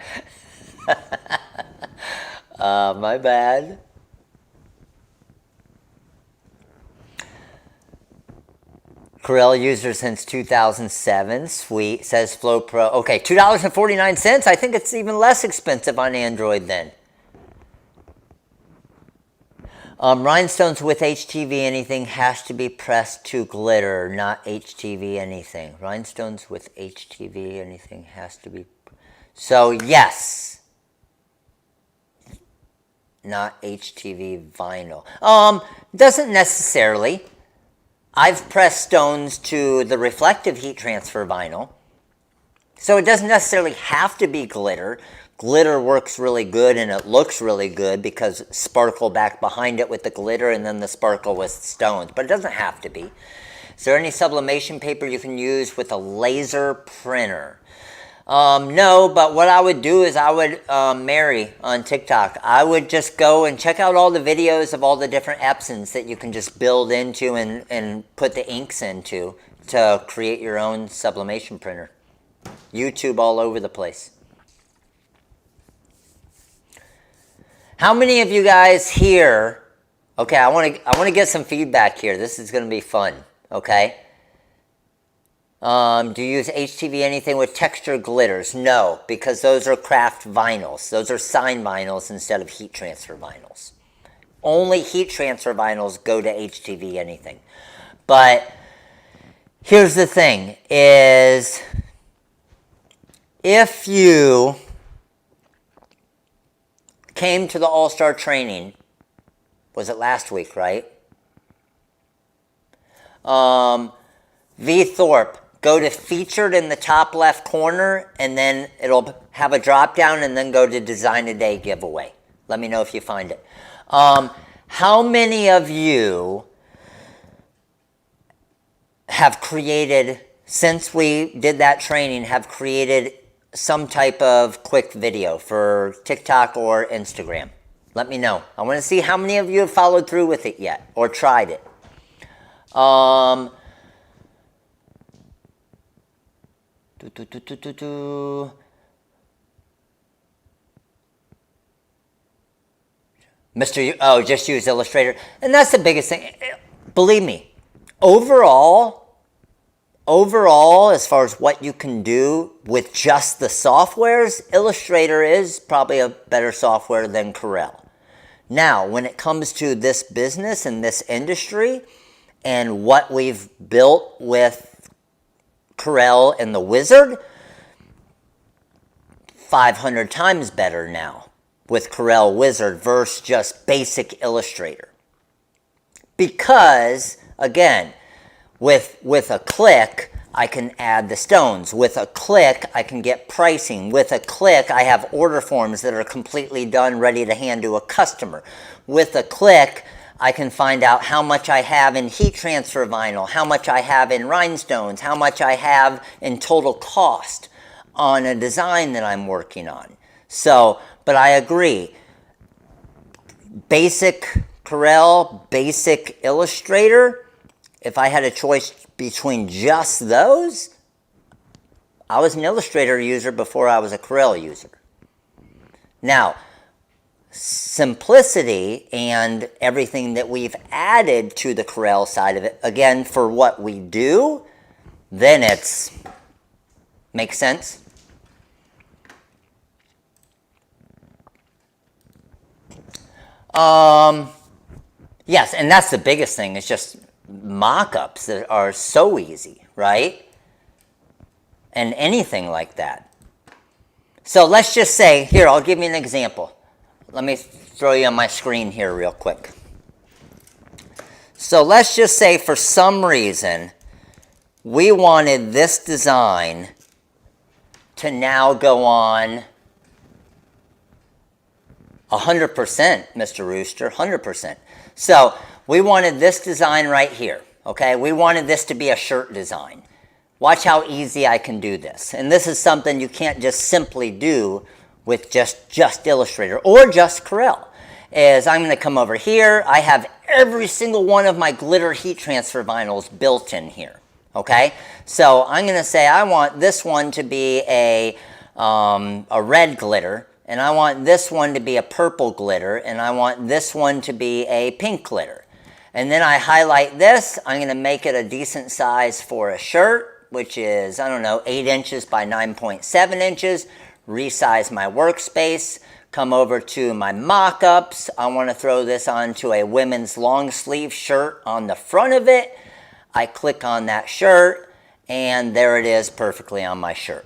My bad. Corel user since 2007. Sweet. Says Flow Pro. Okay, $2.49. I think it's even less expensive on Android then. Rhinestones with HTV anything has to be pressed to glitter, not HTV anything. Rhinestones with HTV anything has to be... So, yes. Not HTV vinyl. Doesn't necessarily. I've pressed stones to the reflective heat transfer vinyl. So it doesn't necessarily have to be glitter. Glitter works really good and it looks really good because sparkle back behind it with the glitter and then the sparkle with stones. But it doesn't have to be. Is there any sublimation paper you can use with a laser printer? No, but what I would do is I would, Mary on TikTok, I would just go and check out all the videos of all the different Epsons that you can just build into and put the inks into to create your own sublimation printer. YouTube all over the place. How many of you guys here, okay, I want to get some feedback here. This is going to be fun, okay? Do you use HTV anything with texture glitters? No, because those are craft vinyls. Those are sign vinyls instead of heat transfer vinyls. Only heat transfer vinyls go to HTV anything. But here's the thing is, if you came to the All-Star training, was it last week, right? V Thorpe, go to featured in the top left corner, and then it'll have a drop down, and then go to Design a Day giveaway. Let me know if you find it. How many of you have created, since we did that training, have created some type of quick video for TikTok or Instagram? Let me know. I want to see how many of you have followed through with it yet or tried it. Oh, just use Illustrator. And that's the biggest thing. Believe me, overall, as far as what you can do with just the softwares, Illustrator is probably a better software than Corel. Now, when it comes to this business and this industry and what we've built with Corel and the Wizard, 500 times better now with Corel Wizard versus just basic Illustrator. Because, again, with a click, I can add the stones. With a click, I can get pricing. With a click, I have order forms that are completely done, ready to hand to a customer. With a click, I can find out how much I have in heat transfer vinyl, how much I have in rhinestones, how much I have in total cost on a design that I'm working on. So, but I agree. Basic Corel, basic Illustrator, if I had a choice between just those, I was an Illustrator user before I was a Corel user. Now, simplicity and everything that we've added to the Corel side of it, again, for what we do, then it's, makes sense? Yes, and that's the biggest thing, is just mock-ups that are so easy, right? And anything like that. So let's just say, here, I'll give you an example. Let me throw you on my screen here real quick. So let's just say for some reason, we wanted this design to now go on 100%, Mr. Rooster, 100%. So we wanted this design right here, okay? We wanted this to be a shirt design. Watch how easy I can do this. And this is something you can't just simply do with just Illustrator or just Corel. Is I'm going to come over here. I have every single one of my glitter heat transfer vinyls built in here, okay? So I'm going to say I want this one to be a red glitter, and I want this one to be a purple glitter, and I want this one to be a pink glitter. And then I highlight this. I'm going to make it a decent size for a shirt, which is, I don't know, 8 inches by 9.7 inches. Resize my workspace. Come over to my mock-ups. I want to throw this onto a women's long sleeve shirt on the front of it. I click on that shirt, and there it is perfectly on my shirt.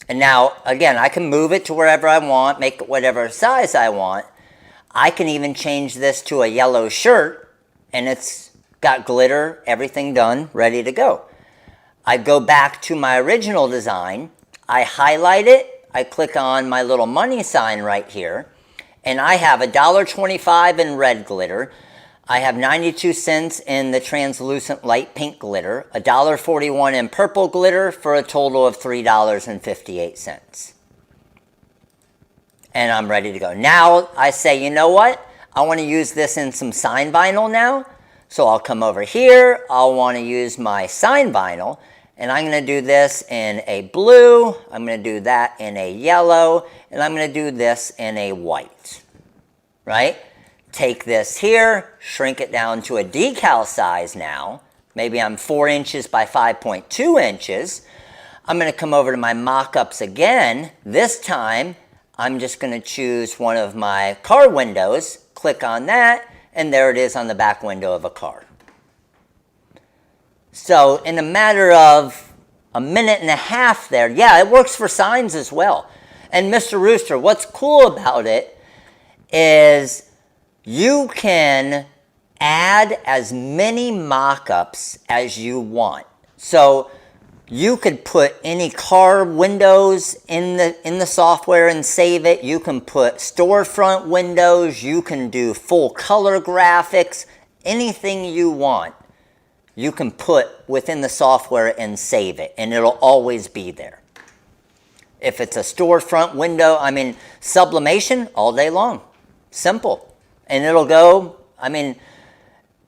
And now, again, I can move it to wherever I want, make it whatever size I want. I can even change this to a yellow shirt, and it's got glitter, everything done, ready to go. I go back to my original design. I highlight it. I click on my little money sign right here, and I have $1.25 in red glitter. I have 92 cents in the translucent light pink glitter, $1.41 in purple glitter for a total of $3.58. And I'm ready to go. Now I say, you know what? I want to use this in some sign vinyl now. So I'll come over here. I'll want to use my sign vinyl. and I'm going to do this in a blue, I'm going to do that in a yellow, and I'm going to do this in a white, right? Take this here, shrink it down to a decal size now. Maybe I'm 4 inches by 5.2 inches. I'm going to come over to my mock-ups again. This time, I'm just going to choose one of my car windows, click on that, and there it is on the back window of a car. So in a matter of a minute and a half there, yeah, it works for signs as well. And Mr. Rooster, what's cool about it is you can add as many mock-ups as you want. So you could put any car windows in the software and save it. You can put storefront windows. You can do full color graphics. Anything you want, you can put within the software and save it, and it'll always be there. If it's a storefront window, I mean, sublimation all day long. Simple. And it'll go, I mean,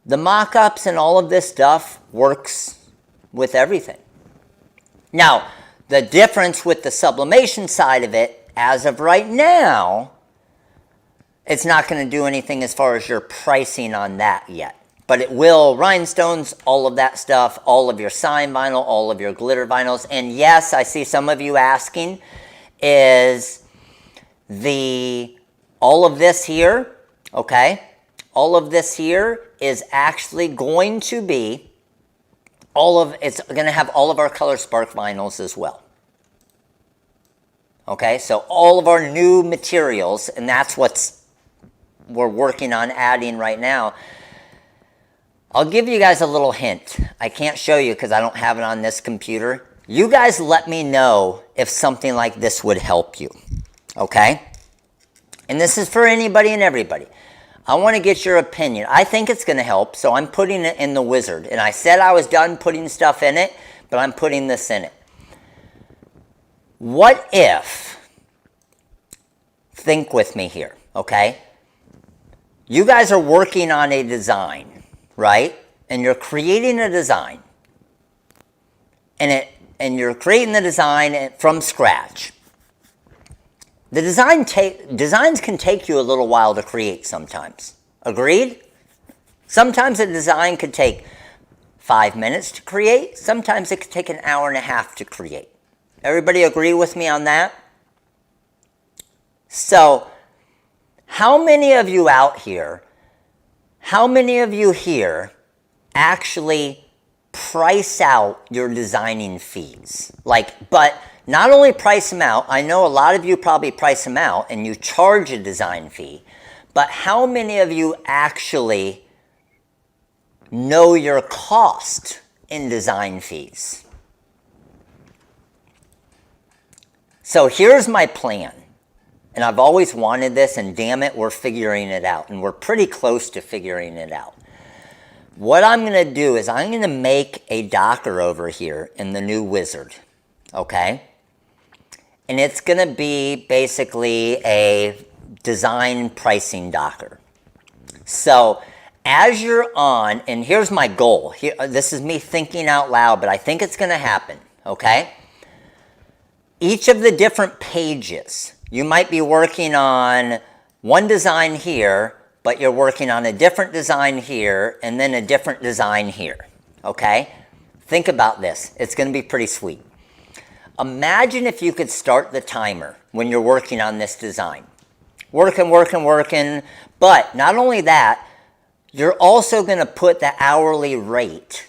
the mock-ups and all of this stuff works with everything. Now, the difference with the sublimation side of it, as of right now, it's not going to do anything as far as your pricing on that yet. But it will, rhinestones, all of that stuff, all of your sign vinyl, all of your glitter vinyls. And yes, I see some of you asking, is all of this here, okay? All of this here is actually going to be it's going to have all of our color spark vinyls as well. Okay, so all of our new materials, and that's we're working on adding right now. I'll give you guys a little hint. I can't show you because I don't have it on this computer. You guys let me know if something like this would help you. Okay? And this is for anybody and everybody. I want to get your opinion. I think it's going to help, so I'm putting it in the wizard. And I said I was done putting stuff in it, but I'm putting this in it. What if, think with me here, okay? You guys are working on a design, right? And you're creating a design. And you're creating the design from scratch. The designs can take you a little while to create sometimes. Agreed? Sometimes a design could take 5 minutes to create. Sometimes it could take an hour and a half to create. Everybody agree with me on that? So, how many of you out here, how many of you here actually price out your designing fees? But not only price them out, I know a lot of you probably price them out and you charge a design fee, but how many of you actually know your cost in design fees? So here's my plan, and I've always wanted this, and damn it, we're figuring it out, and we're pretty close to figuring it out. What I'm going to do is I'm going to make a Docker over here in the new wizard, okay? And it's going to be basically a design pricing Docker. So as you're on, and here's my goal. This is me thinking out loud, but I think it's going to happen, okay? Each of the different pages, you might be working on one design here, but you're working on a different design here, and then a different design here, okay? Think about this. It's going to be pretty sweet. Imagine if you could start the timer when you're working on this design. Working, but not only that, you're also going to put the hourly rate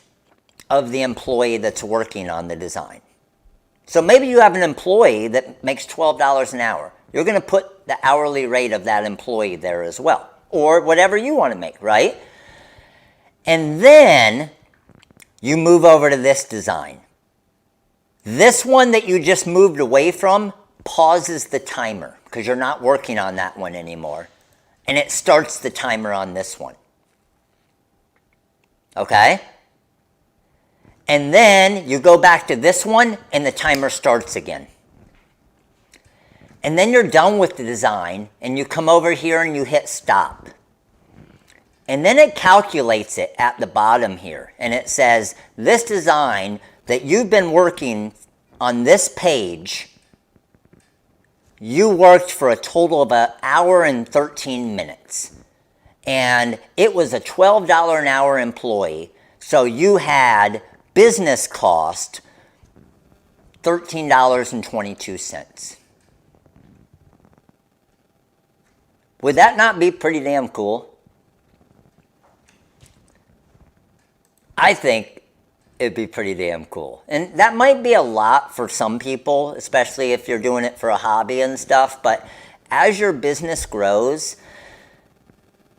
of the employee that's working on the design. So maybe you have an employee that makes $12 an hour. You're going to put the hourly rate of that employee there as well, or whatever you want to make, right? And then you move over to this design. This one that you just moved away from pauses the timer because you're not working on that one anymore. And it starts the timer on this one. Okay? And then you go back to this one and the timer starts again. And then you're done with the design and you come over here and you hit stop. And then it calculates it at the bottom here. And it says, this design that you've been working on this page, you worked for a total of an hour and 13 minutes. And it was a $12 an hour employee. So you had business cost $13.22. Would that not be pretty damn cool? I think it'd be pretty damn cool. And that might be a lot for some people, especially if you're doing it for a hobby and stuff. But as your business grows,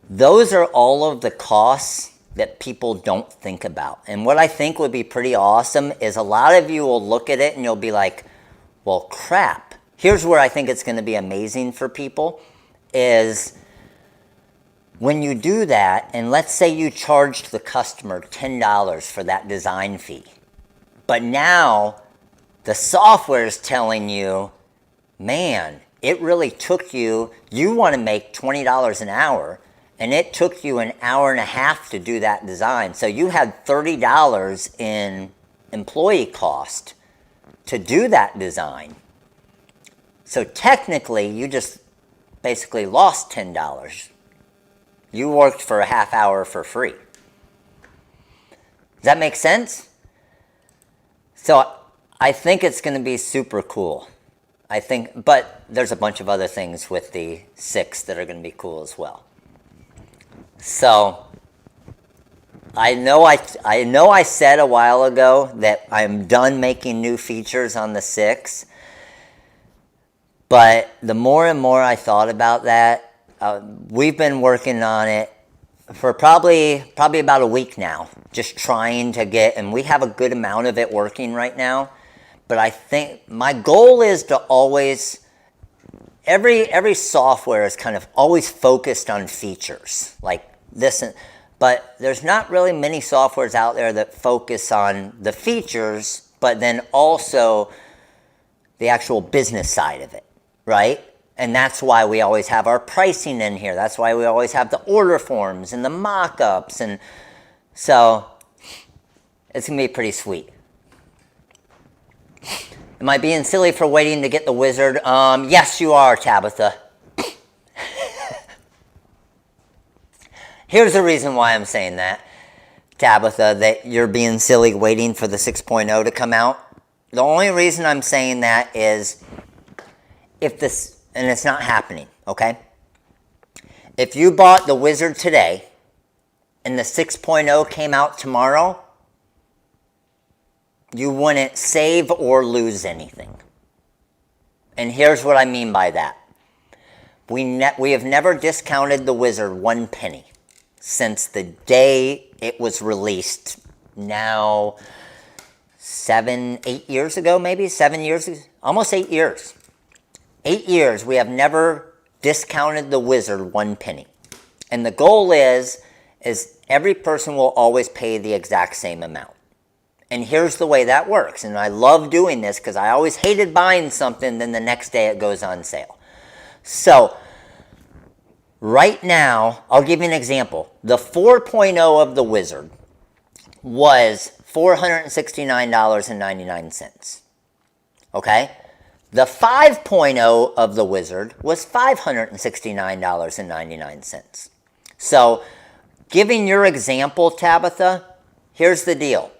those are all of the costs that people don't think about. And what I think would be pretty awesome is a lot of you will look at it and you'll be like, well, crap. Here's where I think it's going to be amazing for people is when you do that, and let's say you charged the customer $10 for that design fee, but now the software is telling you, man, it really took you want to make $20 an hour, and it took you an hour and a half to do that design. So you had $30 in employee cost to do that design. So technically, you just basically lost $10. You worked for a half hour for free. Does that make sense? So I think it's going to be super cool. But there's a bunch of other things with the 6 that are going to be cool as well. So I know I said a while ago that I'm done making new features on the 6. But the more and more I thought about that, we've been working on it for probably about a week now, just trying to get, and we have a good amount of it working right now. But I think my goal is to always, every software is kind of always focused on features like this, but there's not really many softwares out there that focus on the features, but then also the actual business side of it, right? And that's why we always have our pricing in here. That's why we always have the order forms and the mock-ups. And so it's going to be pretty sweet. Am I being silly for waiting to get the wizard? Yes, you are, Tabitha. Here's the reason why I'm saying that, Tabitha, that you're being silly waiting for the 6.0 to come out. The only reason I'm saying that is if this... And it's not happening, okay? If you bought the wizard today and the 6.0 came out tomorrow, you wouldn't save or lose anything. And here's what I mean by that. We have never discounted the wizard 1 penny since the day it was released. Now, 8 years ago, maybe? 7 years ago? Almost 8 years. 8 years, we have never discounted the wizard 1 penny. And the goal is every person will always pay the exact same amount. And here's the way that works. And I love doing this because I always hated buying something, then the next day it goes on sale. So, right now, I'll give you an example. The 4.0 of the wizard was $469.99. Okay? The 5.0 of the wizard was $569.99. So, giving your example, Tabitha, here's the deal.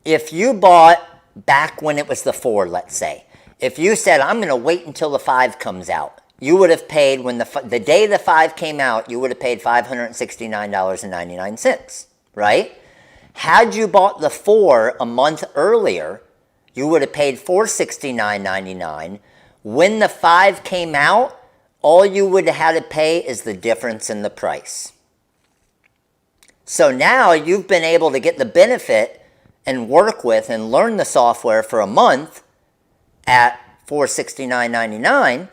If you bought back when it was the 4, let's say, if you said, I'm going to wait until the 5 comes out, you would have paid, when the day the 5 came out, you would have paid $569.99, right? Had you bought the 4 a month earlier, you would have paid $469.99. When the 5 came out, all you would have had to pay is the difference in the price. So now you've been able to get the benefit and work with and learn the software for a month at $469.99.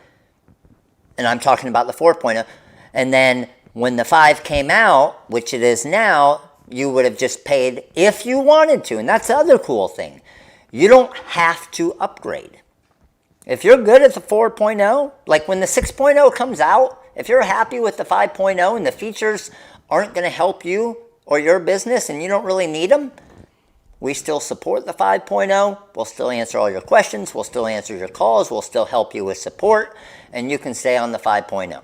And I'm talking about the 4.0. And then when the 5 came out, which it is now, you would have just paid if you wanted to. And that's the other cool thing. You don't have to upgrade. If you're good at the 4.0, like when the 6.0 comes out, if you're happy with the 5.0 and the features aren't going to help you or your business and you don't really need them, We still support the 5.0. We'll still answer all your questions. We'll still answer your calls. We'll still help you with support. And you can stay on the 5.0.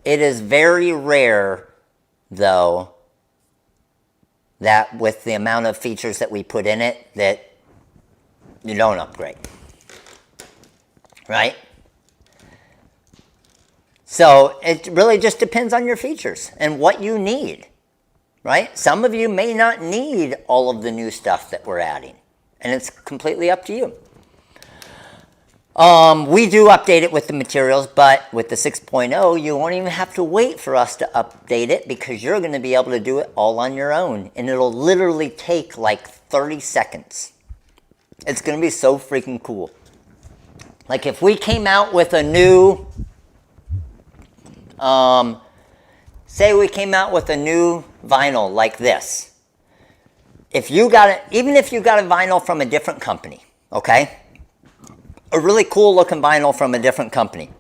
It is very rare, though, that with the amount of features that we put in it, that you don't upgrade. Right? So it really just depends on your features and what you need. Right? Some of you may not need all of the new stuff that we're adding, and it's completely up to you. We do update it with the materials, but with the 6.0, you won't even have to wait for us to update it because you're going to be able to do it all on your own, and it'll literally take like 30 seconds. It's going to be so freaking cool. Like if we came out with a new, say we came out with a new vinyl like this. If you got it, even if you got a vinyl from a different company, okay? A really cool looking vinyl from a different company.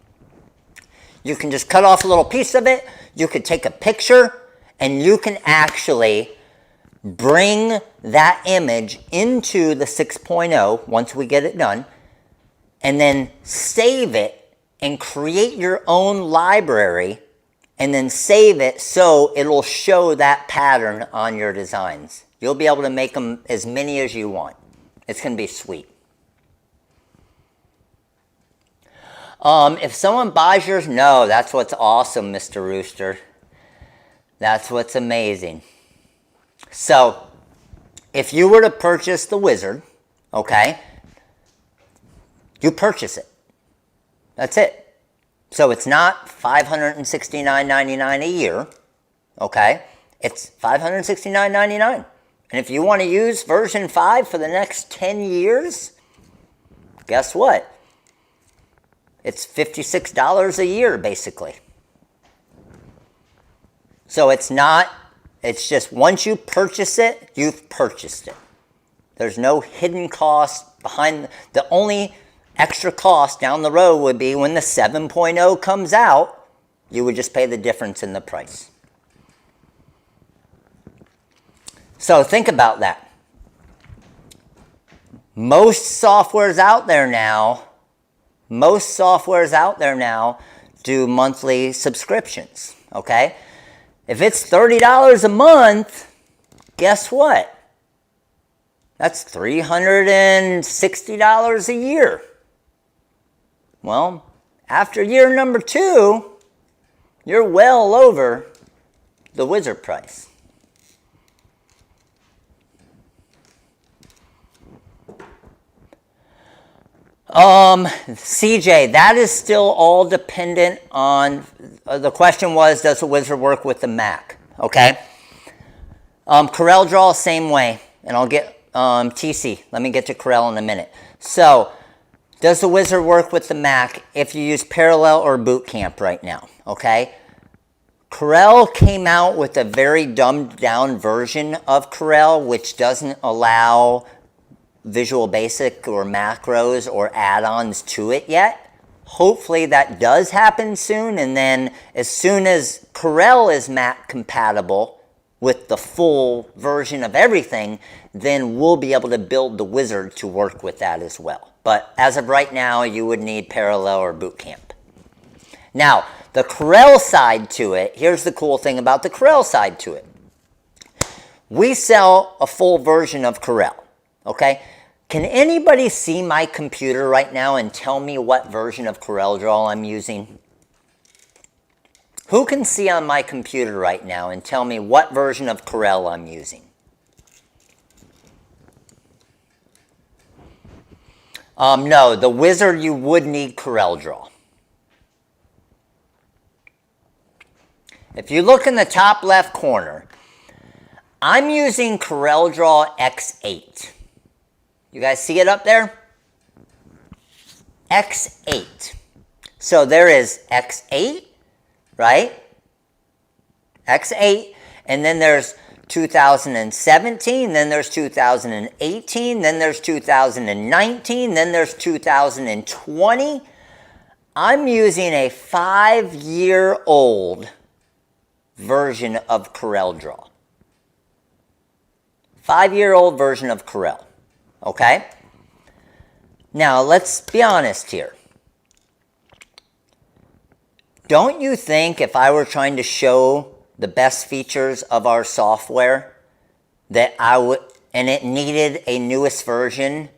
You can just cut off a little piece of it. You could take a picture and you can actually bring that image into the 6.0 once we get it done, and then save it and create your own library, and then save it so it'll show that pattern on your designs. You'll be able to make them as many as you want. It's going to be sweet. If someone buys yours, no, that's what's awesome, Mr. Rooster. That's what's amazing. So, if you were to purchase the Wizard, okay, you purchase it. That's it. So it's not $569.99 a year, okay? It's $569.99. And if you want to use version 5 for the next 10 years, guess what? It's $56 a year, basically. So it's not, it's just once you purchase it, you've purchased it. There's no hidden cost behind. The only extra cost down the road would be when the 7.0 comes out, you would just pay the difference in the price. So think about that. Most softwares out there now do monthly subscriptions, okay? If it's $30 a month, guess what? That's $360 a year. Well, after year number 2, you're well over the Wizard price. CJ, that is still all dependent on, the question was, does the Wizard work with the Mac? Okay. CorelDRAW, same way. And I'll get TC. Let me get to Corel in a minute. So, does the Wizard work with the Mac if you use Parallel or Boot Camp right now? Okay. Corel came out with a very dumbed down version of Corel, which doesn't allow Visual Basic or macros or add-ons to it yet. Hopefully that does happen soon, and then as soon as Corel is Mac compatible with the full version of everything, then we'll be able to build the Wizard to work with that as well. But as of right now, you would need Parallel or Boot Camp. Now, the Corel side to it, here's the cool thing about the Corel side to it. We sell a full version of Corel, okay? Can anybody see my computer right now and tell me what version of CorelDRAW I'm using? Who can see on my computer right now and tell me what version of Corel I'm using? No, the Wizard, you would need CorelDRAW. If you look in the top left corner, I'm using CorelDRAW X8. You guys see it up there? X8. So there is X8, right? X8, and then there's 2017, then there's 2018, then there's 2019, then there's 2020. I'm using a 5-year-old version of CorelDRAW. 5-year-old version of Corel. Okay? Now, let's be honest here. Don't you think if I were trying to show the best features of our software that I would, and it needed a newest version,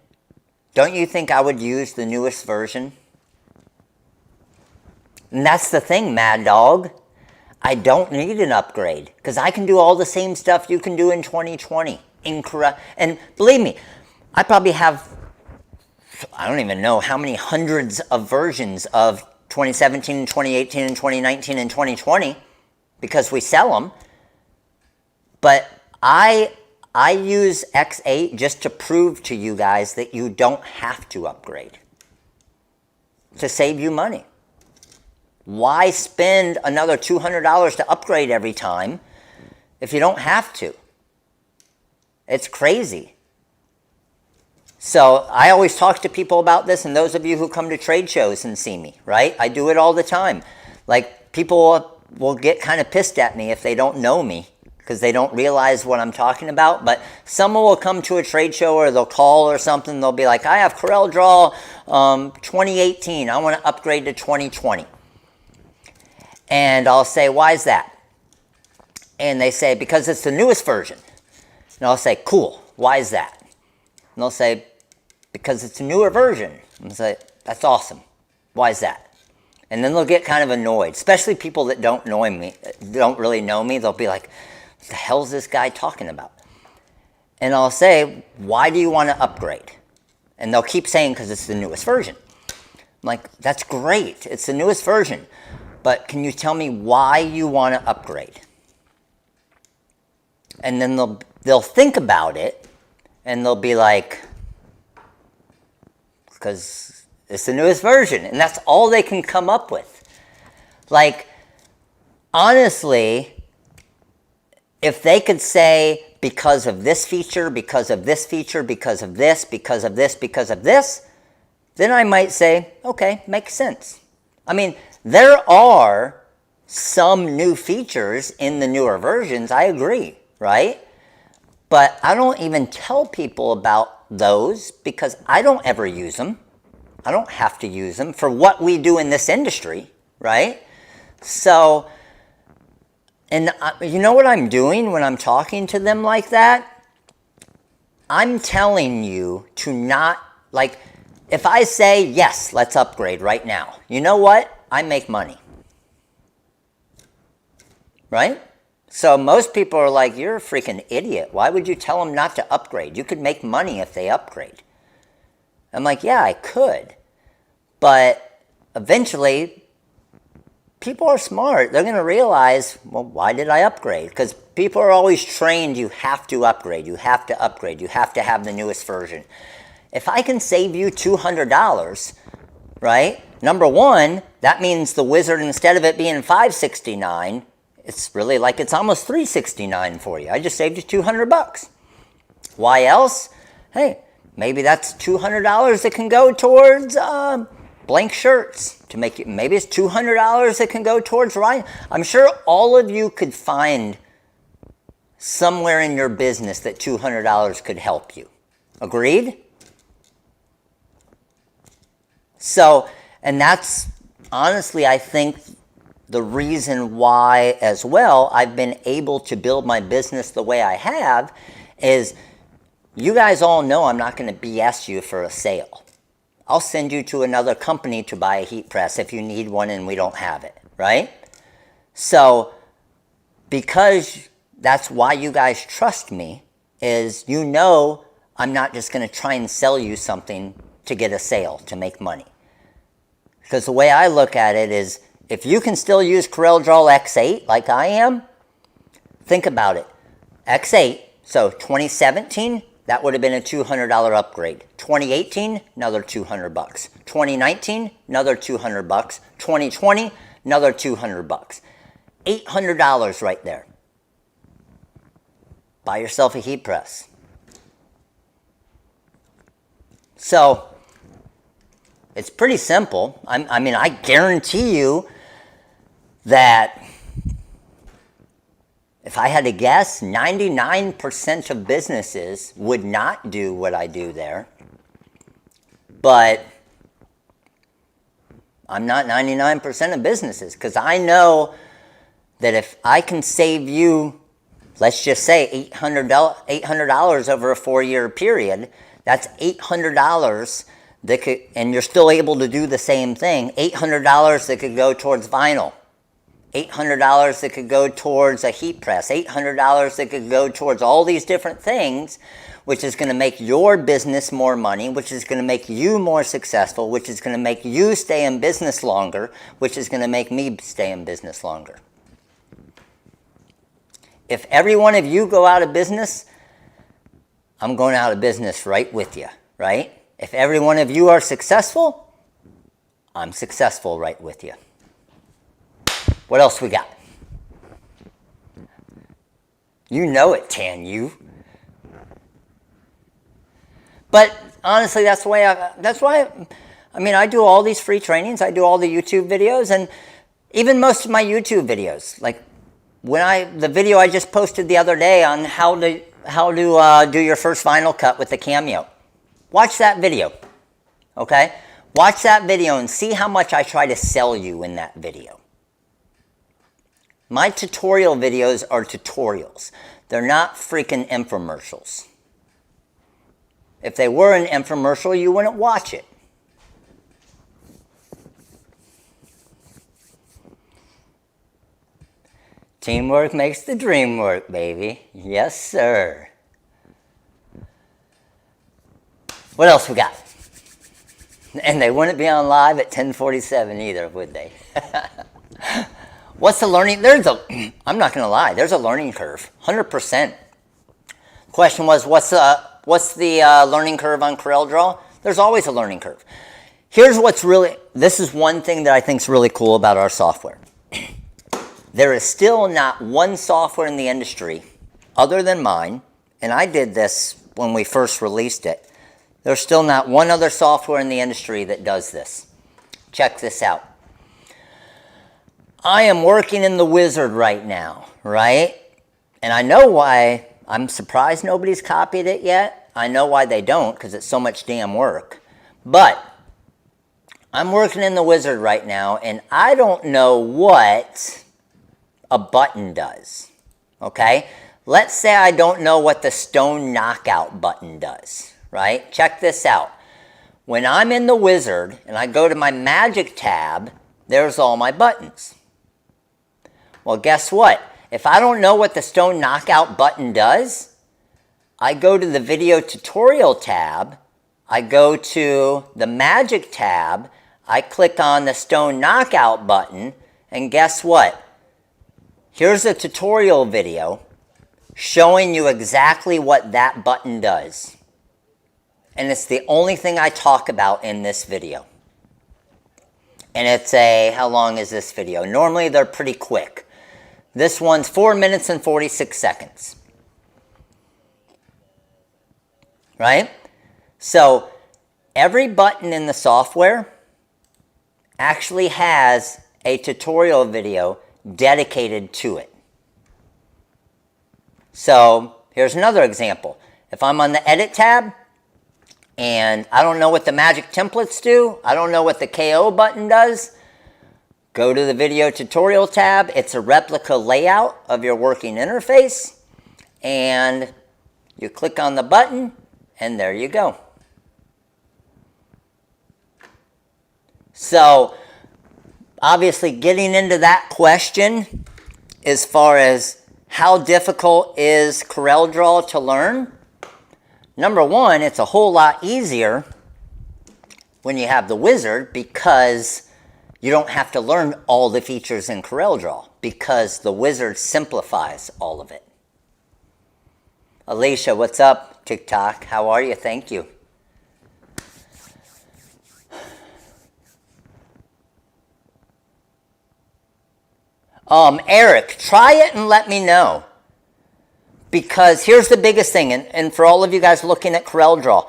don't you think I would use the newest version? And that's the thing, Mad Dog. I don't need an upgrade because I can do all the same stuff you can do in 2020. And believe me, I probably have, I don't even know how many hundreds of versions of 2017 and 2018 and 2019 and 2020 because we sell them. But I use X8 just to prove to you guys that you don't have to upgrade to save you money. Why spend another $200 to upgrade every time if you don't have to? It's crazy. So I always talk to people about this, and those of you who come to trade shows and see me, right? I do it all the time. Like, people will get kind of pissed at me if they don't know me because they don't realize what I'm talking about. But someone will come to a trade show or they'll call or something. They'll be like, I have CorelDRAW 2018. I want to upgrade to 2020. And I'll say, why is that? And they say, because it's the newest version. And I'll say, cool, why is that? And they'll say, because it's a newer version. And I'll say, that's awesome. Why is that? And then they'll get kind of annoyed, especially people that don't really know me. They'll be like, what the hell is this guy talking about? And I'll say, why do you want to upgrade? And they'll keep saying, because it's the newest version. I'm like, that's great. It's the newest version. But can you tell me why you want to upgrade? And then they'll think about it, and they'll be like, because it's the newest version. And that's all they can come up with. Like, honestly, if they could say, because of this feature, because of this feature, because of this, because of this, because of this, then I might say, okay, makes sense. I mean, there are some new features in the newer versions, I agree, right? But I don't even tell people about those because I don't ever use them. I don't have to use them for what we do in this industry, right? So, and you know what I'm doing when I'm talking to them like that? I'm telling you to not, like, if I say, yes, let's upgrade right now, you know what? I make money, right? So most people are like, you're a freaking idiot. Why would you tell them not to upgrade? You could make money if they upgrade. I'm like, yeah, I could. But eventually, people are smart. They're going to realize, well, why did I upgrade? Because people are always trained, you have to upgrade, you have to upgrade, you have to have the newest version. If I can save you $200, right? Number one, that means the wizard, instead of it being $569, it's really like it's almost $369 for you. I just saved you $200. Why else? Hey, maybe that's $200 that can go towards blank shirts to make it. Maybe it's $200 that can go towards Rhine. I'm sure all of you could find somewhere in your business that $200 could help you. Agreed? So, and that's honestly, I think, the reason why as well I've been able to build my business the way I have is you guys all know I'm not going to BS you for a sale. I'll send you to another company to buy a heat press if you need one and we don't have it, right? So, because that's why you guys trust me, is you know I'm not just going to try and sell you something to get a sale, to make money. Because the way I look at it is, if you can still use CorelDRAW X8 like I am, think about it. X8, so 2017, that would have been a $200 upgrade. 2018, another $200. 2019, another $200. 2020, another $200. $800 right there. Buy yourself a heat press. So, it's pretty simple. I mean, I guarantee you that if I had to guess, 99% of businesses would not do what I do there. But I'm not 99% of businesses, because I know that if I can save you, let's just say $800 over a 4-year period, that's $800 that could, and you're still able to do the same thing, $800 that could go towards vinyl, $800 that could go towards a heat press, $800 that could go towards all these different things, which is going to make your business more money, which is going to make you more successful, which is going to make you stay in business longer, which is going to make me stay in business longer. If every one of you go out of business, I'm going out of business right with you, right? If every one of you are successful, I'm successful right with you. What else we got? You know it, Tan you. But honestly, that's why I do all these free trainings. I do all the YouTube videos, and even most of my YouTube videos. Like the video I just posted the other day on how to do your first vinyl cut with the Cameo. Watch that video, okay? Watch that video and see how much I try to sell you in that video. My tutorial videos are tutorials. They're not freaking infomercials. If they were an infomercial, you wouldn't watch it. Teamwork makes the dream work, baby. Yes, sir. What else we got? And they wouldn't be on live at 10:47 either, would they? What's the learning? I'm not going to lie, there's a learning curve, 100%. Question was, what's the learning curve on CorelDRAW? There's always a learning curve. This is one thing that I think is really cool about our software. There is still not one software in the industry other than mine, and I did this when we first released it. There's still not one other software in the industry that does this. Check this out. I am working in the Wizard right now, right? And I know why. I'm surprised nobody's copied it yet. I know why they don't, because it's so much damn work. But I'm working in the Wizard right now, and I don't know what a button does, okay? Let's say I don't know what the stone knockout button does, right? Check this out. When I'm in the Wizard and I go to my Magic tab, there's all my buttons. Well, guess what? If I don't know what the stone knockout button does, I go to the Video Tutorial tab, I go to the Magic tab, I click on the stone knockout button, and guess what? Here's a tutorial video showing you exactly what that button does. And it's the only thing I talk about in this video. And it's how long is this video? Normally they're pretty quick. This one's 4 minutes and 46 seconds. Right? So every button in the software actually has a tutorial video dedicated to it. So here's another example. If I'm on the Edit tab and I don't know what the Magic Templates do, I don't know what the KO button does, go to the Video Tutorial tab. It's a replica layout of your working interface, and you click on the button, and there you go. So obviously getting into that question as far as how difficult is CorelDRAW to learn, number one, it's a whole lot easier when you have the Wizard, because you don't have to learn all the features in CorelDRAW, because the Wizard simplifies all of it. Alicia, what's up? TikTok, how are you? Thank you. Eric, try it and let me know. Because here's the biggest thing, and for all of you guys looking at CorelDRAW,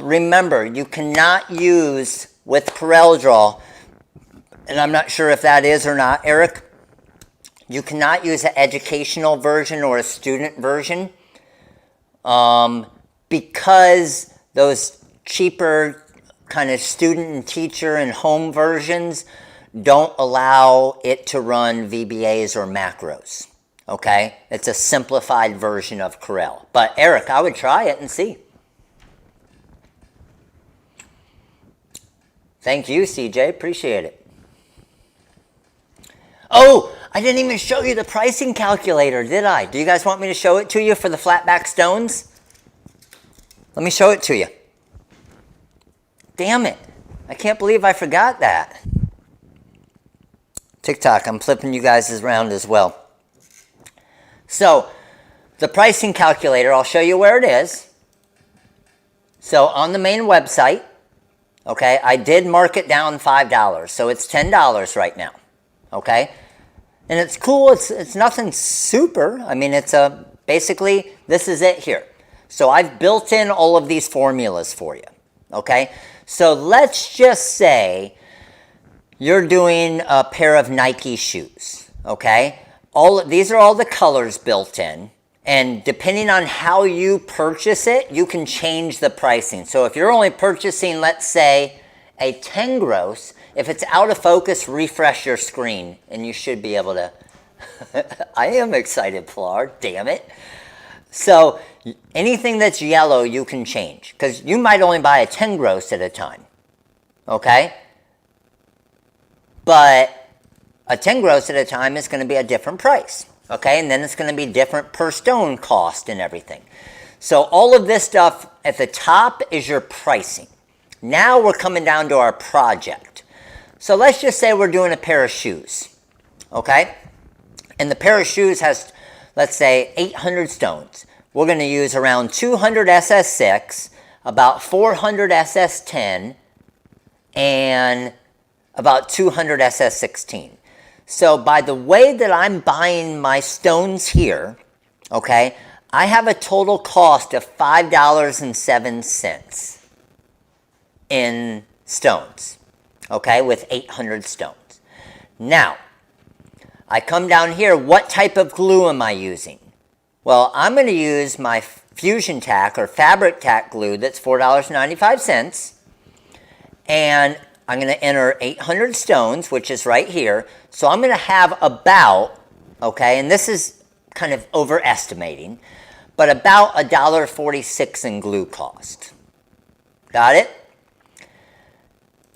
remember, you cannot use with CorelDRAW, and I'm not sure if that is or not, Eric, You cannot use an educational version or a student version because those cheaper kind of student and teacher and home versions don't allow it to run VBAs or macros. Okay? It's a simplified version of Corel. But Eric, I would try it and see. Thank you, CJ. Appreciate it. Oh, I didn't even show you the pricing calculator, did I? Do you guys want me to show it to you for the flatback stones? Let me show it to you. Damn it. I can't believe I forgot that. TikTok, I'm flipping you guys around as well. So, the pricing calculator, I'll show you where it is. So, on the main website, okay, I did mark it down $5, so it's $10 right now, okay? And it's cool, it's nothing super. I mean, it's basically, this is it here. So I've built in all of these formulas for you, okay? So let's just say you're doing a pair of Nike shoes, okay? These are all the colors built in, and depending on how you purchase it, you can change the pricing. So if you're only purchasing, let's say, a 10 gross, if it's out of focus, refresh your screen, and you should be able to. I am excited, Pilar, damn it. So anything that's yellow, you can change, because you might only buy a 10 gross at a time, okay? But a 10 gross at a time is going to be a different price, okay? And then it's going to be different per stone cost and everything. So all of this stuff at the top is your pricing. Now we're coming down to our project. So let's just say we're doing a pair of shoes, okay? And the pair of shoes has, let's say, 800 stones. We're going to use around 200 SS6, about 400 SS10, and about 200 SS16. So by the way that I'm buying my stones here, okay, I have a total cost of $5.07 in stones, okay, with 800 stones. Now, I come down here, what type of glue am I using? Well, I'm going to use my Fusion Tack or Fabric Tack glue that's $4.95, and I'm going to enter 800 stones, which is right here. So I'm going to have about, okay, and this is kind of overestimating, but about $1.46 in glue cost. Got it?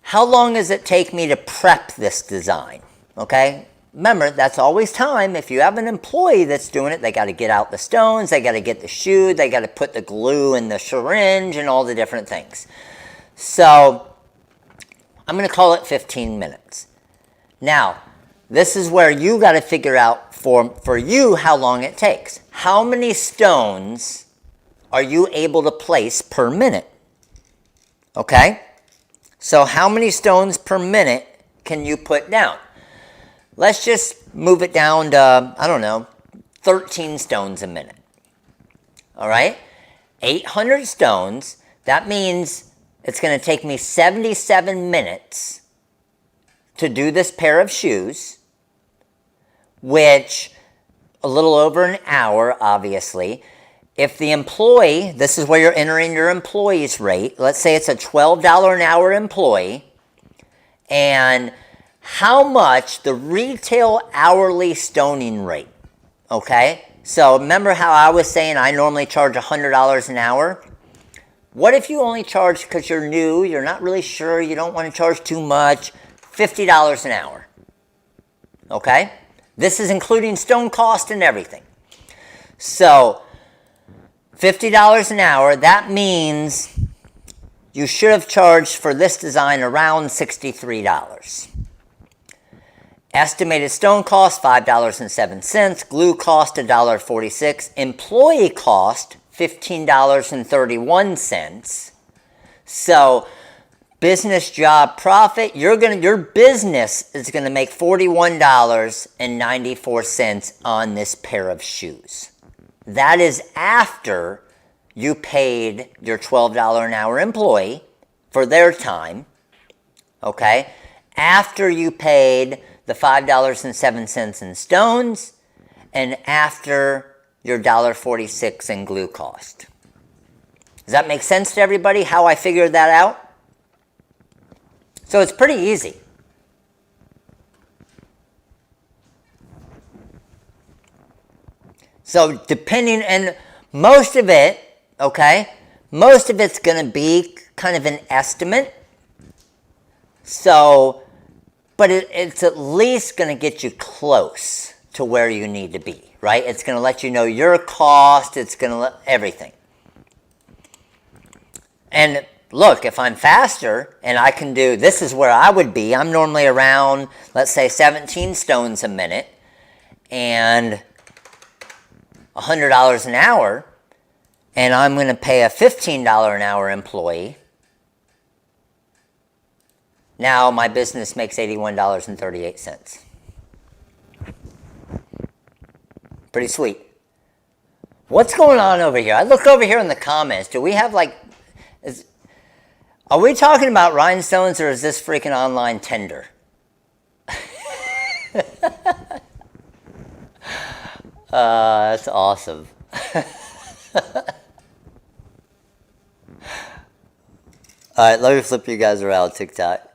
How long does it take me to prep this design? Okay, remember, that's always time. If you have an employee that's doing it, they got to get out the stones, they got to get the shoe, they got to put the glue in the syringe and all the different things. So I'm going to call it 15 minutes. Now, this is where you got to figure out for you how long it takes. How many stones are you able to place per minute? Okay? So how many stones per minute can you put down? Let's just move it down to, I don't know, 13 stones a minute. All right? 800 stones, that means it's going to take me 77 minutes to do this pair of shoes, which a little over an hour, obviously. If the employee, this is where you're entering your employee's rate. Let's say it's a $12 an hour employee, and how much the retail hourly stoning rate, okay? So remember how I was saying I normally charge $100 an hour? What if you only charge, because you're new, you're not really sure, you don't want to charge too much, $50 an hour, okay? This is including stone cost and everything. So $50 an hour, that means you should have charged for this design around $63. Estimated stone cost, $5.07. Glue cost, $1.46. Employee cost, $15.31. So business job profit, your business is going to make $41.94 on this pair of shoes. That is after you paid your $12 an hour employee for their time, okay? After you paid the $5.07 in stones, and after your $1.46 in glue cost. Does that make sense to everybody, how I figured that out? So it's pretty easy. So depending, and most of it, okay, most of it's going to be kind of an estimate. So, but it's at least going to get you close to where you need to be, right? It's going to let you know your cost. It's going to let everything. And look, if I'm faster and I can do, this is where I would be. I'm normally around, let's say, 17 stones a minute and $100 an hour, and I'm going to pay a $15 an hour employee. Now my business makes $81.38. Pretty sweet. What's going on over here? I look over here in the comments. Do we have like, are we talking about rhinestones, or is this freaking online Tinder? That's awesome. All right, let me flip you guys around, TikTok.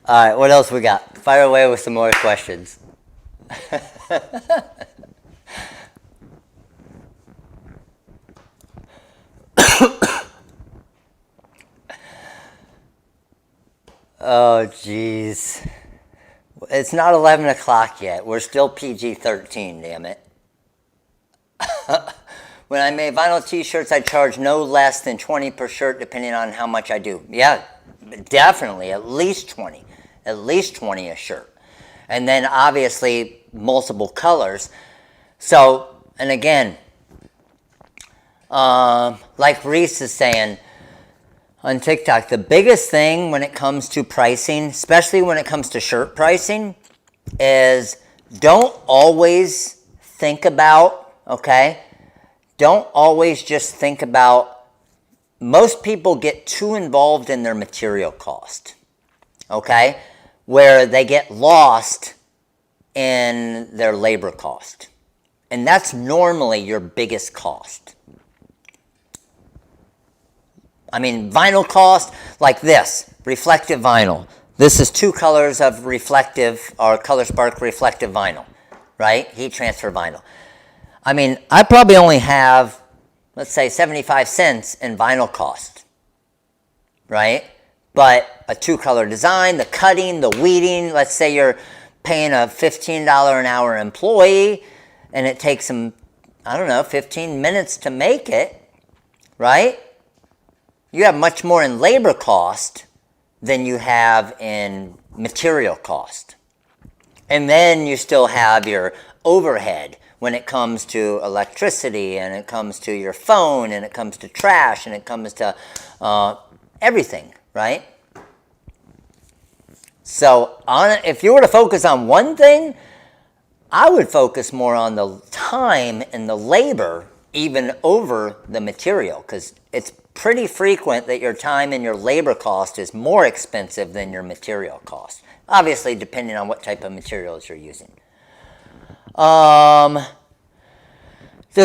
All right, what else we got? Fire away with some more questions. Oh, jeez. It's not 11 o'clock yet. We're still PG-13, damn it. When I made vinyl t-shirts, I charge no less than 20 per shirt, depending on how much I do. Yeah, definitely, at least 20. At least 20 a shirt. And then, obviously, multiple colors. So, and again, like Reese is saying on TikTok, the biggest thing when it comes to pricing, especially when it comes to shirt pricing, is don't always think about, okay? Don't always just think about, most people get too involved in their material cost, okay? Where they get lost in their labor cost. And that's normally your biggest cost. I mean, vinyl cost, like this, reflective vinyl. This is 2 colors of reflective, or Color Spark reflective vinyl, right? Heat transfer vinyl. I mean, I probably only have, let's say, 75 cents in vinyl cost, right? But a 2-color design, the cutting, the weeding, let's say you're paying a $15 an hour employee, and it takes them, I don't know, 15 minutes to make it, right? You have much more in labor cost than you have in material cost. And then you still have your overhead when it comes to electricity, and it comes to your phone, and it comes to trash, and it comes to everything, right? So if you were to focus on one thing, I would focus more on the time and the labor even over the material, because it's pretty frequent that your time and your labor cost is more expensive than your material cost. Obviously, depending on what type of materials you're using. Does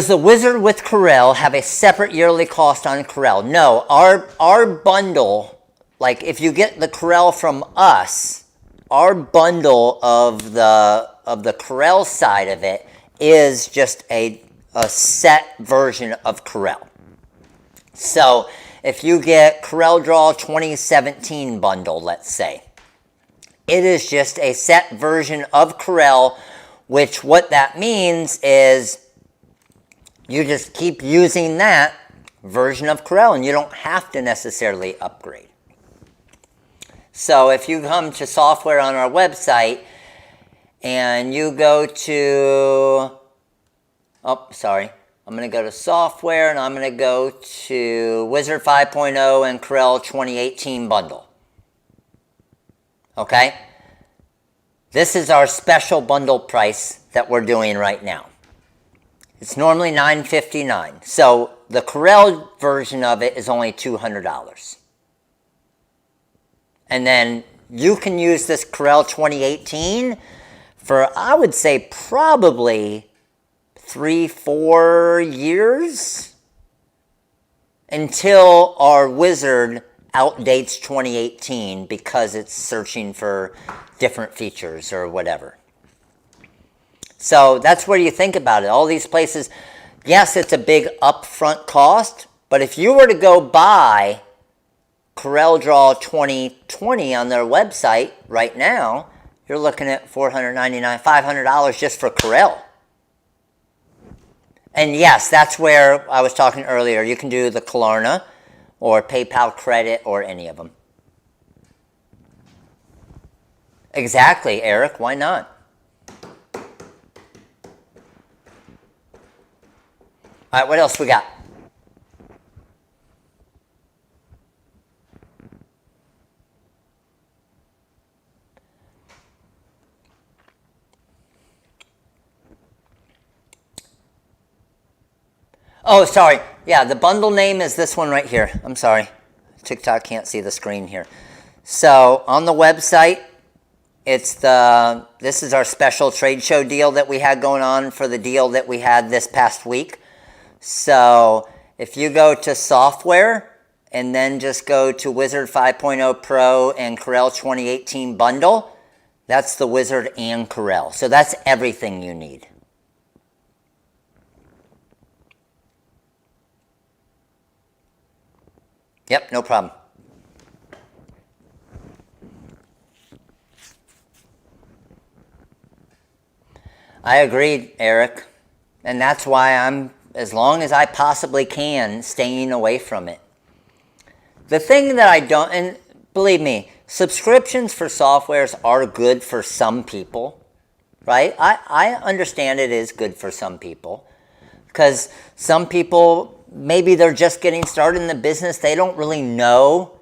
the Wizard with Corel have a separate yearly cost on Corel? No, our bundle, like if you get the Corel from us, our bundle of the Corel side of it is just a set version of Corel. So if you get Corel Draw 2017 bundle, let's say, it is just a set version of Corel, which what that means is you just keep using that version of Corel, and you don't have to necessarily upgrade. So if you come to software on our website and you go to, I'm going to go to software, and I'm going to go to Wizard 5.0 and Corel 2018 bundle. Okay? This is our special bundle price that we're doing right now. It's normally $9.59. So the Corel version of it is only $200. And then you can use this Corel 2018 for, I would say, probably 3-4 years until our wizard outdates 2018 because it's searching for different features or whatever. So that's where you think about it. All these places, yes, it's a big upfront cost, but if you were to go buy CorelDRAW 2020 on their website right now, you're looking at $499, $500 just for Corel. And yes, that's where I was talking earlier. You can do the Klarna or PayPal credit or any of them. Exactly, Eric. Why not? All right, what else we got? Oh, sorry. Yeah, the bundle name is this one right here. I'm sorry. TikTok can't see the screen here. So on the website, it's this is our special trade show deal that we had going on for the deal that we had this past week. So if you go to software and then just go to Wizard 5.0 Pro and Corel 2018 bundle, that's the Wizard and Corel. So that's everything you need. Yep, no problem. I agree, Eric. And that's why I'm, as long as I possibly can, staying away from it. The thing that I don't, and believe me, subscriptions for softwares are good for some people, right? I understand it is good for some people. Because some people, maybe they're just getting started in the business. They don't really know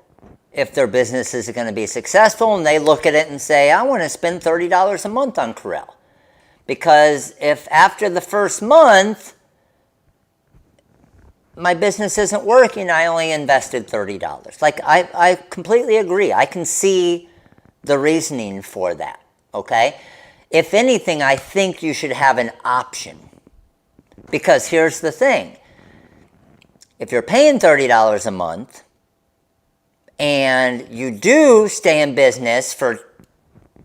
if their business is going to be successful. And they look at it and say, I want to spend $30 a month on Corel. Because if after the first month, my business isn't working, I only invested $30. Like, I completely agree. I can see the reasoning for that, okay? If anything, I think you should have an option. Because here's the thing. If you're paying $30 a month and you do stay in business for,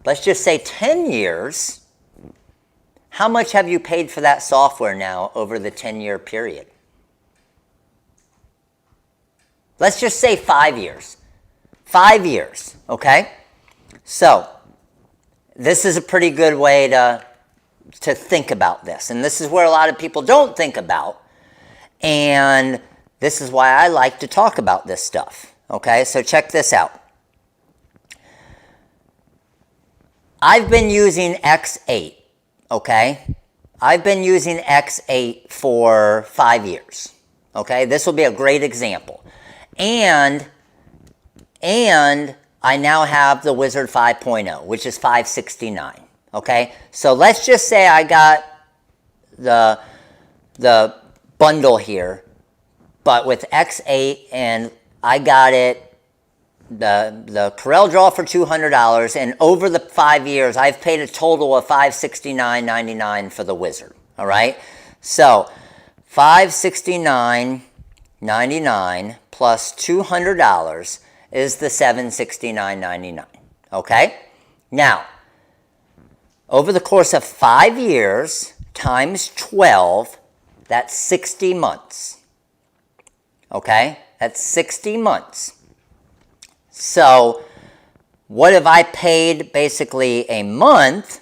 let's just say 10 years, how much have you paid for that software now over the 10-year period? Let's just say 5 years. 5 years, okay? So this is a pretty good way to think about this. And this is where a lot of people don't think about. And this is why I like to talk about this stuff. Okay, so check this out. I've been using X8, okay? I've been using X8 for 5 years, okay? This will be a great example. And I now have the Wizard 5.0, which is $569, okay? So let's just say I got the bundle here, but with X8, and I got it, the CorelDRAW for $200, and over the 5 years, I've paid a total of $569.99 for the Wizard, all right? So $569.99 plus $200 is the $769.99, okay? Now, over the course of 5 years times 12, that's 60 months, okay? That's 60 months. So what have I paid basically a month?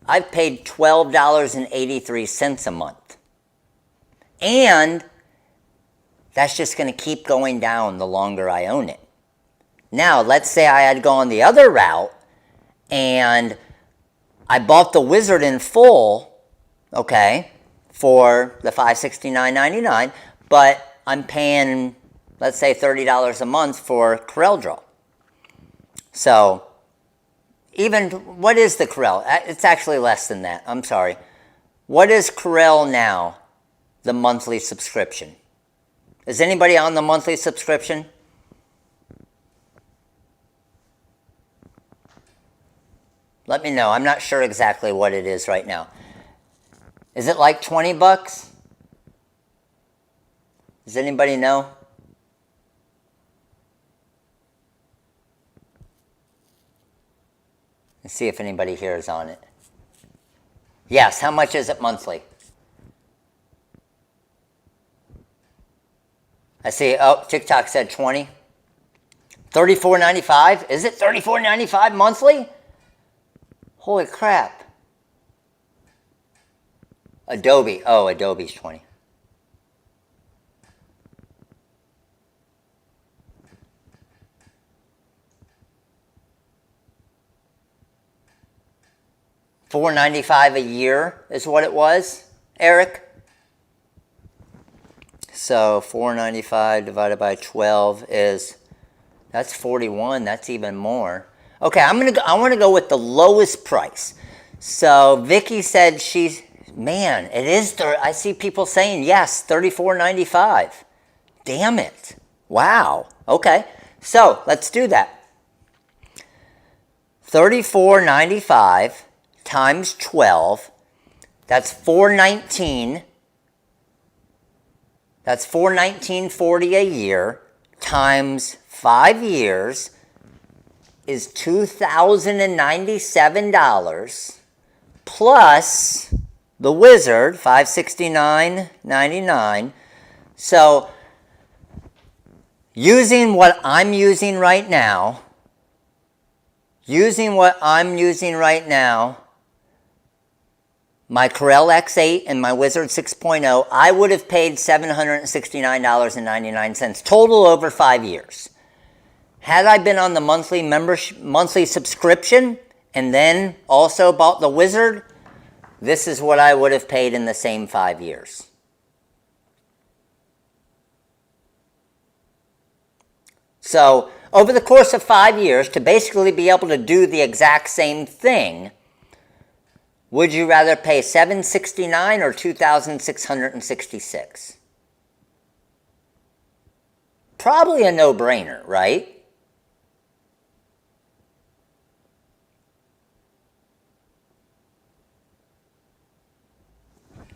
I've paid $12.83 a month. And that's just going to keep going down the longer I own it. Now, let's say I had gone the other route and I bought the Wizard in full, okay, for the $569.99, but I'm paying, let's say, $30 a month for CorelDRAW. So, even, what is the Corel? It's actually less than that. I'm sorry. What is Corel now, the monthly subscription? Is anybody on the monthly subscription? Let me know. I'm not sure exactly what it is right now. Is it like 20 bucks? Does anybody know? Let's see if anybody here is on it. Yes, how much is it monthly? I see, oh, TikTok said 20. $34.95? Is it $34.95 monthly? Holy crap. Adobe, oh, Adobe's 20. $4.95 a year is what it was, Eric. So $4.95 divided by 12 is, that's 41. That's even more. Okay, I want to go with the lowest price. So Vicky said she's, man, it is. I see people saying yes, $34.95. Damn it! Wow. Okay, so let's do that. $34.95 times 12. That's $419. That's $419.40 a year times 5 years is $2,097 plus the Wizard $569.99. So using what I'm using right now, my Corel X8 and my Wizard 6.0, I would have paid $769.99 total over 5 years. Had I been on the monthly subscription and then also bought the Wizard, this is what I would have paid in the same 5 years. So over the course of 5 years, to basically be able to do the exact same thing, would you rather pay $769 or $2,666? Probably a no-brainer, right?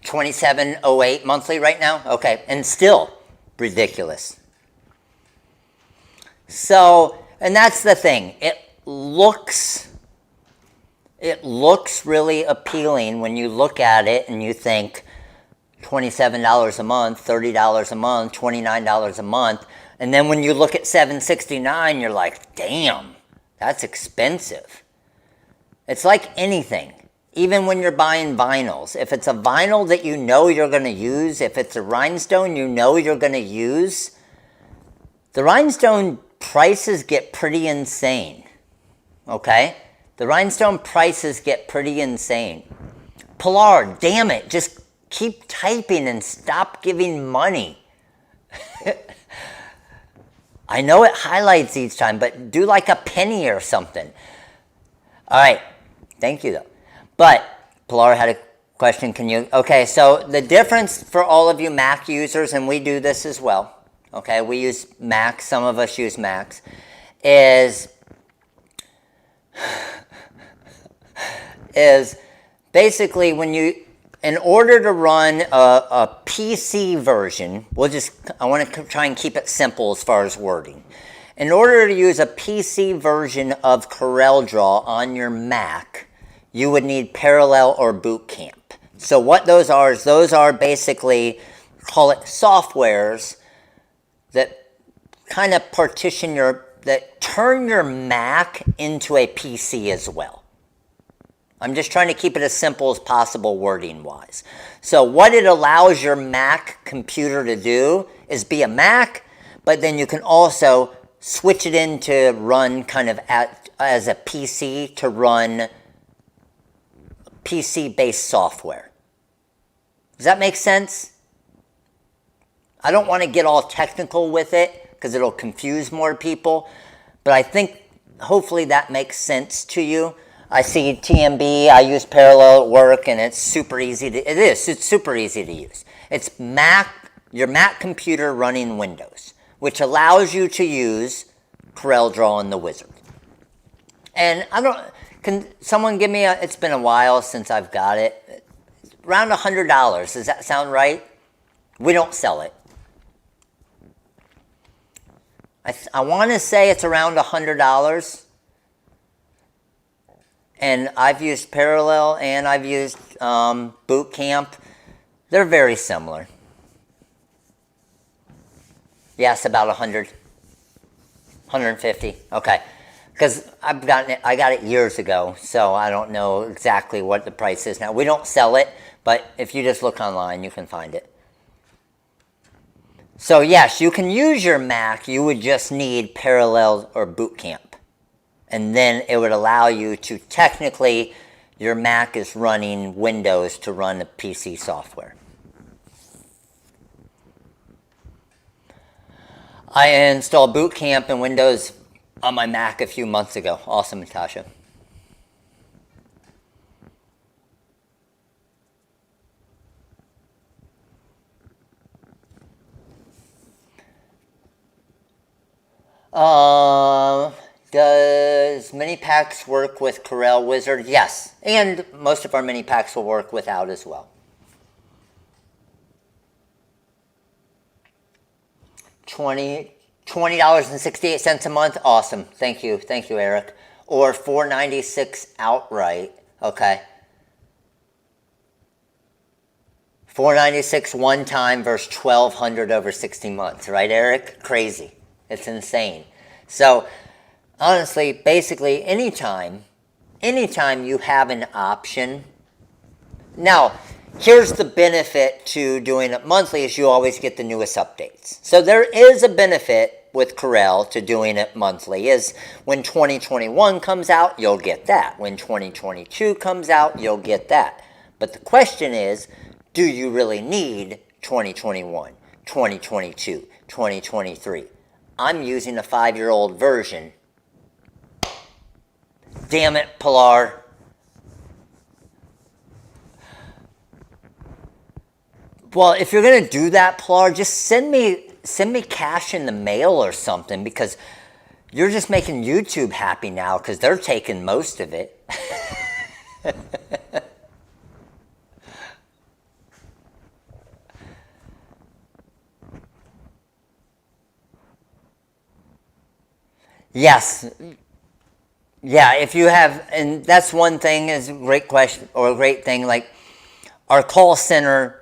$27.08 monthly right now? Okay, and still ridiculous. So, and that's the thing. It looks really appealing when you look at it and you think $27 a month, $30 a month, $29 a month. And then when you look at $769, you're like, damn, that's expensive. It's like anything. Even when you're buying vinyls, if it's a vinyl that you know you're going to use, if it's a rhinestone you know you're going to use, the rhinestone prices get pretty insane, okay? The rhinestone prices get pretty insane. Pilar, damn it, just keep typing and stop giving money. I know it highlights each time, but do like a penny or something. All right, thank you though. But Pilar had a question, can you, okay, so the difference for all of you Mac users, and we do this as well, okay, we use Mac, some of us use Macs, is basically when you, in order to run a PC version, I want to try and keep it simple as far as wording. In order to use a PC version of CorelDRAW on your Mac, you would need Parallel or Boot Camp. So what those are is those are basically, call it softwares that kind of that turn your Mac into a PC as well. I'm just trying to keep it as simple as possible wording-wise. So what it allows your Mac computer to do is be a Mac, but then you can also switch it in to run kind of as a PC to run PC-based software. Does that make sense? I don't want to get all technical with it because it'll confuse more people, but I think hopefully that makes sense to you. I see TMB, I use Parallel at work, and it's super easy to, it's super easy to use. It's your Mac computer running Windows, which allows you to use CorelDRAW in the Wizard. And can someone give me it's been a while since I've got it. Around $100, does that sound right? We don't sell it. I want to say it's around $100. And I've used Parallel and I've used Boot Camp. They're very similar. Yes, about 100, 150. Okay, because I got it years ago, so I don't know exactly what the price is now. We don't sell it, but if you just look online, you can find it. So yes, you can use your Mac. You would just need Parallel or Boot Camp. And then it would allow you to technically, your Mac is running Windows to run the PC software. I installed Boot Camp and Windows on my Mac a few months ago. Awesome, Natasha. Does mini packs work with Corel Wizard? Yes, and most of our mini packs will work without as well. $20.68 a month. Awesome. Thank you, Eric. Or $4.96 outright. Okay. $4.96 one time versus $1,200 over 60 months, right, Eric? Crazy. It's insane. So honestly, basically, anytime you have an option. Now, here's the benefit to doing it monthly is you always get the newest updates. So there is a benefit with Corel to doing it monthly is when 2021 comes out, you'll get that. When 2022 comes out, you'll get that. But the question is, do you really need 2021, 2022, 2023? I'm using a 5-year-old version. Damn it, Pilar. Well, if you're going to do that, Pilar, just send me cash in the mail or something, because you're just making YouTube happy now because they're taking most of it. Yes. Yeah, if you have, and that's one thing is a great question, or a great thing, like our call center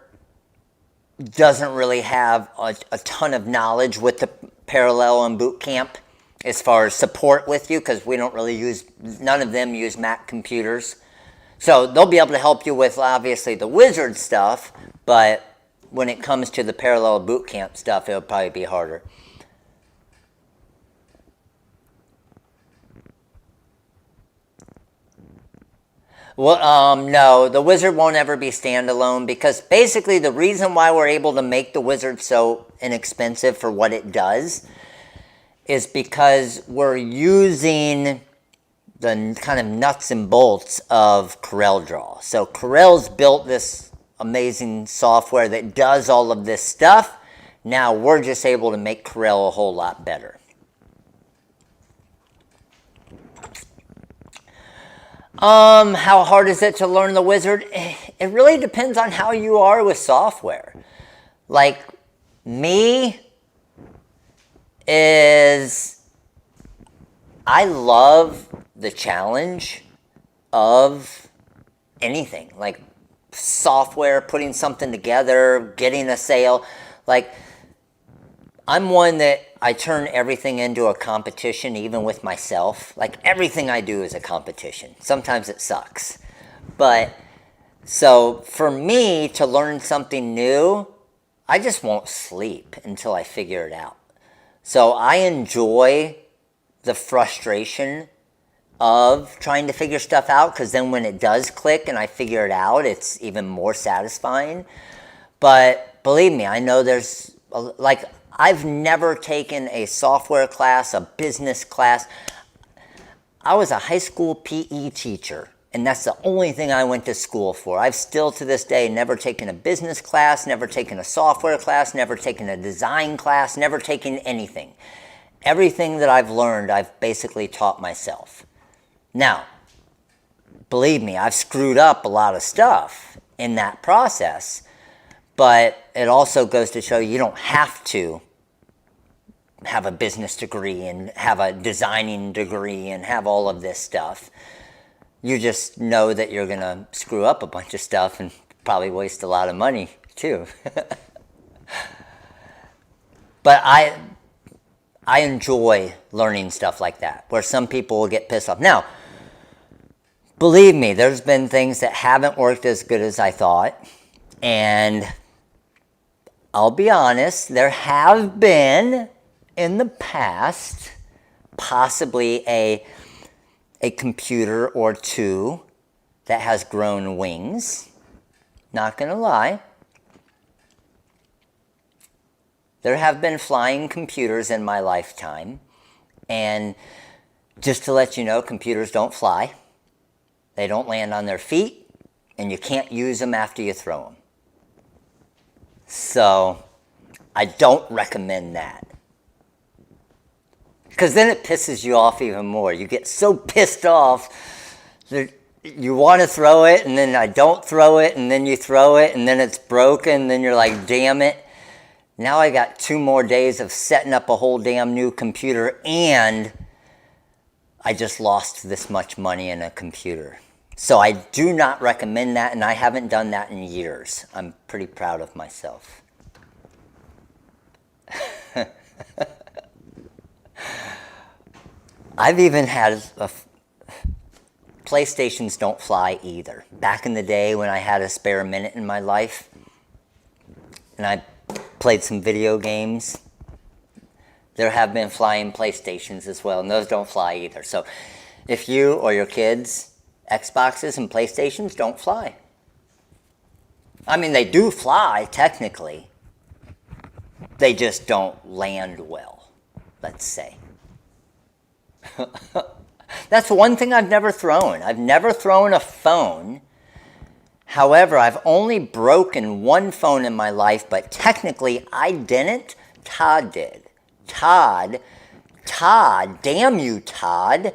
doesn't really have a ton of knowledge with the Parallel and Boot Camp as far as support with you, because we don't really use, none of them use Mac computers. So they'll be able to help you with, obviously, the Wizard stuff, but when it comes to the Parallel Boot Camp stuff, it'll probably be harder. Well, no, the Wizard won't ever be standalone, because basically the reason why we're able to make the Wizard so inexpensive for what it does is because we're using the kind of nuts and bolts of CorelDRAW. So Corel's built this amazing software that does all of this stuff. Now we're just able to make Corel a whole lot better. How hard is it to learn the Wizard? It really depends on how you are with software. Like me I love the challenge of anything, like software, putting something together, getting a sale. Like, I'm one that I turn everything into a competition, even with myself. Like, everything I do is a competition. Sometimes it sucks. But, so for me to learn something new, I just won't sleep until I figure it out. So I enjoy the frustration of trying to figure stuff out, because then when it does click and I figure it out, it's even more satisfying. But believe me, I know there's, like, I've never taken a software class, a business class. I was a high school PE teacher, and that's the only thing I went to school for. I've still to this day never taken a business class, never taken a software class, never taken a design class, never taken anything. Everything that I've learned, I've basically taught myself. Now, believe me, I've screwed up a lot of stuff in that process, but it also goes to show you don't have to have a business degree and have a designing degree and have all of this stuff. You just know that you're going to screw up a bunch of stuff and probably waste a lot of money too. But I enjoy learning stuff like that, where some people will get pissed off. Now, believe me, there's been things that haven't worked as good as I thought, and I'll be honest, there have been in the past possibly a computer or two that has grown wings. Not gonna lie. There have been flying computers in my lifetime, and just to let you know, computers don't fly. They don't land on their feet, and you can't use them after you throw them. So, I don't recommend that. Because then it pisses you off even more. You get so pissed off that you want to throw it, and then I don't throw it, and then you throw it, and then it's broken, and then you're like, damn it. Now I got 2 more days of setting up a whole damn new computer, and I just lost this much money in a computer. So I do not recommend that, and I haven't done that in years. I'm pretty proud of myself. I've even had PlayStations don't fly either. Back in the day when I had a spare minute in my life and I played some video games, there have been flying PlayStations as well, and those don't fly either. So if you or your kids, Xboxes and PlayStations don't fly. I mean, they do fly technically. They just don't land well, let's say. That's one thing I've never thrown. I've never thrown a phone. However, I've only broken one phone in my life, but technically I didn't. Todd did. Todd, damn you, Todd.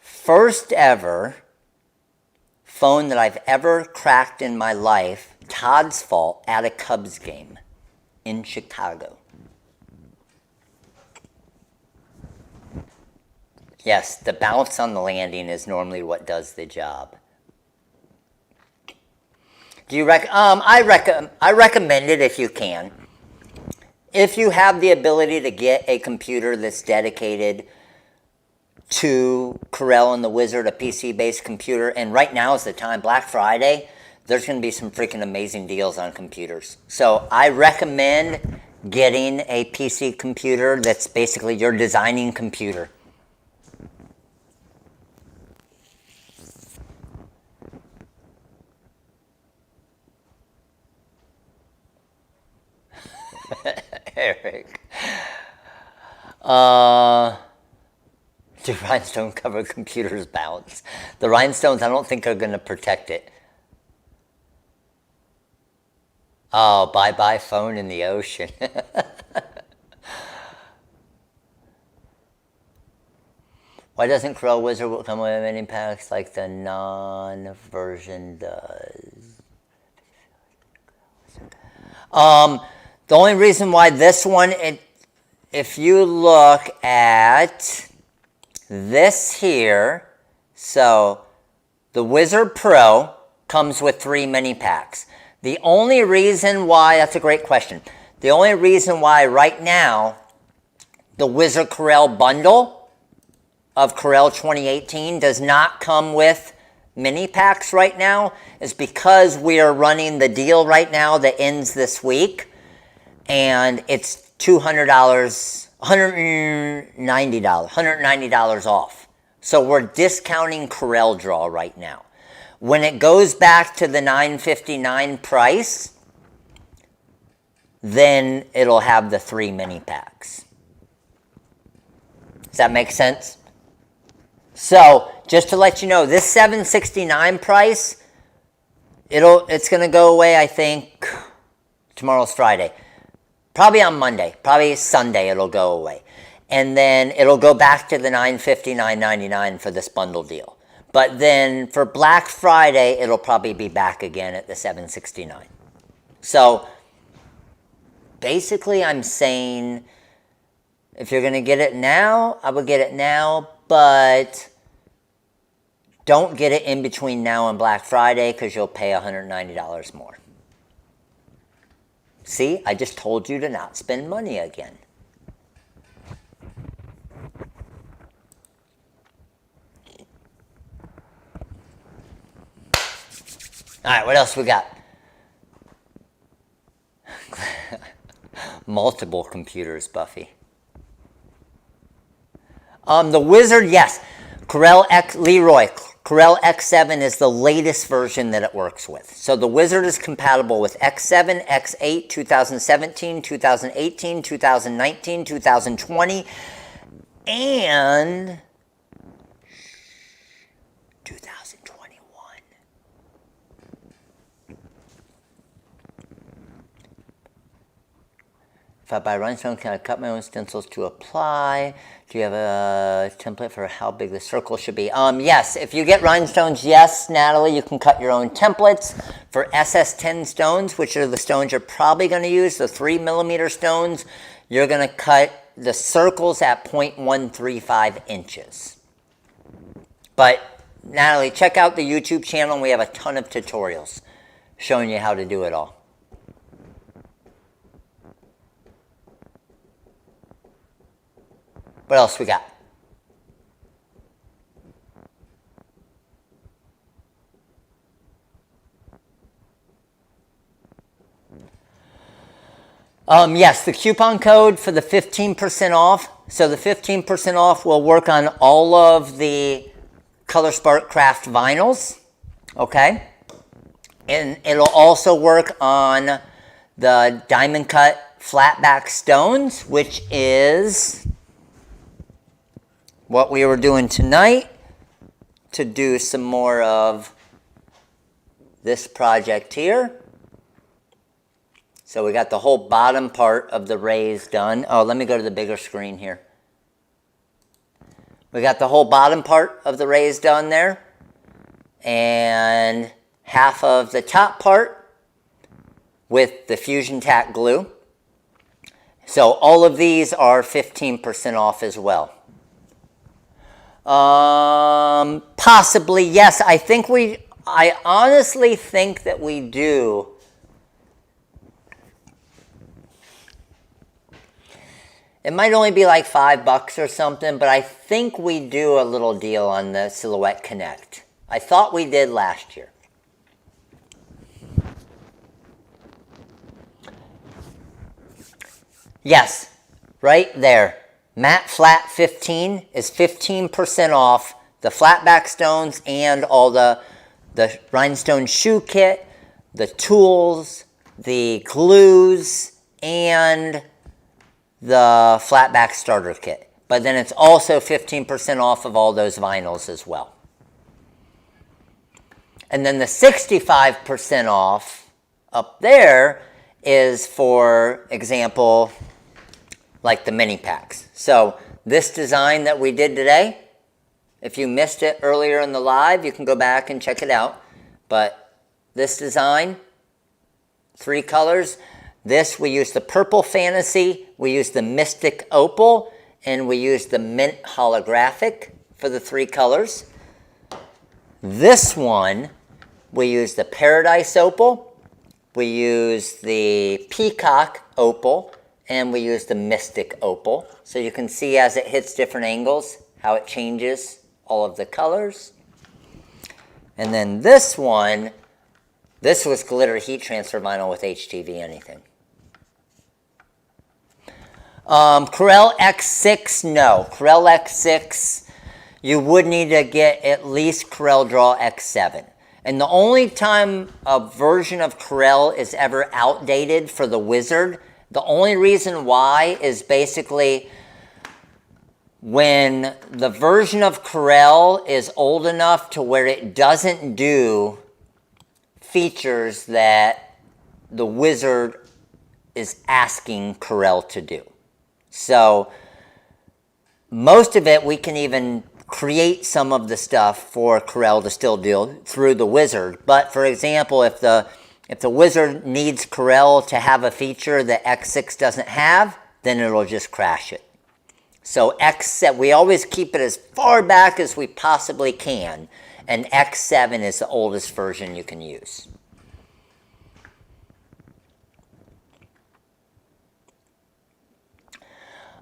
First ever phone that I've ever cracked in my life, Todd's fault, at a Cubs game in Chicago. Yes, the bounce on the landing is normally what does the job. Do you I recommend it if you can. If you have the ability to get a computer that's dedicated to Corel and the Wizard, a PC-based computer, and right now is the time, Black Friday, there's going to be some freaking amazing deals on computers. So I recommend getting a PC computer that's basically your designing computer. Eric. Do rhinestone covered computers bounce? The rhinestones, I don't think are going to protect it. Oh, bye-bye phone in the ocean. Why doesn't Corel Wizard come with many packs like the non-version does? The only reason why this one, if you look at this here, so the Wizard Pro comes with 3 mini packs. The only reason why, that's a great question. The only reason why right now the Wizard Corel bundle of Corel 2018 does not come with mini packs right now is because we are running the deal right now that ends this week. And it's $200, $190 off. So we're discounting Corel Draw right now. When it goes back to the $9.59 price, then it'll have the 3 mini packs. Does that make sense? So just to let you know, this $769 price, it's going to go away, I think, tomorrow's Friday. Probably on Monday. Probably Sunday it'll go away. And then it'll go back to the $950, $999 for this bundle deal. But then for Black Friday, it'll probably be back again at the $769. So basically I'm saying if you're going to get it now, I would get it now, but don't get it in between now and Black Friday because you'll pay $190 more. See, I just told you to not spend money again. All right, what else we got? Multiple computers, Buffy. The Wizard, yes. Corel X7 is the latest version that it works with. So the Wizard is compatible with X7, X8, 2017, 2018, 2019, 2020, and 2021. If I buy Rhinestone, can I cut my own stencils to apply? Do you have a template for how big the circle should be? Yes, if you get Rhinestones, yes, Natalie, you can cut your own templates. For SS10 stones, which are the stones you're probably going to use, the 3mm stones, you're going to cut the circles at 0.135 inches. But, Natalie, check out the YouTube channel. We have a ton of tutorials showing you how to do it all. What else we got? Yes, the coupon code for the 15% off. So the 15% off will work on all of the Color Spark Craft vinyls, okay? And it'll also work on the Diamond Cut Flatback stones, which is what we were doing tonight to do some more of this project here. So we got the whole bottom part of the rays done. Oh, let me go to the bigger screen here. We got the whole bottom part of the rays done there. And half of the top part with the Fusion Tack glue. So all of these are 15% off as well. Possibly, yes. I honestly think that we do. It might only be like $5 or something, but I think we do a little deal on the Silhouette Connect. I thought we did last year. Yes, right there. Matte Flat 15 is 15% off the Flatback stones and all the Rhinestone shoe kit, the tools, the glues, and the Flatback starter kit. But then it's also 15% off of all those vinyls as well. And then the 65% off up there is, for example, like the mini packs. So this design that we did today, if you missed it earlier in the live, you can go back and check it out. But this design, 3 colors. This, we used the Purple Fantasy, we used the Mystic Opal, and we used the Mint Holographic for the 3 colors. This one, we used the Paradise Opal, we used the Peacock Opal, and we use the Mystic Opal. So you can see as it hits different angles, how it changes all of the colors. And then this one, this was glitter heat transfer vinyl with HTV anything. Corel X6, no. Corel X6, you would need to get at least Corel Draw X7. And the only time a version of Corel is ever outdated for the Wizard, the only reason why is basically when the version of Corel is old enough to where it doesn't do features that the wizard is asking Corel to do. So most of it we can even create some of the stuff for Corel to still do through the wizard. But for example, if the wizard needs Corel to have a feature that X6 doesn't have, then it'll just crash it. So X7, we always keep it as far back as we possibly can, and X7 is the oldest version you can use.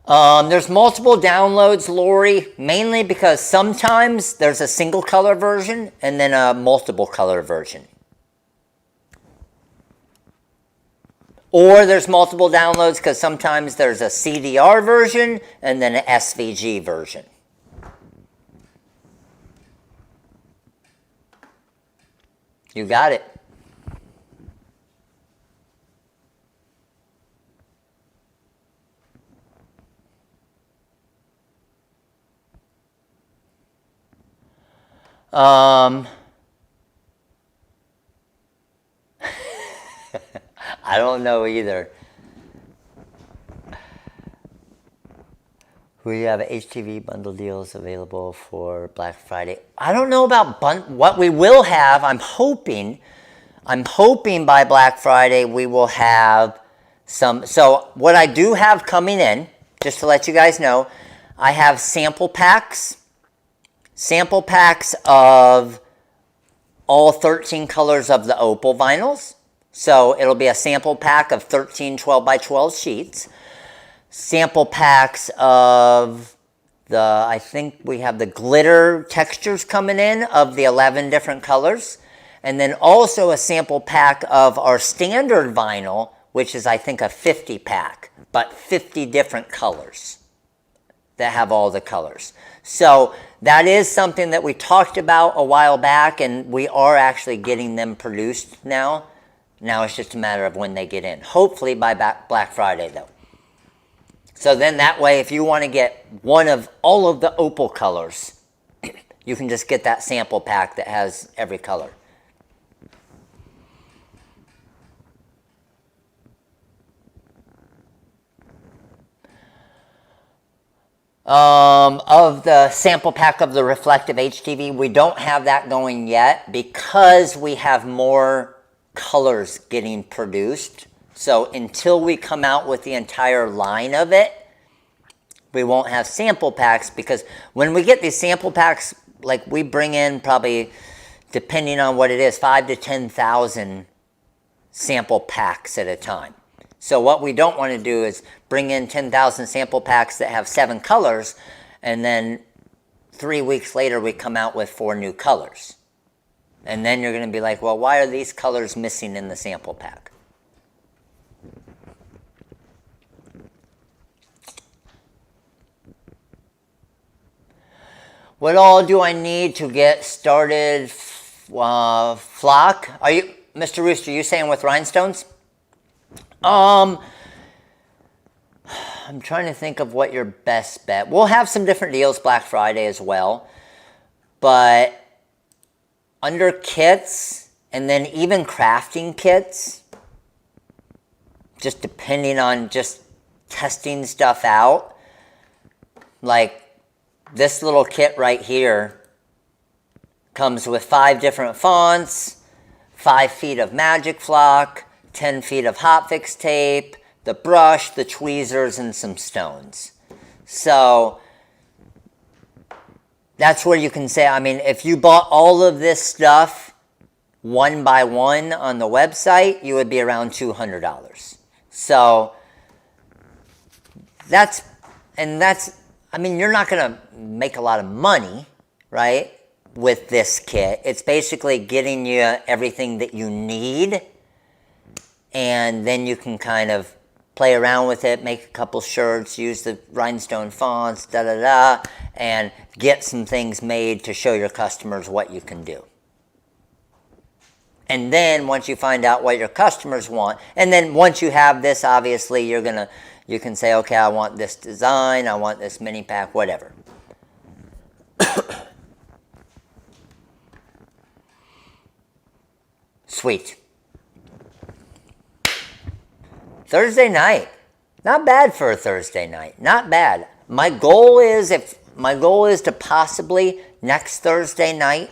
There's multiple downloads, Lori, mainly because sometimes there's a single color version and then a multiple color version. Or there's multiple downloads because sometimes there's a CDR version and then an SVG version. You got it. I don't know either. We have HTV bundle deals available for Black Friday. I don't know about what we will have. I'm hoping by Black Friday we will have some. So what I do have coming in, just to let you guys know, I have sample packs of all 13 colors of the opal vinyls. So it'll be a sample pack of 13 12x12 sheets. Sample packs of I think we have the glitter textures coming in of the 11 different colors. And then also a sample pack of our standard vinyl, which is I think a 50 pack, but 50 different colors that have all the colors. So that is something that we talked about a while back, and we are actually getting them produced now. Now it's just a matter of when they get in. Hopefully by Black Friday, though. So then that way, if you want to get one of all of the opal colors, you can just get that sample pack that has every color. Of the sample pack of the reflective HTV, we don't have that going yet because we have more colors getting produced. So until we come out with the entire line of it, we won't have sample packs, because when we get these sample packs, like we bring in probably, depending on what it is, 5,000 to 10,000 sample packs at a time. So what we don't want to do is bring in 10,000 sample packs that have 7 colors, and then 3 weeks later we come out with 4 new colors. And then you're going to be like, well, why are these colors missing in the sample pack? What all do I need to get started, Flock? Are you, Mr. Rooster, you saying with rhinestones? I'm trying to think of what your best bet. We'll have some different deals Black Friday as well. But under kits, and then even crafting kits, just depending on just testing stuff out, like this little kit right here comes with 5 different fonts, 5 feet of magic flock, 10 feet of hotfix tape, the brush, the tweezers, and some stones. So that's where you can say, I mean, if you bought all of this stuff one by one on the website, you would be around $200. So that's, I mean, you're not going to make a lot of money, right, with this kit. It's basically getting you everything that you need, and then you can kind of play around with it, make a couple shirts, use the rhinestone fonts, and get some things made to show your customers what you can do. And then once you find out what your customers want, and then once you have this, obviously you're going to You can say, okay, I want this design, I want this mini pack, whatever. Sweet. Thursday night. Not bad for a Thursday night. Not bad. My goal is to possibly next Thursday night,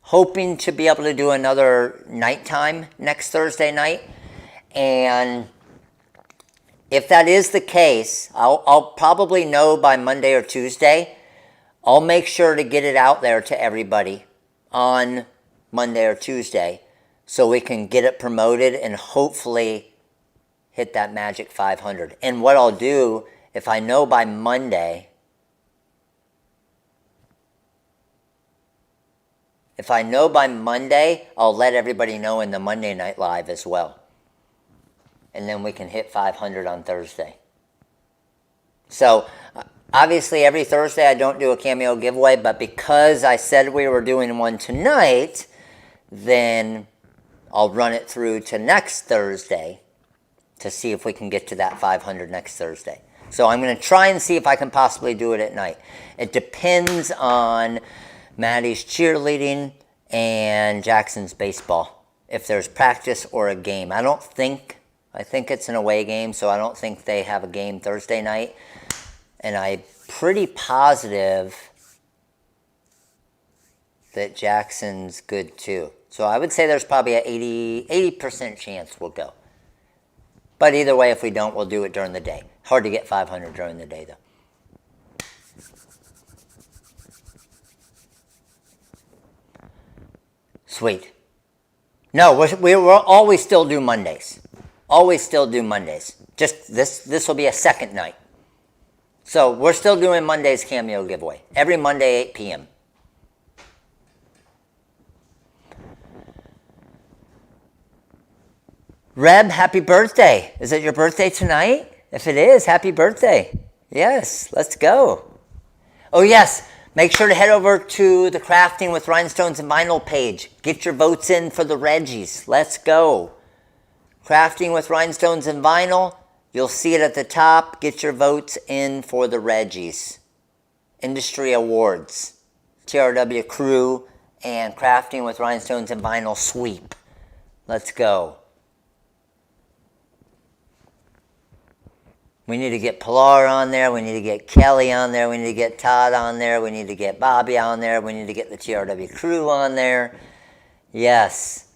hoping to be able to do another nighttime next Thursday night. And if that is the case, I'll probably know by Monday or Tuesday. I'll make sure to get it out there to everybody on Monday or Tuesday so we can get it promoted and hopefully hit that magic 500. And what I'll do, if I know by Monday, I'll let everybody know in the Monday Night Live as well. And then we can hit 500 on Thursday. So, obviously every Thursday I don't do a Cameo giveaway, but because I said we were doing one tonight, then I'll run it through to next Thursday to see if we can get to that 500 next Thursday. So I'm going to try and see if I can possibly do it at night. It depends on Maddie's cheerleading and Jackson's baseball, if there's practice or a game. I think it's an away game, so I don't think they have a game Thursday night. And I'm pretty positive that Jackson's good too. So I would say there's probably an 80% chance we'll go. But either way, if we don't, we'll do it during the day. Hard to get 500 during the day, though. Sweet. No, we'll always still do Mondays. Always still do Mondays. Just this will be a second night. So we're still doing Monday's Cameo giveaway. Every Monday, 8 p.m. Reb, happy birthday. Is it your birthday tonight? If it is, happy birthday. Yes, let's go. Oh yes, make sure to head over to the Crafting with Rhinestones and Vinyl page. Get your votes in for the Reggies. Let's go. Crafting with Rhinestones and Vinyl. You'll see it at the top. Get your votes in for the Reggies. Industry Awards. TRW Crew and Crafting with Rhinestones and Vinyl sweep. Let's go. We need to get Pilar on there. We need to get Kelly on there. We need to get Todd on there. We need to get Bobby on there. We need to get the TRW crew on there. Yes.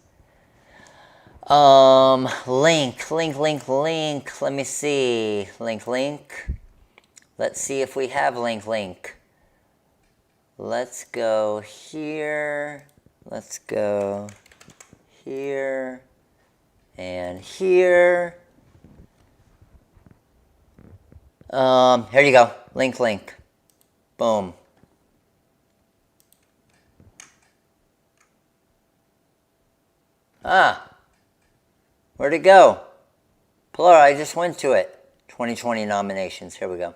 Link. Let me see. Link. Let's see if we have link. Let's go here. Let's go here. And here. Here you go. Link. Boom. Where'd it go? Pilar, I just went to it. 2020 nominations. Here we go.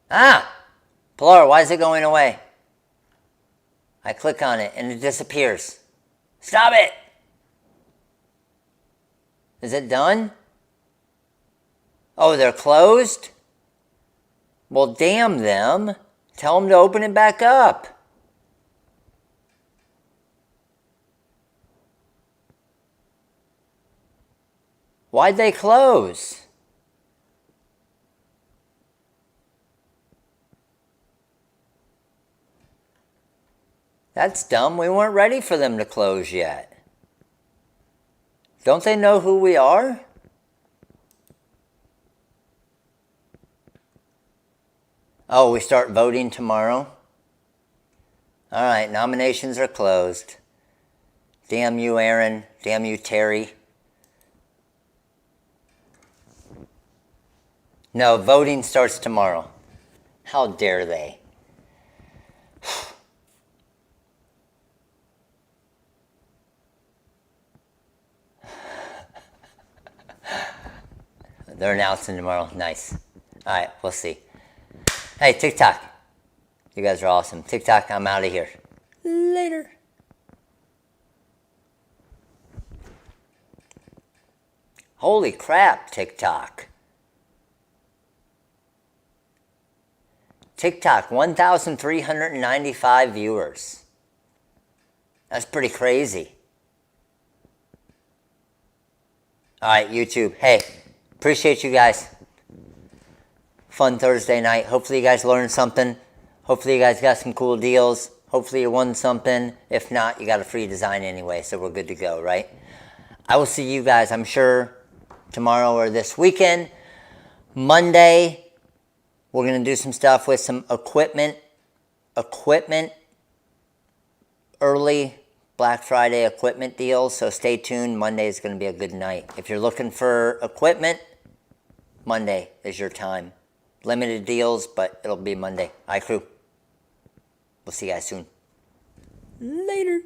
Pilar, why is it going away? I click on it and it disappears. Stop it! Is it done? Oh, they're closed? Well, damn them. Tell them to open it back up. Why'd they close? That's dumb. We weren't ready for them to close yet. Don't they know who we are? Oh, we start voting tomorrow? All right, nominations are closed. Damn you, Aaron. Damn you, Terry. No, voting starts tomorrow. How dare they? They're announcing tomorrow. Nice. All right, we'll see. Hey, TikTok. You guys are awesome. TikTok, I'm out of here. Later. Holy crap, TikTok. TikTok, 1,395 viewers. That's pretty crazy. All right, YouTube. Hey, appreciate you guys. Fun Thursday night. Hopefully you guys learned something. Hopefully you guys got some cool deals. Hopefully you won something. If not, you got a free design anyway, so we're good to go, right? I will see you guys, I'm sure, tomorrow or this weekend. Monday, we're going to do some stuff with some equipment. Early Black Friday equipment deals, so stay tuned. Monday is going to be a good night. If you're looking for equipment, Monday is your time. Limited deals, but it'll be Monday. Hi, crew. We'll see you guys soon. Later.